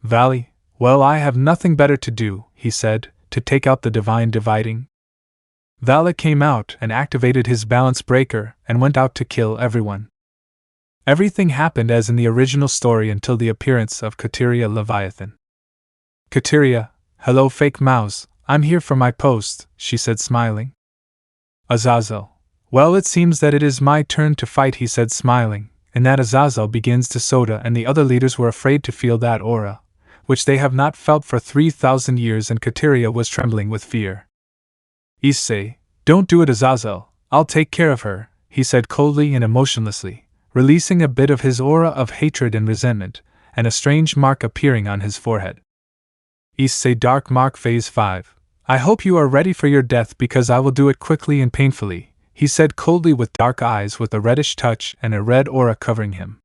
Valley, well, I have nothing better to do, he said, to take out the divine dividing. Vala came out and activated his balance breaker and went out to kill everyone. Everything happened as in the original story until the appearance of Kateria Leviathan. Kateria, hello fake mouse, I'm here for my post, she said, smiling. Azazel, well, it seems that it is my turn to fight, he said, smiling, and that Azazel begins to soda, and the other leaders were afraid to feel that aura, which they have not felt for 3,000 years, and Kateria was trembling with fear. Issei, don't do it, Azazel, I'll take care of her, he said coldly and emotionlessly, releasing a bit of his aura of hatred and resentment, and a strange mark appearing on his forehead. Issei, Dark Mark Phase 5. I hope you are ready for your death, because I will do it quickly and painfully, he said coldly, with dark eyes with a reddish touch and a red aura covering him.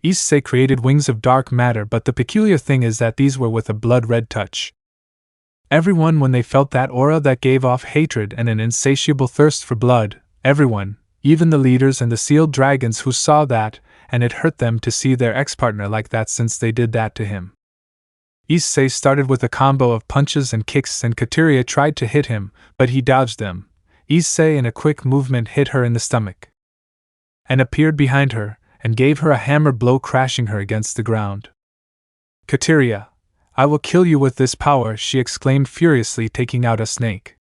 Issei created wings of dark matter, but the peculiar thing is that these were with a blood-red touch. Everyone, when they felt that aura that gave off hatred and an insatiable thirst for blood, everyone, even the leaders and the sealed dragons who saw that, and it hurt them to see their ex-partner like that since they did that to him. Issei started with a combo of punches and kicks, and Kateria tried to hit him, but he dodged them. Issei in a quick movement hit her in the stomach and appeared behind her, and gave her a hammer blow, crashing her against the ground. "Kateria, I will kill you with this power," she exclaimed furiously, taking out a snake.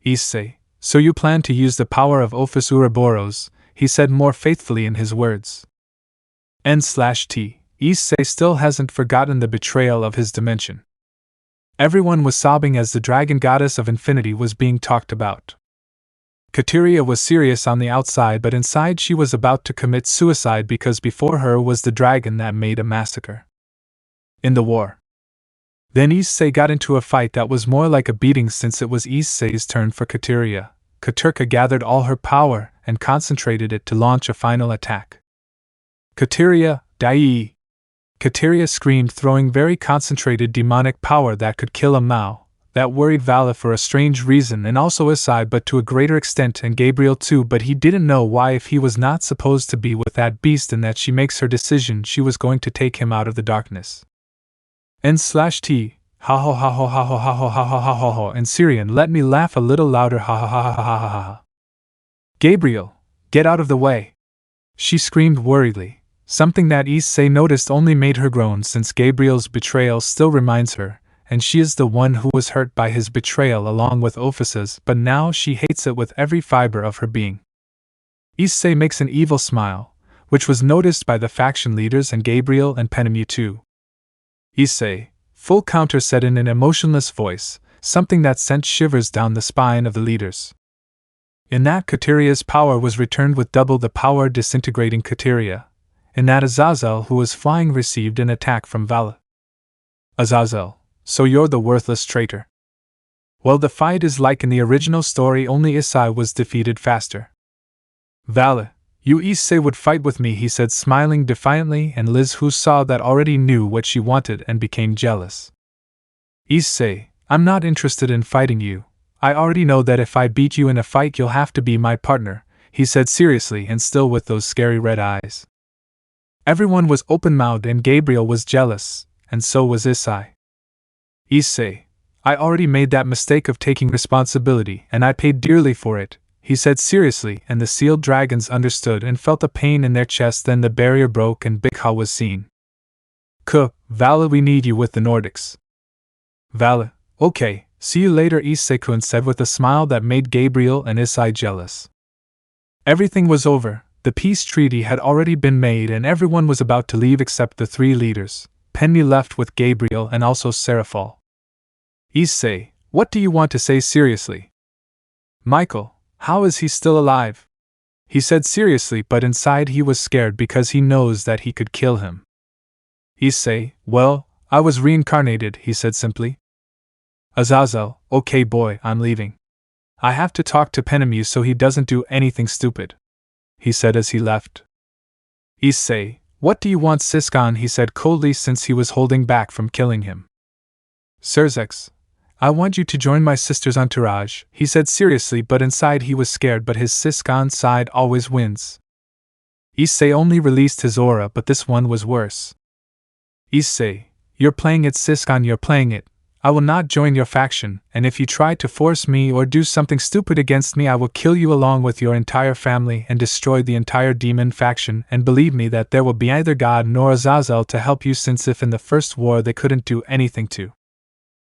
"Issei, so you plan to use the power of Ophis Ouroboros," he said more faithfully in his words. N/T. Issei still hasn't forgotten the betrayal of his dimension. Everyone was sobbing as the dragon goddess of infinity was being talked about. Kateria was serious on the outside, but inside she was about to commit suicide because before her was the dragon that made a massacre. In the war. Then Issei got into a fight that was more like a beating, since it was Issei's turn for Kateria. Katerka gathered all her power and concentrated it to launch a final attack. "Kateria, die!" Kateria screamed, throwing very concentrated demonic power that could kill a Mao. That worried Vala for a strange reason, and also Issei, but to a greater extent, and Gabriel too, but he didn't know why, if he was not supposed to be with that beast, and that she makes her decision she was going to take him out of the darkness. N/T. Ha ho ha ho ha ho ha ho ha ho ha ho ho. In Syrian, let me laugh a little louder. Ha ha ha ha ha ha ha. "Gabriel, get out of the way!" she screamed worriedly, something that Issei noticed only made her groan, since Gabriel's betrayal still reminds her, and she is the one who was hurt by his betrayal along with Ophis's, but now she hates it with every fiber of her being. Issei makes an evil smile, which was noticed by the faction leaders and Gabriel and Penemu too. "Issei," full counter said in an emotionless voice, something that sent shivers down the spine of the leaders. In that, Kateria's power was returned with double the power, disintegrating Kateria. In that, Azazel, who was flying, received an attack from Vala. "Azazel, so you're the worthless traitor." Well, the fight is like in the original story, only Issei was defeated faster. "Vala, you Issei would fight with me," he said, smiling defiantly, and Liz, who saw that, already knew what she wanted and became jealous. "Issei, I'm not interested in fighting you. I already know that if I beat you in a fight you'll have to be my partner," he said seriously, and still with those scary red eyes. Everyone was open-mouthed, and Gabriel was jealous, and so was Issei. "Issei, I already made that mistake of taking responsibility, and I paid dearly for it," he said seriously, and the sealed dragons understood and felt a pain in their chest. Then the barrier broke and Bikha was seen. "Vala, we need you with the Nordics." "Vala, okay, see you later," Issei-kun said with a smile that made Gabriel and Issei jealous. Everything was over, the peace treaty had already been made, and everyone was about to leave except the three leaders. Penny left with Gabriel and also Seraphal. "Issei, what do you want to say seriously?" "Michael, how is he still alive?" he said seriously, but inside he was scared because he knows that he could kill him. "Issei, well, I was reincarnated," he said simply. "Azazel, okay boy, I'm leaving. I have to talk to Penemu so he doesn't do anything stupid," he said as he left. "Issei, what do you want, Siskan?" he said coldly, since he was holding back from killing him. "Sirzex, I want you to join my sister's entourage," he said seriously, but inside he was scared, but his Siskan side always wins. Issei only released his aura, but this one was worse. "Issei, you're playing it, Siskan, you're playing it. I will not join your faction, and if you try to force me or do something stupid against me, I will kill you along with your entire family and destroy the entire demon faction, and believe me that there will be neither God nor Azazel to help you, since if in the first war they couldn't do anything to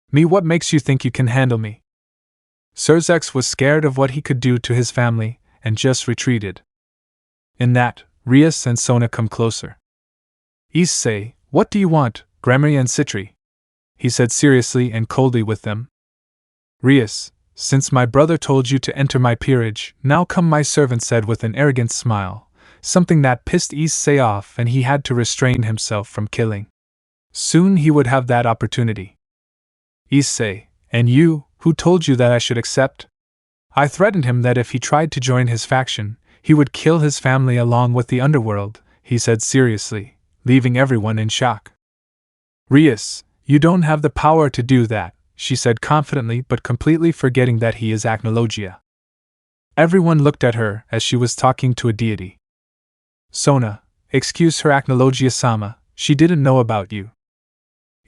me, what makes you think you can handle me?" Sirzex was scared of what he could do to his family, and just retreated. In that, Rias and Sona come closer. "Issei, what do you want, Gremory and Citri?" he said seriously and coldly with them. "Rias, since my brother told you to enter my peerage, now come," my servant said with an arrogant smile, something that pissed Issei off, and he had to restrain himself from killing. Soon he would have that opportunity. "Issei, and you, who told you that I should accept?" "I threatened him that if he tried to join his faction, he would kill his family along with the underworld," he said seriously, leaving everyone in shock. "Rias, you don't have the power to do that," she said confidently but completely forgetting that he is Acnologia. Everyone looked at her as she was talking to a deity. Sona, excuse her Acnologia-sama, she didn't know about you.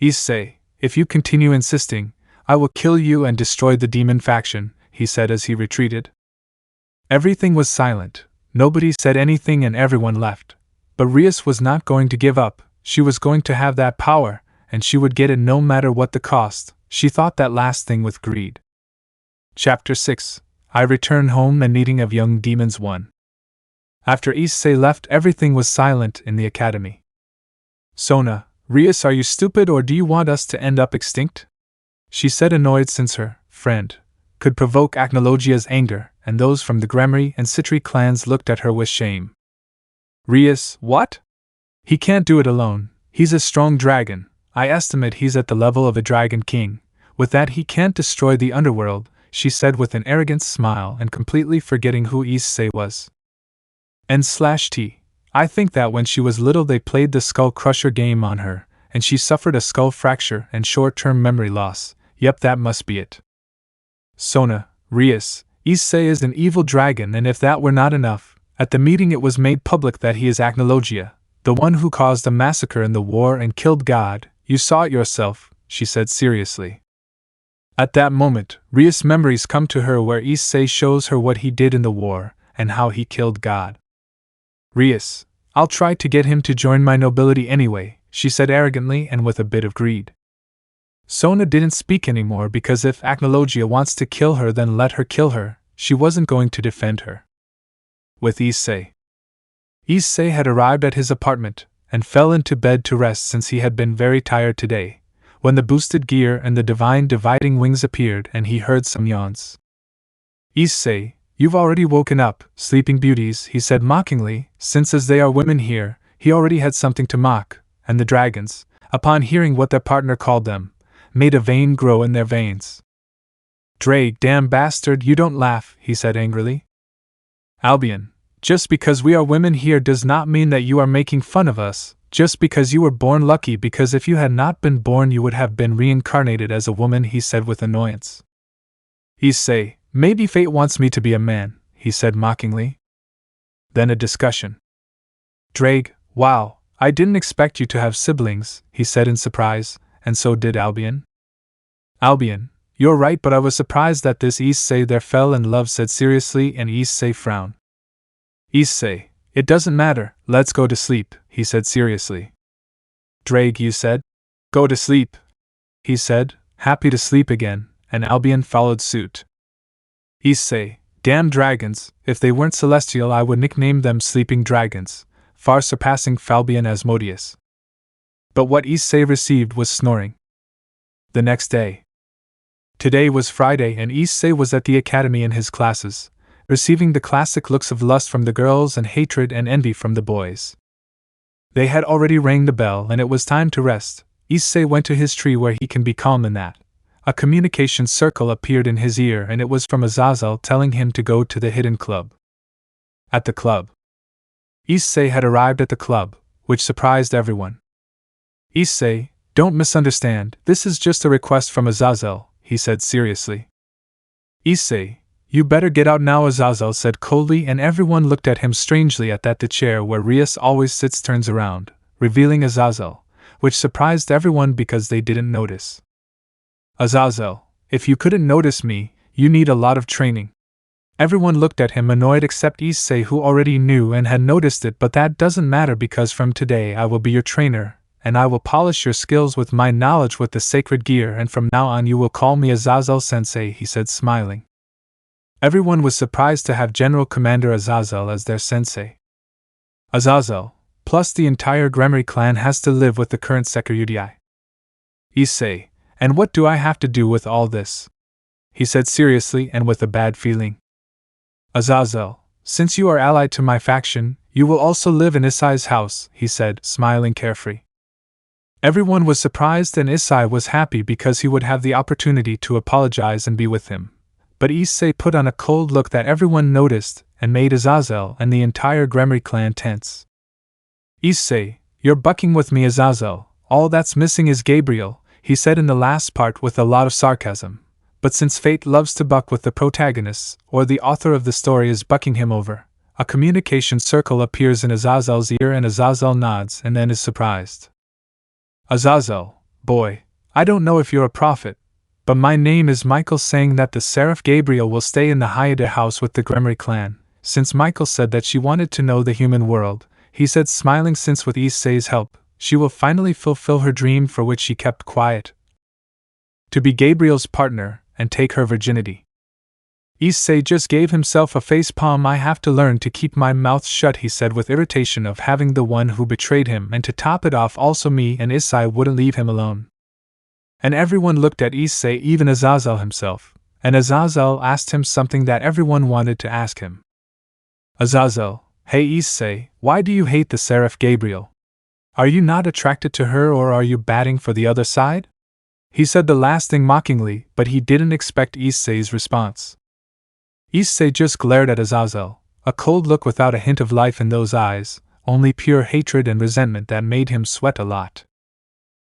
Issei, if you continue insisting, I will kill you and destroy the demon faction, he said as he retreated. Everything was silent, nobody said anything and everyone left. But Rias was not going to give up, she was going to have that power, and she would get it no matter what the cost. She thought that last thing with greed. Chapter 6. I Return Home and Meeting of Young Demons 1. After Issei left, everything was silent in the academy. Sona, Rias, are you stupid or do you want us to end up extinct? She said, annoyed since her friend could provoke Acnologia's anger, and those from the Gremory and Citri clans looked at her with shame. Rias, what? He can't do it alone, he's a strong dragon. I estimate he's at the level of a dragon king. With that he can't destroy the underworld, she said with an arrogant smile and completely forgetting who Issei was. N/T. I think that when she was little they played the Skull Crusher game on her, and she suffered a skull fracture and short-term memory loss. Yep, that must be it. Sona, Rias, Issei is an evil dragon, and if that were not enough, at the meeting it was made public that he is Acnologia, the one who caused a massacre in the war and killed God. You saw it yourself, she said seriously. At that moment, Rias' memories come to her where Issei shows her what he did in the war, and how he killed God. Rias, I'll try to get him to join my nobility anyway, she said arrogantly and with a bit of greed. Sona didn't speak anymore because if Acnologia wants to kill her then let her kill her, she wasn't going to defend her. With Issei. Issei had arrived at his apartment, and fell into bed to rest since he had been very tired today, when the boosted gear and the divine dividing wings appeared and he heard some yawns. Issei, you've already woken up, sleeping beauties, he said mockingly, since as they are women here, he already had something to mock, and the dragons, upon hearing what their partner called them, made a vein grow in their veins. Drake, damn bastard, you don't laugh, he said angrily. Albion, just because we are women here does not mean that you are making fun of us, just because you were born lucky, because if you had not been born you would have been reincarnated as a woman, he said with annoyance. Issei, maybe fate wants me to be a man, he said mockingly. Then a discussion. Drake, wow, I didn't expect you to have siblings, he said in surprise, and so did Albion. Albion, you're right, but I was surprised that this Issei there fell in love, said seriously, and Issei frowned. Issei, it doesn't matter, let's go to sleep, he said seriously. Drake, you said? Go to sleep, he said, happy to sleep again, and Albion followed suit. Issei, damn dragons, if they weren't celestial I would nickname them sleeping dragons, far surpassing Falbion Asmodeus. But what Issei received was snoring. The next day. Today was Friday and Issei was at the academy in his classes, receiving the classic looks of lust from the girls and hatred and envy from the boys. They had already rang the bell and it was time to rest. Issei went to his tree where he can be calm in that. A communication circle appeared in his ear and it was from Azazel telling him to go to the hidden club. At the club. Issei had arrived at the club, which surprised everyone. Issei, don't misunderstand, this is just a request from Azazel, he said seriously. Issei, you better get out now, Azazel said coldly, and everyone looked at him strangely at that the chair where Rias always sits turns around, revealing Azazel, which surprised everyone because they didn't notice. Azazel, if you couldn't notice me, you need a lot of training. Everyone looked at him annoyed except Issei, who already knew and had noticed it, but that doesn't matter because from today I will be your trainer, and I will polish your skills with my knowledge with the sacred gear, and from now on you will call me Azazel-sensei, he said smiling. Everyone was surprised to have General Commander Azazel as their sensei. Azazel, plus the entire Gremory clan has to live with the current Sekurudai. Issei, and what do I have to do with all this? He said seriously and with a bad feeling. Azazel, since you are allied to my faction, you will also live in Issei's house, he said, smiling carefree. Everyone was surprised and Issei was happy because he would have the opportunity to apologize and be with him. But Issei put on a cold look that everyone noticed and made Azazel and the entire Gremory clan tense. Issei, you're bucking with me, Azazel, all that's missing is Gabriel, he said in the last part with a lot of sarcasm. But since fate loves to buck with the protagonist, or the author of the story is bucking him over, a communication circle appears in Azazel's ear and Azazel nods and then is surprised. Azazel, boy, I don't know if you're a prophet, but my name is Michael, saying that the seraph Gabriel will stay in the Haida house with the Gremry clan. Since Michael said that she wanted to know the human world, he said smiling, since with Issei's help, she will finally fulfill her dream for which she kept quiet. To be Gabriel's partner and take her virginity. Issei just gave himself a facepalm. I have to learn to keep my mouth shut, he said with irritation of having the one who betrayed him, and to top it off also me and Issei wouldn't leave him alone. And everyone looked at Issei, even Azazel himself, and Azazel asked him something that everyone wanted to ask him. Azazel, hey Issei, why do you hate the seraph Gabriel? Are you not attracted to her, or are you batting for the other side? He said the last thing mockingly, but he didn't expect Issei's response. Issei just glared at Azazel, a cold look without a hint of life in those eyes, only pure hatred and resentment that made him sweat a lot.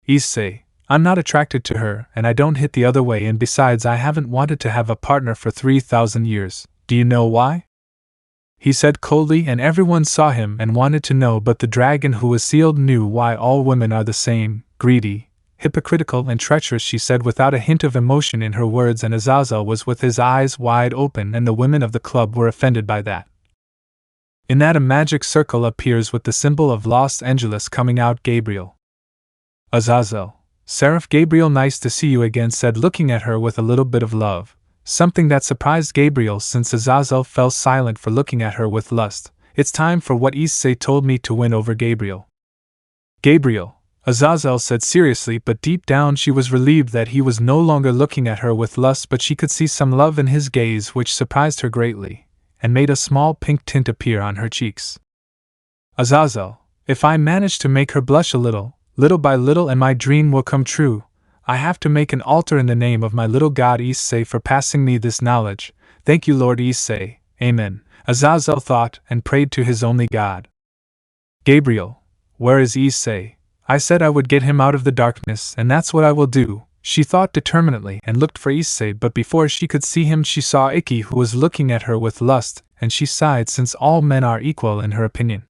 Issei, I'm not attracted to her, and I don't hit the other way, and besides I haven't wanted to have a partner for 3,000 years, do you know why? He said coldly, and everyone saw him and wanted to know, but the dragon who was sealed knew why all women are the same, greedy, hypocritical and treacherous, she said without a hint of emotion in her words, and Azazel was with his eyes wide open, and the women of the club were offended by that. In that a magic circle appears with the symbol of Los Angeles coming out. Gabriel. Azazel, Seraph Gabriel, nice to see you again, said, looking at her with a little bit of love, something that surprised Gabriel since Azazel fell silent for looking at her with lust. It's time for what Issei told me to win over Gabriel. Gabriel, Azazel said seriously, but deep down she was relieved that he was no longer looking at her with lust, but she could see some love in his gaze which surprised her greatly, and made a small pink tint appear on her cheeks. Azazel, if I manage to make her blush a little, little by little, and my dream will come true, I have to make an altar in the name of my little god Issei for passing me this knowledge. Thank you, Lord Issei, Amen, Azazel thought and prayed to his only god. Gabriel, where is Issei? I said I would get him out of the darkness, and that's what I will do, she thought determinedly, and looked for Issei, but before she could see him she saw Ikki, who was looking at her with lust, and she sighed, since all men are equal in her opinion.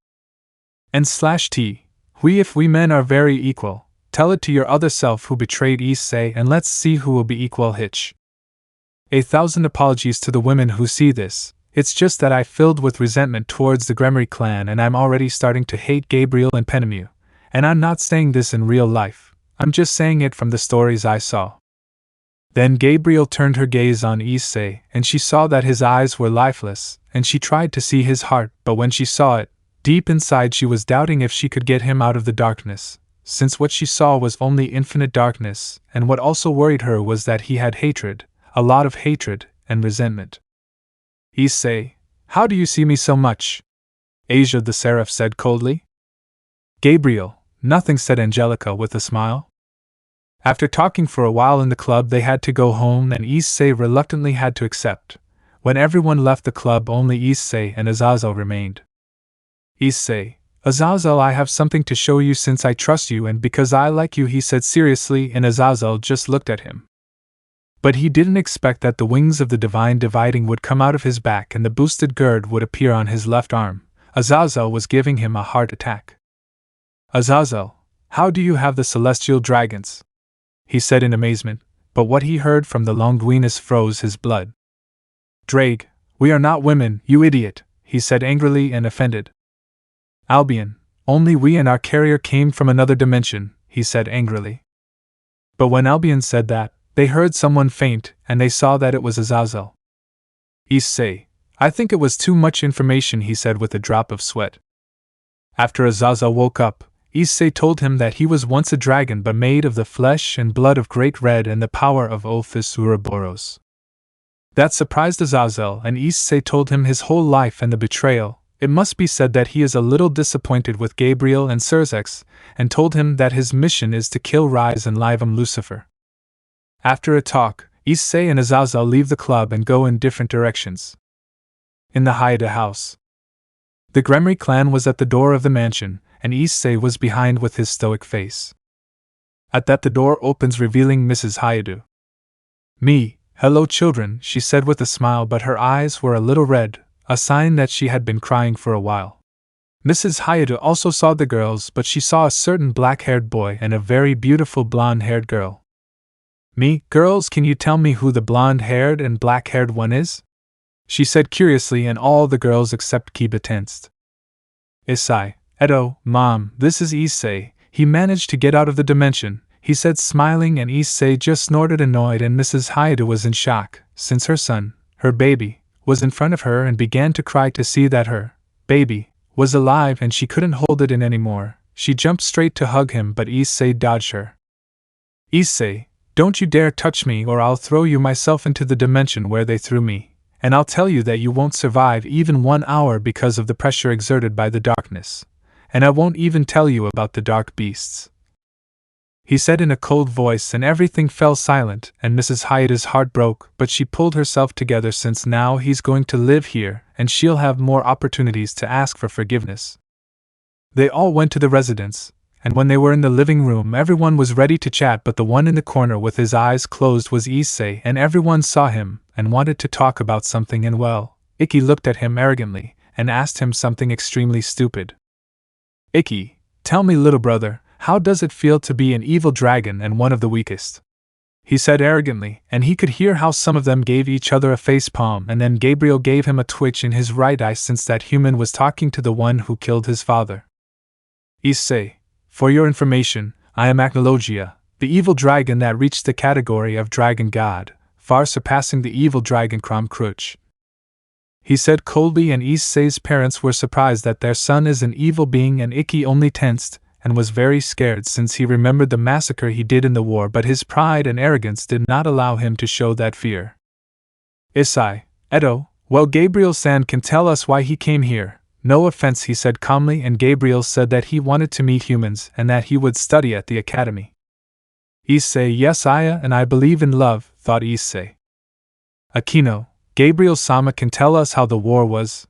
N/T, if we men are very equal, tell it to your other self who betrayed Issei, and let's see who will be equal. Hitch. 1,000 apologies to the women who see this, it's just that I filled with resentment towards the Gremry clan, and I'm already starting to hate Gabriel and Penemu. And I'm not saying this in real life, I'm just saying it from the stories I saw. Then Gabriel turned her gaze on Issei, and she saw that his eyes were lifeless, and she tried to see his heart, but when she saw it, deep inside she was doubting if she could get him out of the darkness, since what she saw was only infinite darkness, and what also worried her was that he had hatred, a lot of hatred, and resentment. Issei, how do you see me so much? Asia the Seraph said coldly. Gabriel, nothing, said Angelica with a smile. After talking for a while in the club, they had to go home, and Issei reluctantly had to accept. When everyone left the club, only Issei and Azazel remained. Issei, Azazel, I have something to show you since I trust you and because I like you, he said seriously, and Azazel just looked at him. But he didn't expect that the wings of the divine dividing would come out of his back and the boosted gird would appear on his left arm. Azazel was giving him a heart attack. Azazel, how do you have the celestial dragons? He said in amazement, but what he heard from the Longuinus froze his blood. Drake, we are not women, you idiot, he said angrily and offended. Albion, only we and our carrier came from another dimension, he said angrily. But when Albion said that, they heard someone faint, and they saw that it was Azazel. Issei, I think it was too much information, he said with a drop of sweat. After Azazel woke up, Issei told him that he was once a dragon but made of the flesh and blood of Great Red and the power of Ophis Ouroboros. That surprised Azazel, and Issei told him his whole life and the betrayal. It must be said that he is a little disappointed with Gabriel and Surzex, and told him that his mission is to kill Rias and Livum Lucifer. After a talk, Issei and Azazel leave the club and go in different directions. In the Haida house. The Gremry clan was at the door of the mansion, and Issei was behind with his stoic face. At that the door opens, revealing Mrs. Hayadu. "Me, hello children," she said with a smile, but her eyes were a little red, a sign that she had been crying for a while. Mrs. Hayadu also saw the girls, but she saw a certain black-haired boy and a very beautiful blonde-haired girl. "Me, girls, can you tell me who the blonde-haired and black-haired one is?" she said curiously, and all the girls except Kiba tensed. "Issei, Edo, Mom, this is Issei. He managed to get out of the dimension," he said smiling, and Issei just snorted annoyed, and Mrs. Hayadu was in shock, since her son, her baby, was in front of her and began to cry to see that her baby was alive and she couldn't hold it in anymore. She jumped straight to hug him, but Issei dodged her. "Issei, don't you dare touch me or I'll throw you myself into the dimension where they threw me, and I'll tell you that you won't survive even 1 hour because of the pressure exerted by the darkness, and I won't even tell you about the dark beasts," he said in a cold voice, and everything fell silent, and Mrs. Hayadu's heart broke, but she pulled herself together since now he's going to live here, and she'll have more opportunities to ask for forgiveness. They all went to the residence, and when they were in the living room everyone was ready to chat, but the one in the corner with his eyes closed was Issei, and everyone saw him and wanted to talk about something, and well, Ikki looked at him arrogantly and asked him something extremely stupid. "Ikki, tell me, little brother, how does it feel to be an evil dragon and one of the weakest?" he said arrogantly, and he could hear how some of them gave each other a face palm, and then Gabriel gave him a twitch in his right eye since that human was talking to the one who killed his father. "Issei, for your information, I am Acnologia, the evil dragon that reached the category of dragon god, far surpassing the evil dragon Kruch," he said coldly, and Issei's parents were surprised that their son is an evil being, and Ikki only tensed and was very scared since he remembered the massacre he did in the war, but his pride and arrogance did not allow him to show that fear. "Issei, Edo, well, Gabriel-san can tell us why he came here. No offense," he said calmly, and Gabriel said that he wanted to meet humans and that he would study at the academy. Issei, yes, and I believe in love, thought Issei. Akeno, Gabriel-sama can tell us how the war was,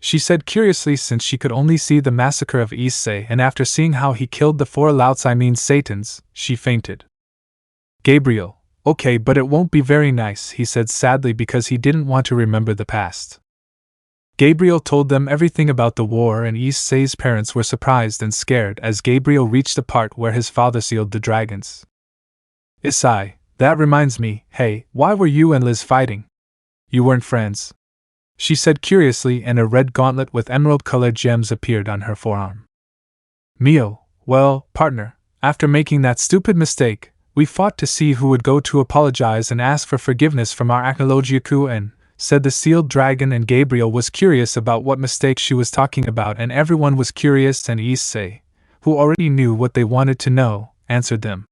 she said curiously, since she could only see the massacre of Issei, and after seeing how he killed the 4 Satans, she fainted. Gabriel, okay, but it won't be very nice, he said sadly, because he didn't want to remember the past. Gabriel told them everything about the war, and Issei's parents were surprised and scared as Gabriel reached the part where his father sealed the dragons. Issei, that reminds me, hey, why were you and Liz fighting? You weren't friends, she said curiously, and a red gauntlet with emerald-colored gems appeared on her forearm. Mio, well, partner, after making that stupid mistake, we fought to see who would go to apologize and ask for forgiveness from our Acnologia-apocalips, said the sealed dragon, and Gabriel was curious about what mistake she was talking about, and everyone was curious, and Issei, who already knew what they wanted to know, answered them.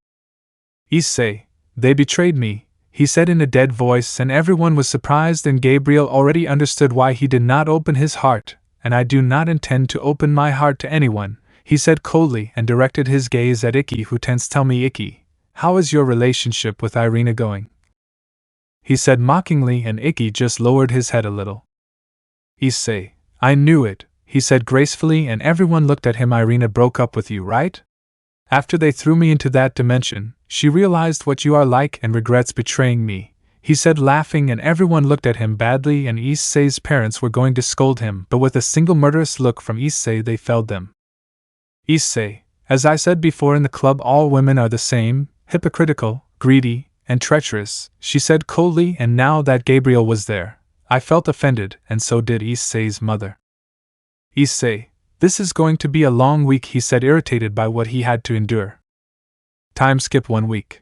Issei, they betrayed me, he said in a dead voice, and everyone was surprised, and Gabriel already understood why he did not open his heart, and I do not intend to open my heart to anyone, he said coldly, and directed his gaze at Ikki, who tensed. Tell me, Ikki, how is your relationship with Irina going? He said mockingly, and Ikki just lowered his head a little. Issei, I knew it, he said gracefully, and everyone looked at him. Irina broke up with you, right? After they threw me into that dimension, she realized what you are like and regrets betraying me, he said laughing, and everyone looked at him badly, and Issei's parents were going to scold him, but with a single murderous look from Issei they felled them. Issei, as I said before in the club, all women are the same, hypocritical, greedy, and treacherous, she said coldly, and now that Gabriel was there, I felt offended, and so did Issei's mother. Issei, this is going to be a long week, he said, irritated by what he had to endure. Time skip 1 week.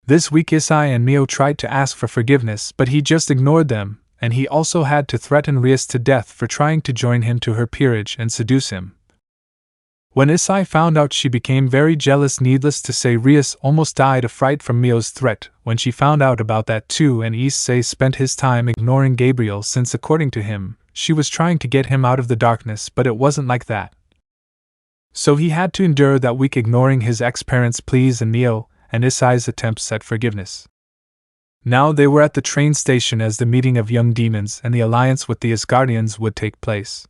This week Issei and Mio tried to ask for forgiveness, but he just ignored them, and he also had to threaten Rias to death for trying to join him to her peerage and seduce him. When Issei found out, she became very jealous. Needless to say, Rias almost died of fright from Mio's threat when she found out about that too, and Issei spent his time ignoring Gabriel, since according to him, she was trying to get him out of the darkness, but it wasn't like that. So he had to endure that week ignoring his ex-parents' pleas and Mio and Issei's attempts at forgiveness. Now they were at the train station as the meeting of young demons and the alliance with the Asgardians would take place.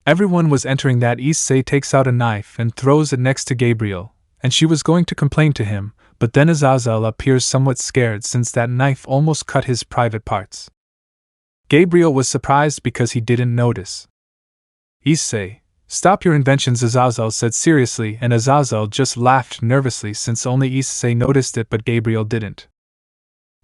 Everyone was entering that. Issei takes out a knife and throws it next to Gabriel, and she was going to complain to him, but then Azazel appears somewhat scared since that knife almost cut his private parts. Gabriel was surprised because he didn't notice. Issei, stop your inventions, Azazel said seriously, and Azazel just laughed nervously since only Issei noticed it but Gabriel didn't.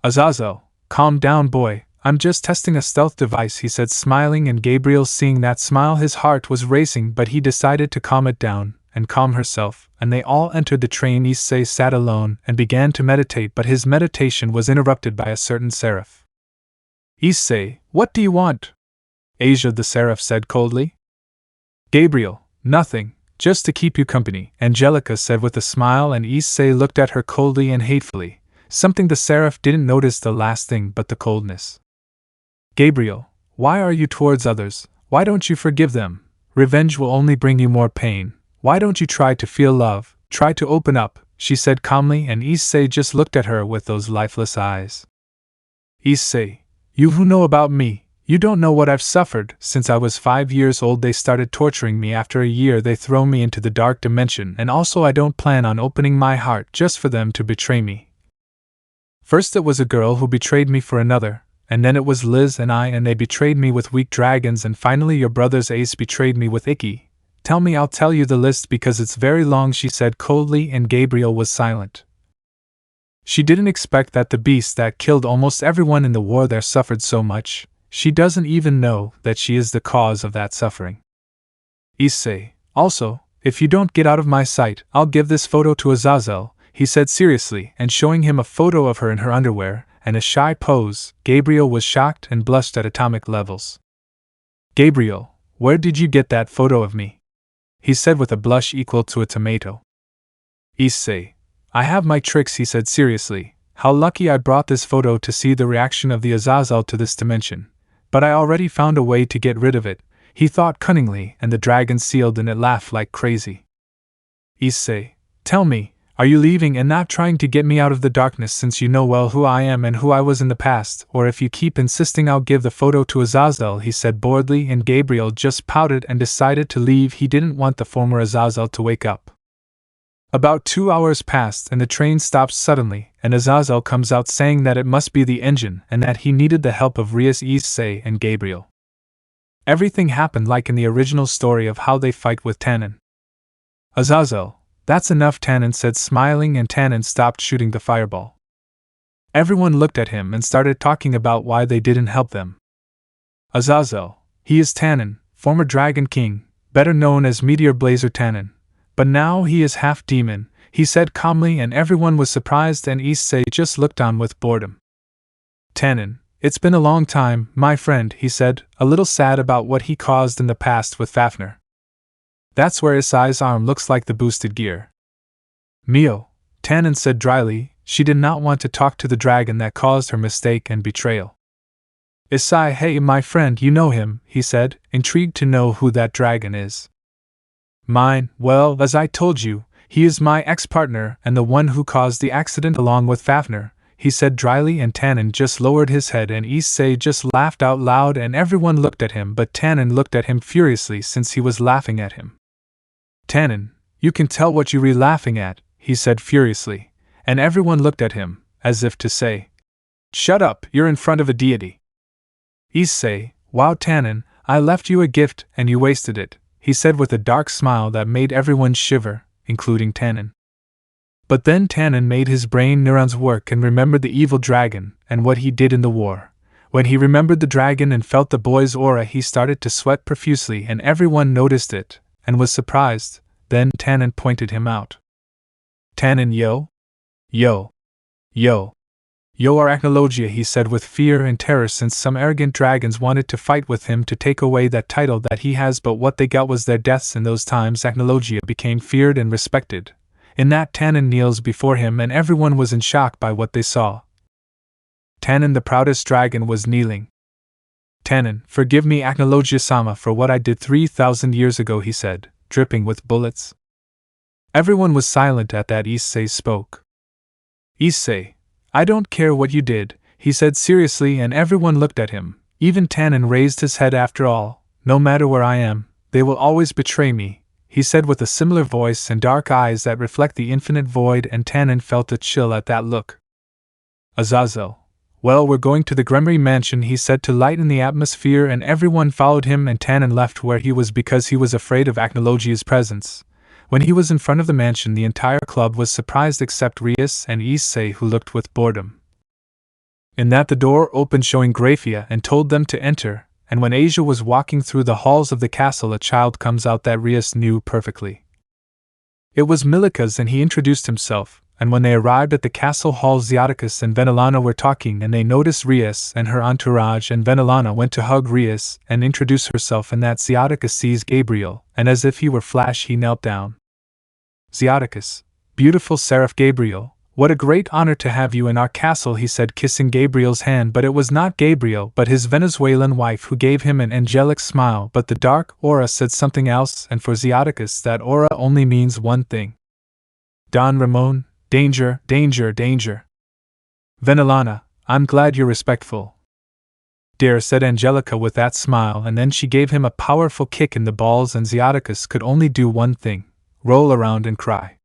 Azazel, calm down boy, I'm just testing a stealth device, he said smiling, and Gabriel, seeing that smile, his heart was racing, but he decided to calm it down and calm herself, and they all entered the train. Issei sat alone and began to meditate, but his meditation was interrupted by a certain seraph. Issei, what do you want? Asia the seraph said coldly. Gabriel, nothing, just to keep you company, Angelica said with a smile, and Issei looked at her coldly and hatefully, something the seraph didn't notice the last thing but the coldness. Gabriel, why are you towards others? Why don't you forgive them? Revenge will only bring you more pain. Why don't you try to feel love, try to open up, she said calmly, and Issei just looked at her with those lifeless eyes. Issei, you who know about me, you don't know what I've suffered. Since I was 5 years old they started torturing me. After a year they throw me into the dark dimension, and also I don't plan on opening my heart just for them to betray me. First it was a girl who betrayed me for another, and then it was Liz and I, and they betrayed me with weak dragons, and finally your brother's Ace betrayed me with Icky. Tell me, I'll tell you the list because it's very long, she said coldly, and Gabriel was silent. She didn't expect that the beast that killed almost everyone in the war there suffered so much. She doesn't even know that she is the cause of that suffering. Issei, also, if you don't get out of my sight, I'll give this photo to Azazel, he said seriously, and showing him a photo of her in her underwear and a shy pose. Gabriel was shocked and blushed at atomic levels. Gabriel, where did you get that photo of me? He said with a blush equal to a tomato. Issei, I have my tricks, he said seriously. How lucky I brought this photo to see the reaction of the Azazel to this dimension. But I already found a way to get rid of it, he thought cunningly, and the dragon sealed and it laughed like crazy. Issei, tell me, are you leaving and not trying to get me out of the darkness since you know well who I am and who I was in the past, or if you keep insisting I'll give the photo to Azazel, he said boredly, and Gabriel just pouted and decided to leave. He didn't want the former Azazel to wake up. About 2 hours passed and the train stops suddenly, and Azazel comes out saying that it must be the engine and that he needed the help of Rias, Issei, and Gabriel. Everything happened like in the original story of how they fight with Tannen. Azazel, that's enough, Tannen said smiling, and Tannen stopped shooting the fireball. Everyone looked at him and started talking about why they didn't help them. Azazel, he is Tannen, former Dragon King, better known as Meteor Blazer Tannen. But now he is half demon, he said calmly, and everyone was surprised, and Issei just looked on with boredom. Tannen, it's been a long time, my friend, he said, a little sad about what he caused in the past with Fafnir. That's where Issei's arm looks like the boosted gear. Mio, Tannen said dryly. She did not want to talk to the dragon that caused her mistake and betrayal. Issei, hey my friend, you know him, he said, intrigued to know who that dragon is. Mine, well, as I told you, he is my ex-partner and the one who caused the accident along with Fafnir, he said dryly, and Tannen just lowered his head, and Issei just laughed out loud, and everyone looked at him, but Tannen looked at him furiously since he was laughing at him. Tannen, you can tell what you're laughing at, he said furiously, and everyone looked at him, as if to say, shut up, you're in front of a deity. Issei, wow Tannen, I left you a gift and you wasted it, he said with a dark smile that made everyone shiver, including Tannen. But then Tannen made his brain neurons work and remembered the evil dragon and what he did in the war. When he remembered the dragon and felt the boy's aura, he started to sweat profusely, and everyone noticed it and was surprised. Then Tannen pointed him out. Tannen, yo? Yo. Yo. Yo are Acnologia, he said with fear and terror, since some arrogant dragons wanted to fight with him to take away that title that he has, but what they got was their deaths. In those times Acnologia became feared and respected. In that Tannen kneels before him, and everyone was in shock by what they saw. Tannen, the proudest dragon, was kneeling. Tannen, forgive me Acnologia-sama for what I did 3,000 years ago, he said, dripping with bullets. Everyone was silent at that. Issei spoke. Issei, I don't care what you did, he said seriously, and everyone looked at him. Even Tannen raised his head. After all, no matter where I am, they will always betray me, he said with a similar voice and dark eyes that reflect the infinite void, and Tannen felt a chill at that look. Azazel. Well, we're going to the Gremory mansion, he said to lighten the atmosphere, and everyone followed him, and Tannen left where he was because he was afraid of Acnologia's presence. When he was in front of the mansion, the entire club was surprised except Rias and Issei, who looked with boredom. In that the door opened, showing Graphia, and told them to enter, and when Asia was walking through the halls of the castle, a child comes out that Rias knew perfectly. It was Milica's, and he introduced himself, and when they arrived at the castle hall, Zeoticus and Venelana were talking, and they noticed Rias and her entourage, and Venelana went to hug Rias and introduce herself, and that Zeoticus sees Gabriel, and as if he were Flash he knelt down. Zeoticus, beautiful Seraph Gabriel, what a great honor to have you in our castle, he said, kissing Gabriel's hand, but it was not Gabriel but his Venezuelan wife who gave him an angelic smile, but the dark aura said something else, and for Zeoticus that aura only means one thing. Don Ramon, danger, danger, danger. Venelana, I'm glad you're respectful, dear, said Angelica with that smile, and then she gave him a powerful kick in the balls, and Zeoticus could only do one thing: roll around and cry.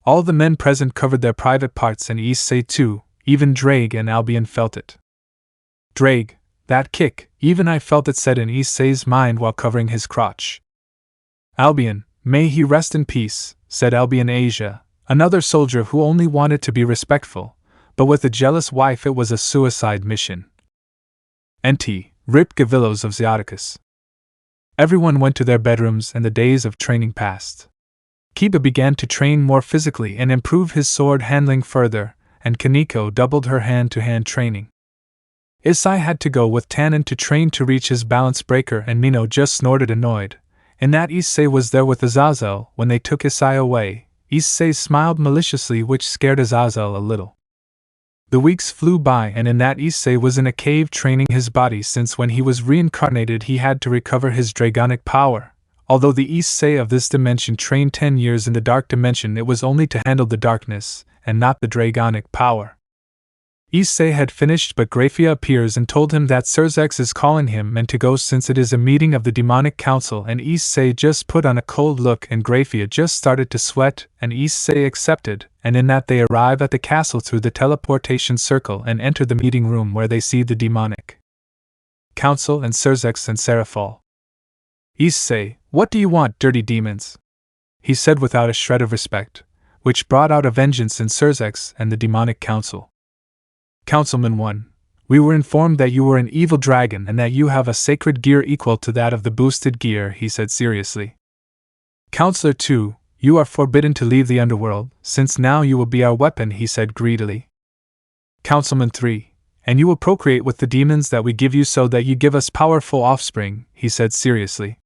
All the men present covered their private parts, and Issei too, even Drake and Albion felt it. Drake, that kick, even I felt it, said in Issei's mind while covering his crotch. Albion, may he rest in peace, said Albion Asia, another soldier who only wanted to be respectful, but with a jealous wife it was a suicide mission. Nt. Ripped Gavillos of Zeoticus. Everyone went to their bedrooms, and the days of training passed. Kiba began to train more physically and improve his sword handling further, and Kaneko doubled her hand-to-hand training. Issei had to go with Tannen to train to reach his balance breaker, and Mino just snorted annoyed. In that Issei was there with Azazel. When they took Issei away, Issei smiled maliciously, which scared Azazel a little. The weeks flew by, and in that Issei was in a cave training his body, since when he was reincarnated he had to recover his dragonic power. Although the Issei of this dimension trained 10 years in the dark dimension, it was only to handle the darkness, and not the dragonic power. Issei had finished, but Graphia appears and told him that Serzex is calling him and to go since it is a meeting of the demonic council, and Issei just put on a cold look and Graphia just started to sweat, and Issei accepted, and in that they arrive at the castle through the teleportation circle and enter the meeting room where they see the demonic council and Serzex and Seraphal. Issei, what do you want, dirty demons? He said without a shred of respect, which brought out a vengeance in Serzex and the demonic council. Councilman 1, we were informed that you were an evil dragon and that you have a sacred gear equal to that of the boosted gear, he said seriously. Counselor 2, you are forbidden to leave the underworld, since now you will be our weapon, he said greedily. Councilman 3, and you will procreate with the demons that we give you so that you give us powerful offspring, he said seriously.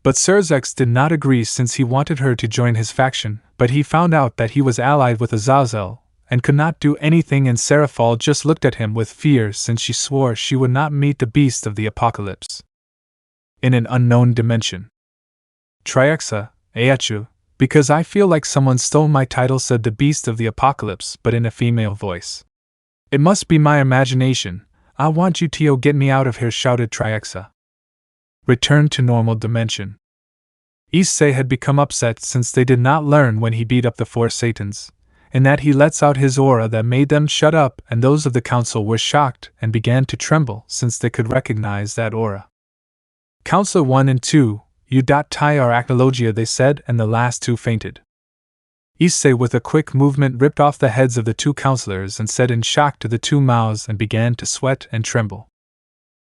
But Serzex did not agree, since he wanted her to join his faction, but he found out that he was allied with Azazel, and could not do anything, and Seraphal just looked at him with fear, since she swore she would not meet the beast of the apocalypse. In an unknown dimension. Triaxa, Ayachu, because I feel like someone stole my title, said the beast of the apocalypse, but in a female voice. It must be my imagination. I want you to get me out of here, shouted Triaxa. Return to normal dimension. Issei had become upset since they did not learn when he beat up the 4 Satans, in that he lets out his aura that made them shut up, and those of the council were shocked and began to tremble since they could recognize that aura. Counselor 1 and 2, you tie our Acnologia, they said, and the last 2 fainted. Issei with a quick movement ripped off the heads of the 2 counselors and said in shock to the 2 mouths and began to sweat and tremble.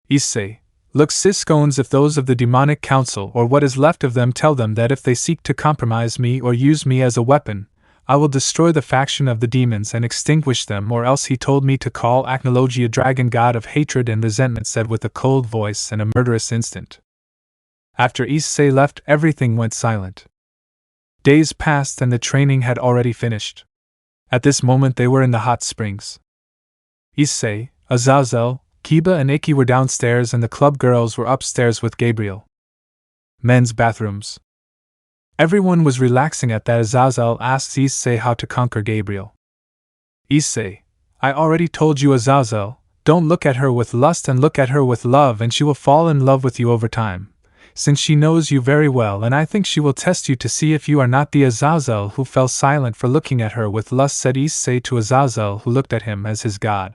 Issei, look, Siscones, if those of the demonic council or what is left of them, tell them that if they seek to compromise me or use me as a weapon, I will destroy the faction of the demons and extinguish them, or else. He told me to call Acnologia dragon god of hatred and resentment, said with a cold voice and a murderous instant. After Issei left, everything went silent. Days passed and the training had already finished. At this moment they were in the hot springs. Issei, Azazel, Kiba and Iki were downstairs and the club girls were upstairs with Gabriel. Men's bathrooms. Everyone was relaxing at that. Azazel asked Issei how to conquer Gabriel. Issei, I already told you, Azazel, don't look at her with lust and look at her with love, and she will fall in love with you over time. since she knows you very well, and I think she will test you to see if you are not the Azazel who fell silent for looking at her with lust, said Issei to Azazel, who looked at him as his god.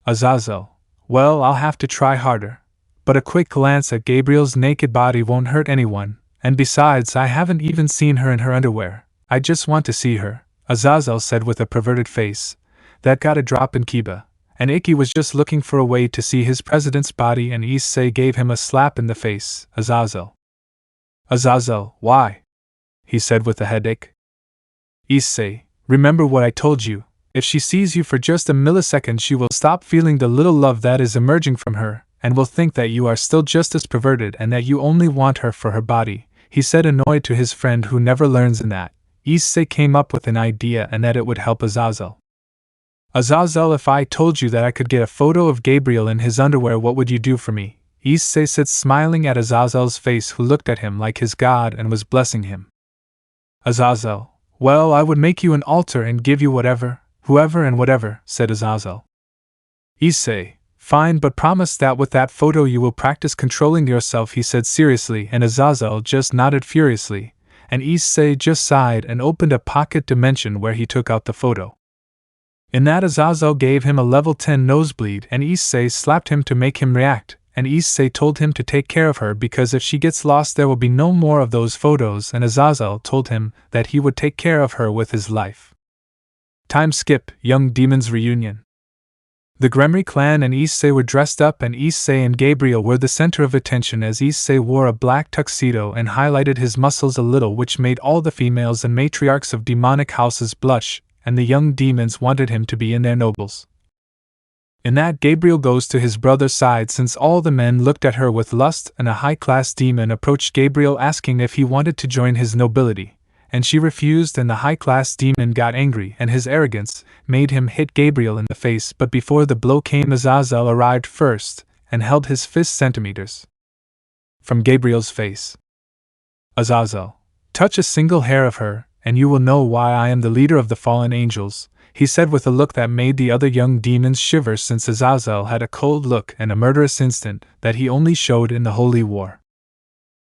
Azazel: well, I'll have to try harder. But a quick glance at Gabriel's naked body won't hurt anyone, and besides, I haven't even seen her in her underwear. I just want to see her, Azazel said with a perverted face. That got a drop in Kiba, and Ikki was just looking for a way to see his president's body, and Issei gave him a slap in the face. Azazel. Azazel, why? He said with a headache. Issei, remember what I told you. If she sees you for just a millisecond, she will stop feeling the little love that is emerging from her, and will think that you are still just as perverted and that you only want her for her body, he said, annoyed to his friend who never learns, and that Issei came up with an idea and that it would help Azazel. Azazel, if I told you that I could get a photo of Gabriel in his underwear, what would you do for me? Issei said, smiling at Azazel's face, who looked at him like his god and was blessing him. Azazel: well, I would make you an altar and give you whatever, whoever and whatever, said Azazel. Issei: fine, but promise that with that photo you will practice controlling yourself, he said seriously, and Azazel just nodded furiously, and Issei just sighed and opened a pocket dimension where he took out the photo. In that, Azazel gave him a level 10 nosebleed, and Issei slapped him to make him react, and Issei told him to take care of her because if she gets lost there will be no more of those photos, and Azazel told him that he would take care of her with his life. Time skip, Young Demons reunion. The Gremry clan and Issei were dressed up, and Issei and Gabriel were the center of attention as Issei wore a black tuxedo and highlighted his muscles a little, which made all the females and matriarchs of demonic houses blush, and the young demons wanted him to be in their nobles. In that, Gabriel goes to his brother's side since all the men looked at her with lust, and a high-class demon approached Gabriel asking if he wanted to join his nobility, and she refused, and the high-class demon got angry, and his arrogance made him hit Gabriel in the face, but before the blow came, Azazel arrived first and held his fist centimeters from Gabriel's face. Azazel: touch a single hair of her, and you will know why I am the leader of the fallen angels, he said with a look that made the other young demons shiver, since Azazel had a cold look and a murderous instinct that he only showed in the holy war.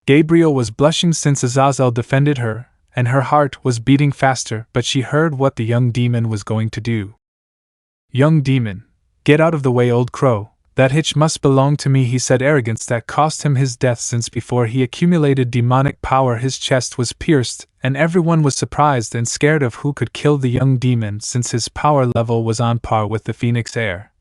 Gabriel was blushing since Azazel defended her, and her heart was beating faster, but she heard what the young demon was going to do. Young demon, get out of the way, old crow. That hitch must belong to me, he said, arrogance that cost him his death, since before he accumulated demonic power his chest was pierced, and everyone was surprised and scared of who could kill the young demon since his power level was on par with the Phoenix heir.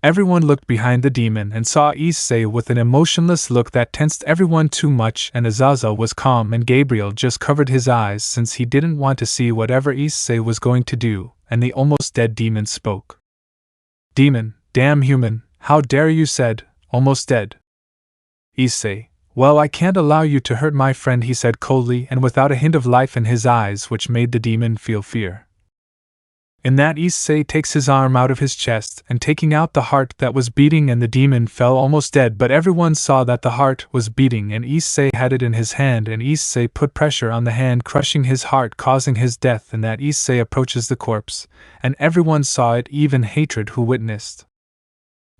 Everyone looked behind the demon and saw Issei with an emotionless look that tensed everyone too much, and Azazel was calm, and Gabriel just covered his eyes since he didn't want to see whatever Issei was going to do, and the almost dead demon spoke. Demon: damn human, how dare you, said, almost dead. Issei: well, I can't allow you to hurt my friend, he said coldly and without a hint of life in his eyes, which made the demon feel fear. In that, Issei takes his arm out of his chest and taking out the heart that was beating, and the demon fell almost dead, but everyone saw that the heart was beating and Issei had it in his hand, and Issei put pressure on the hand, crushing his heart, causing his death, and that Issei approaches the corpse, and everyone saw it, even hatred, who witnessed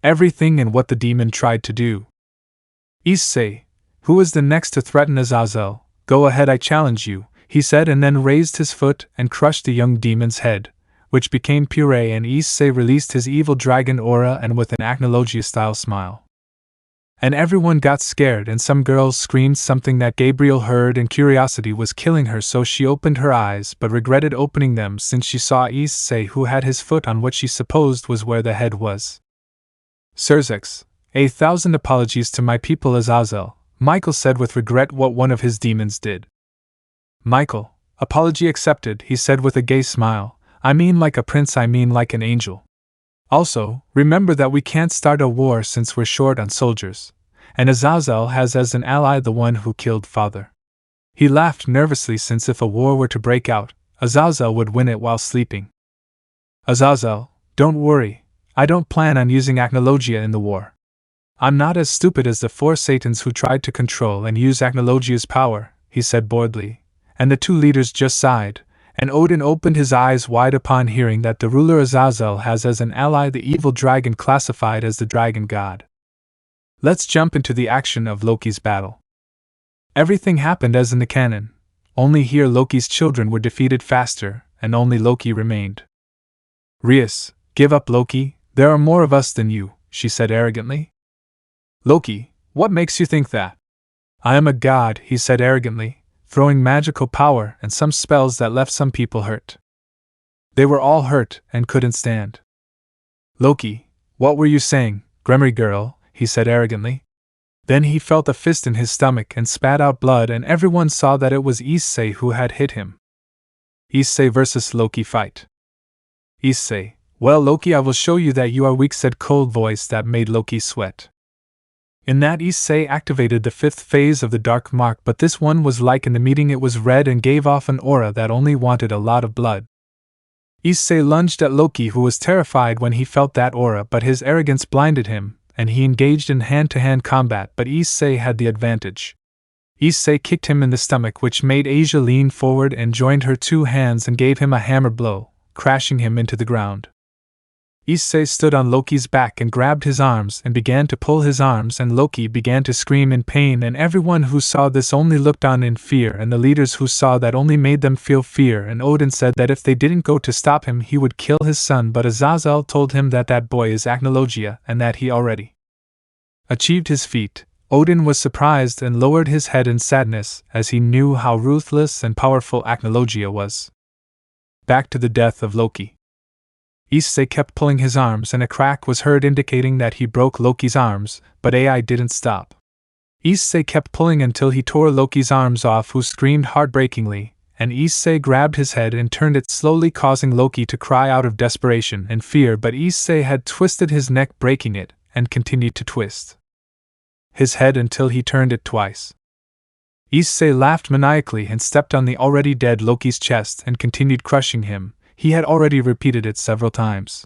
everything and what the demon tried to do. Issei, who is the next to threaten Azazel? Go ahead, I challenge you, he said, and then raised his foot and crushed the young demon's head, which became puree, and Issei released his evil dragon aura and with an Acnologia-style smile. And everyone got scared, and some girls screamed something that Gabriel heard, and curiosity was killing her, so she opened her eyes but regretted opening them since she saw Issei, who had his foot on what she supposed was where the head was. Surzex: 1,000 apologies to my people, Azazel, Michael said with regret what one of his demons did. Michael: apology accepted, he said with a gay smile. I mean like a prince, I mean like an angel. Also, remember that we can't start a war since we're short on soldiers, and Azazel has as an ally the one who killed father. He laughed nervously, since if a war were to break out, Azazel would win it while sleeping. Azazel: don't worry, I don't plan on using Acnologia in the war. I'm not as stupid as the 4 Satans who tried to control and use Acnologia's power, he said boldly, and the 2 leaders just sighed, and Odin opened his eyes wide upon hearing that the ruler Azazel has as an ally the evil dragon classified as the dragon god. Let's jump into the action of Loki's battle. Everything happened as in the canon, only here Loki's children were defeated faster, and only Loki remained. Rias, give up Loki, there are more of us than you, she said arrogantly. Loki, what makes you think that? I am a god, he said arrogantly, throwing magical power and some spells that left some people hurt. They were all hurt and couldn't stand. Loki, what were you saying, Gremry girl, he said arrogantly. Then he felt a fist in his stomach and spat out blood, and everyone saw that it was Issei who had hit him. Issei versus Loki fight. Issei, well Loki, I will show you that you are weak, said cold voice that made Loki sweat. In that Issei activated the 5th phase of the dark mark, but this one was like in the meeting, it was red and gave off an aura that only wanted a lot of blood. Issei lunged at Loki, who was terrified when he felt that aura, but his arrogance blinded him, and he engaged in hand-to-hand combat, but Issei had the advantage. Issei kicked him in the stomach, which made Asia lean forward and joined her 2 hands and gave him a hammer blow, crashing him into the ground. Issei stood on Loki's back and grabbed his arms and began to pull his arms, and Loki began to scream in pain, and everyone who saw this only looked on in fear, and the leaders who saw that only made them feel fear, and Odin said that if they didn't go to stop him he would kill his son, but Azazel told him that that boy is Acnologia and that he already achieved his feat. Odin was surprised and lowered his head in sadness as he knew how ruthless and powerful Acnologia was. Back to the death of Loki. Issei kept pulling his arms and a crack was heard indicating that he broke Loki's arms, but Ai didn't stop. Issei kept pulling until he tore Loki's arms off, who screamed heartbreakingly, and Issei grabbed his head and turned it slowly, causing Loki to cry out of desperation and fear, but Issei had twisted his neck, breaking it, and continued to twist his head until he turned it twice. Issei laughed maniacally and stepped on the already dead Loki's chest and continued crushing him. He had already repeated it several times.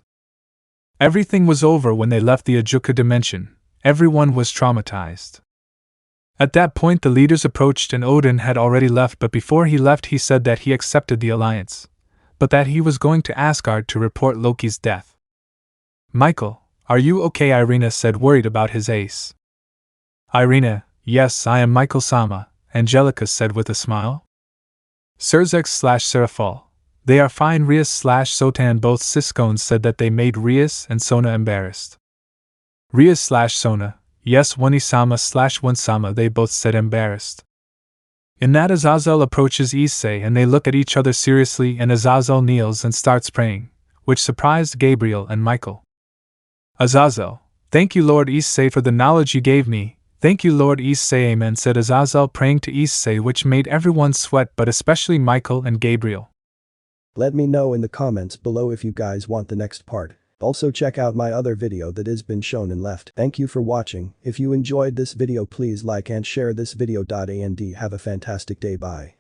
Everything was over when they left the Ajuka dimension. Everyone was traumatized. At that point the leaders approached and Odin had already left, but before he left he said that he accepted the alliance, but that he was going to Asgard to report Loki's death. Michael, are you okay? Irina said, worried about his ace. Irina, yes, I am Michael-sama, Angelica said with a smile. Serzex/Serafal, they are fine. Rias/Sotan, both Siskones, said that they made Rias and Sona embarrassed. Rias/Sona, yes, Wani-sama/One-sama, they both said embarrassed. In that Azazel approaches Issei and they look at each other seriously, and Azazel kneels and starts praying, which surprised Gabriel and Michael. Azazel, thank you Lord Issei for the knowledge you gave me. Thank you Lord Issei, amen, said Azazel, praying to Issei, which made everyone sweat, but especially Michael and Gabriel. Let me know in the comments below if you guys want the next part. Also check out my other video that has been shown and left. Thank you for watching. If you enjoyed this video please like and share this video. And have a fantastic day. Bye.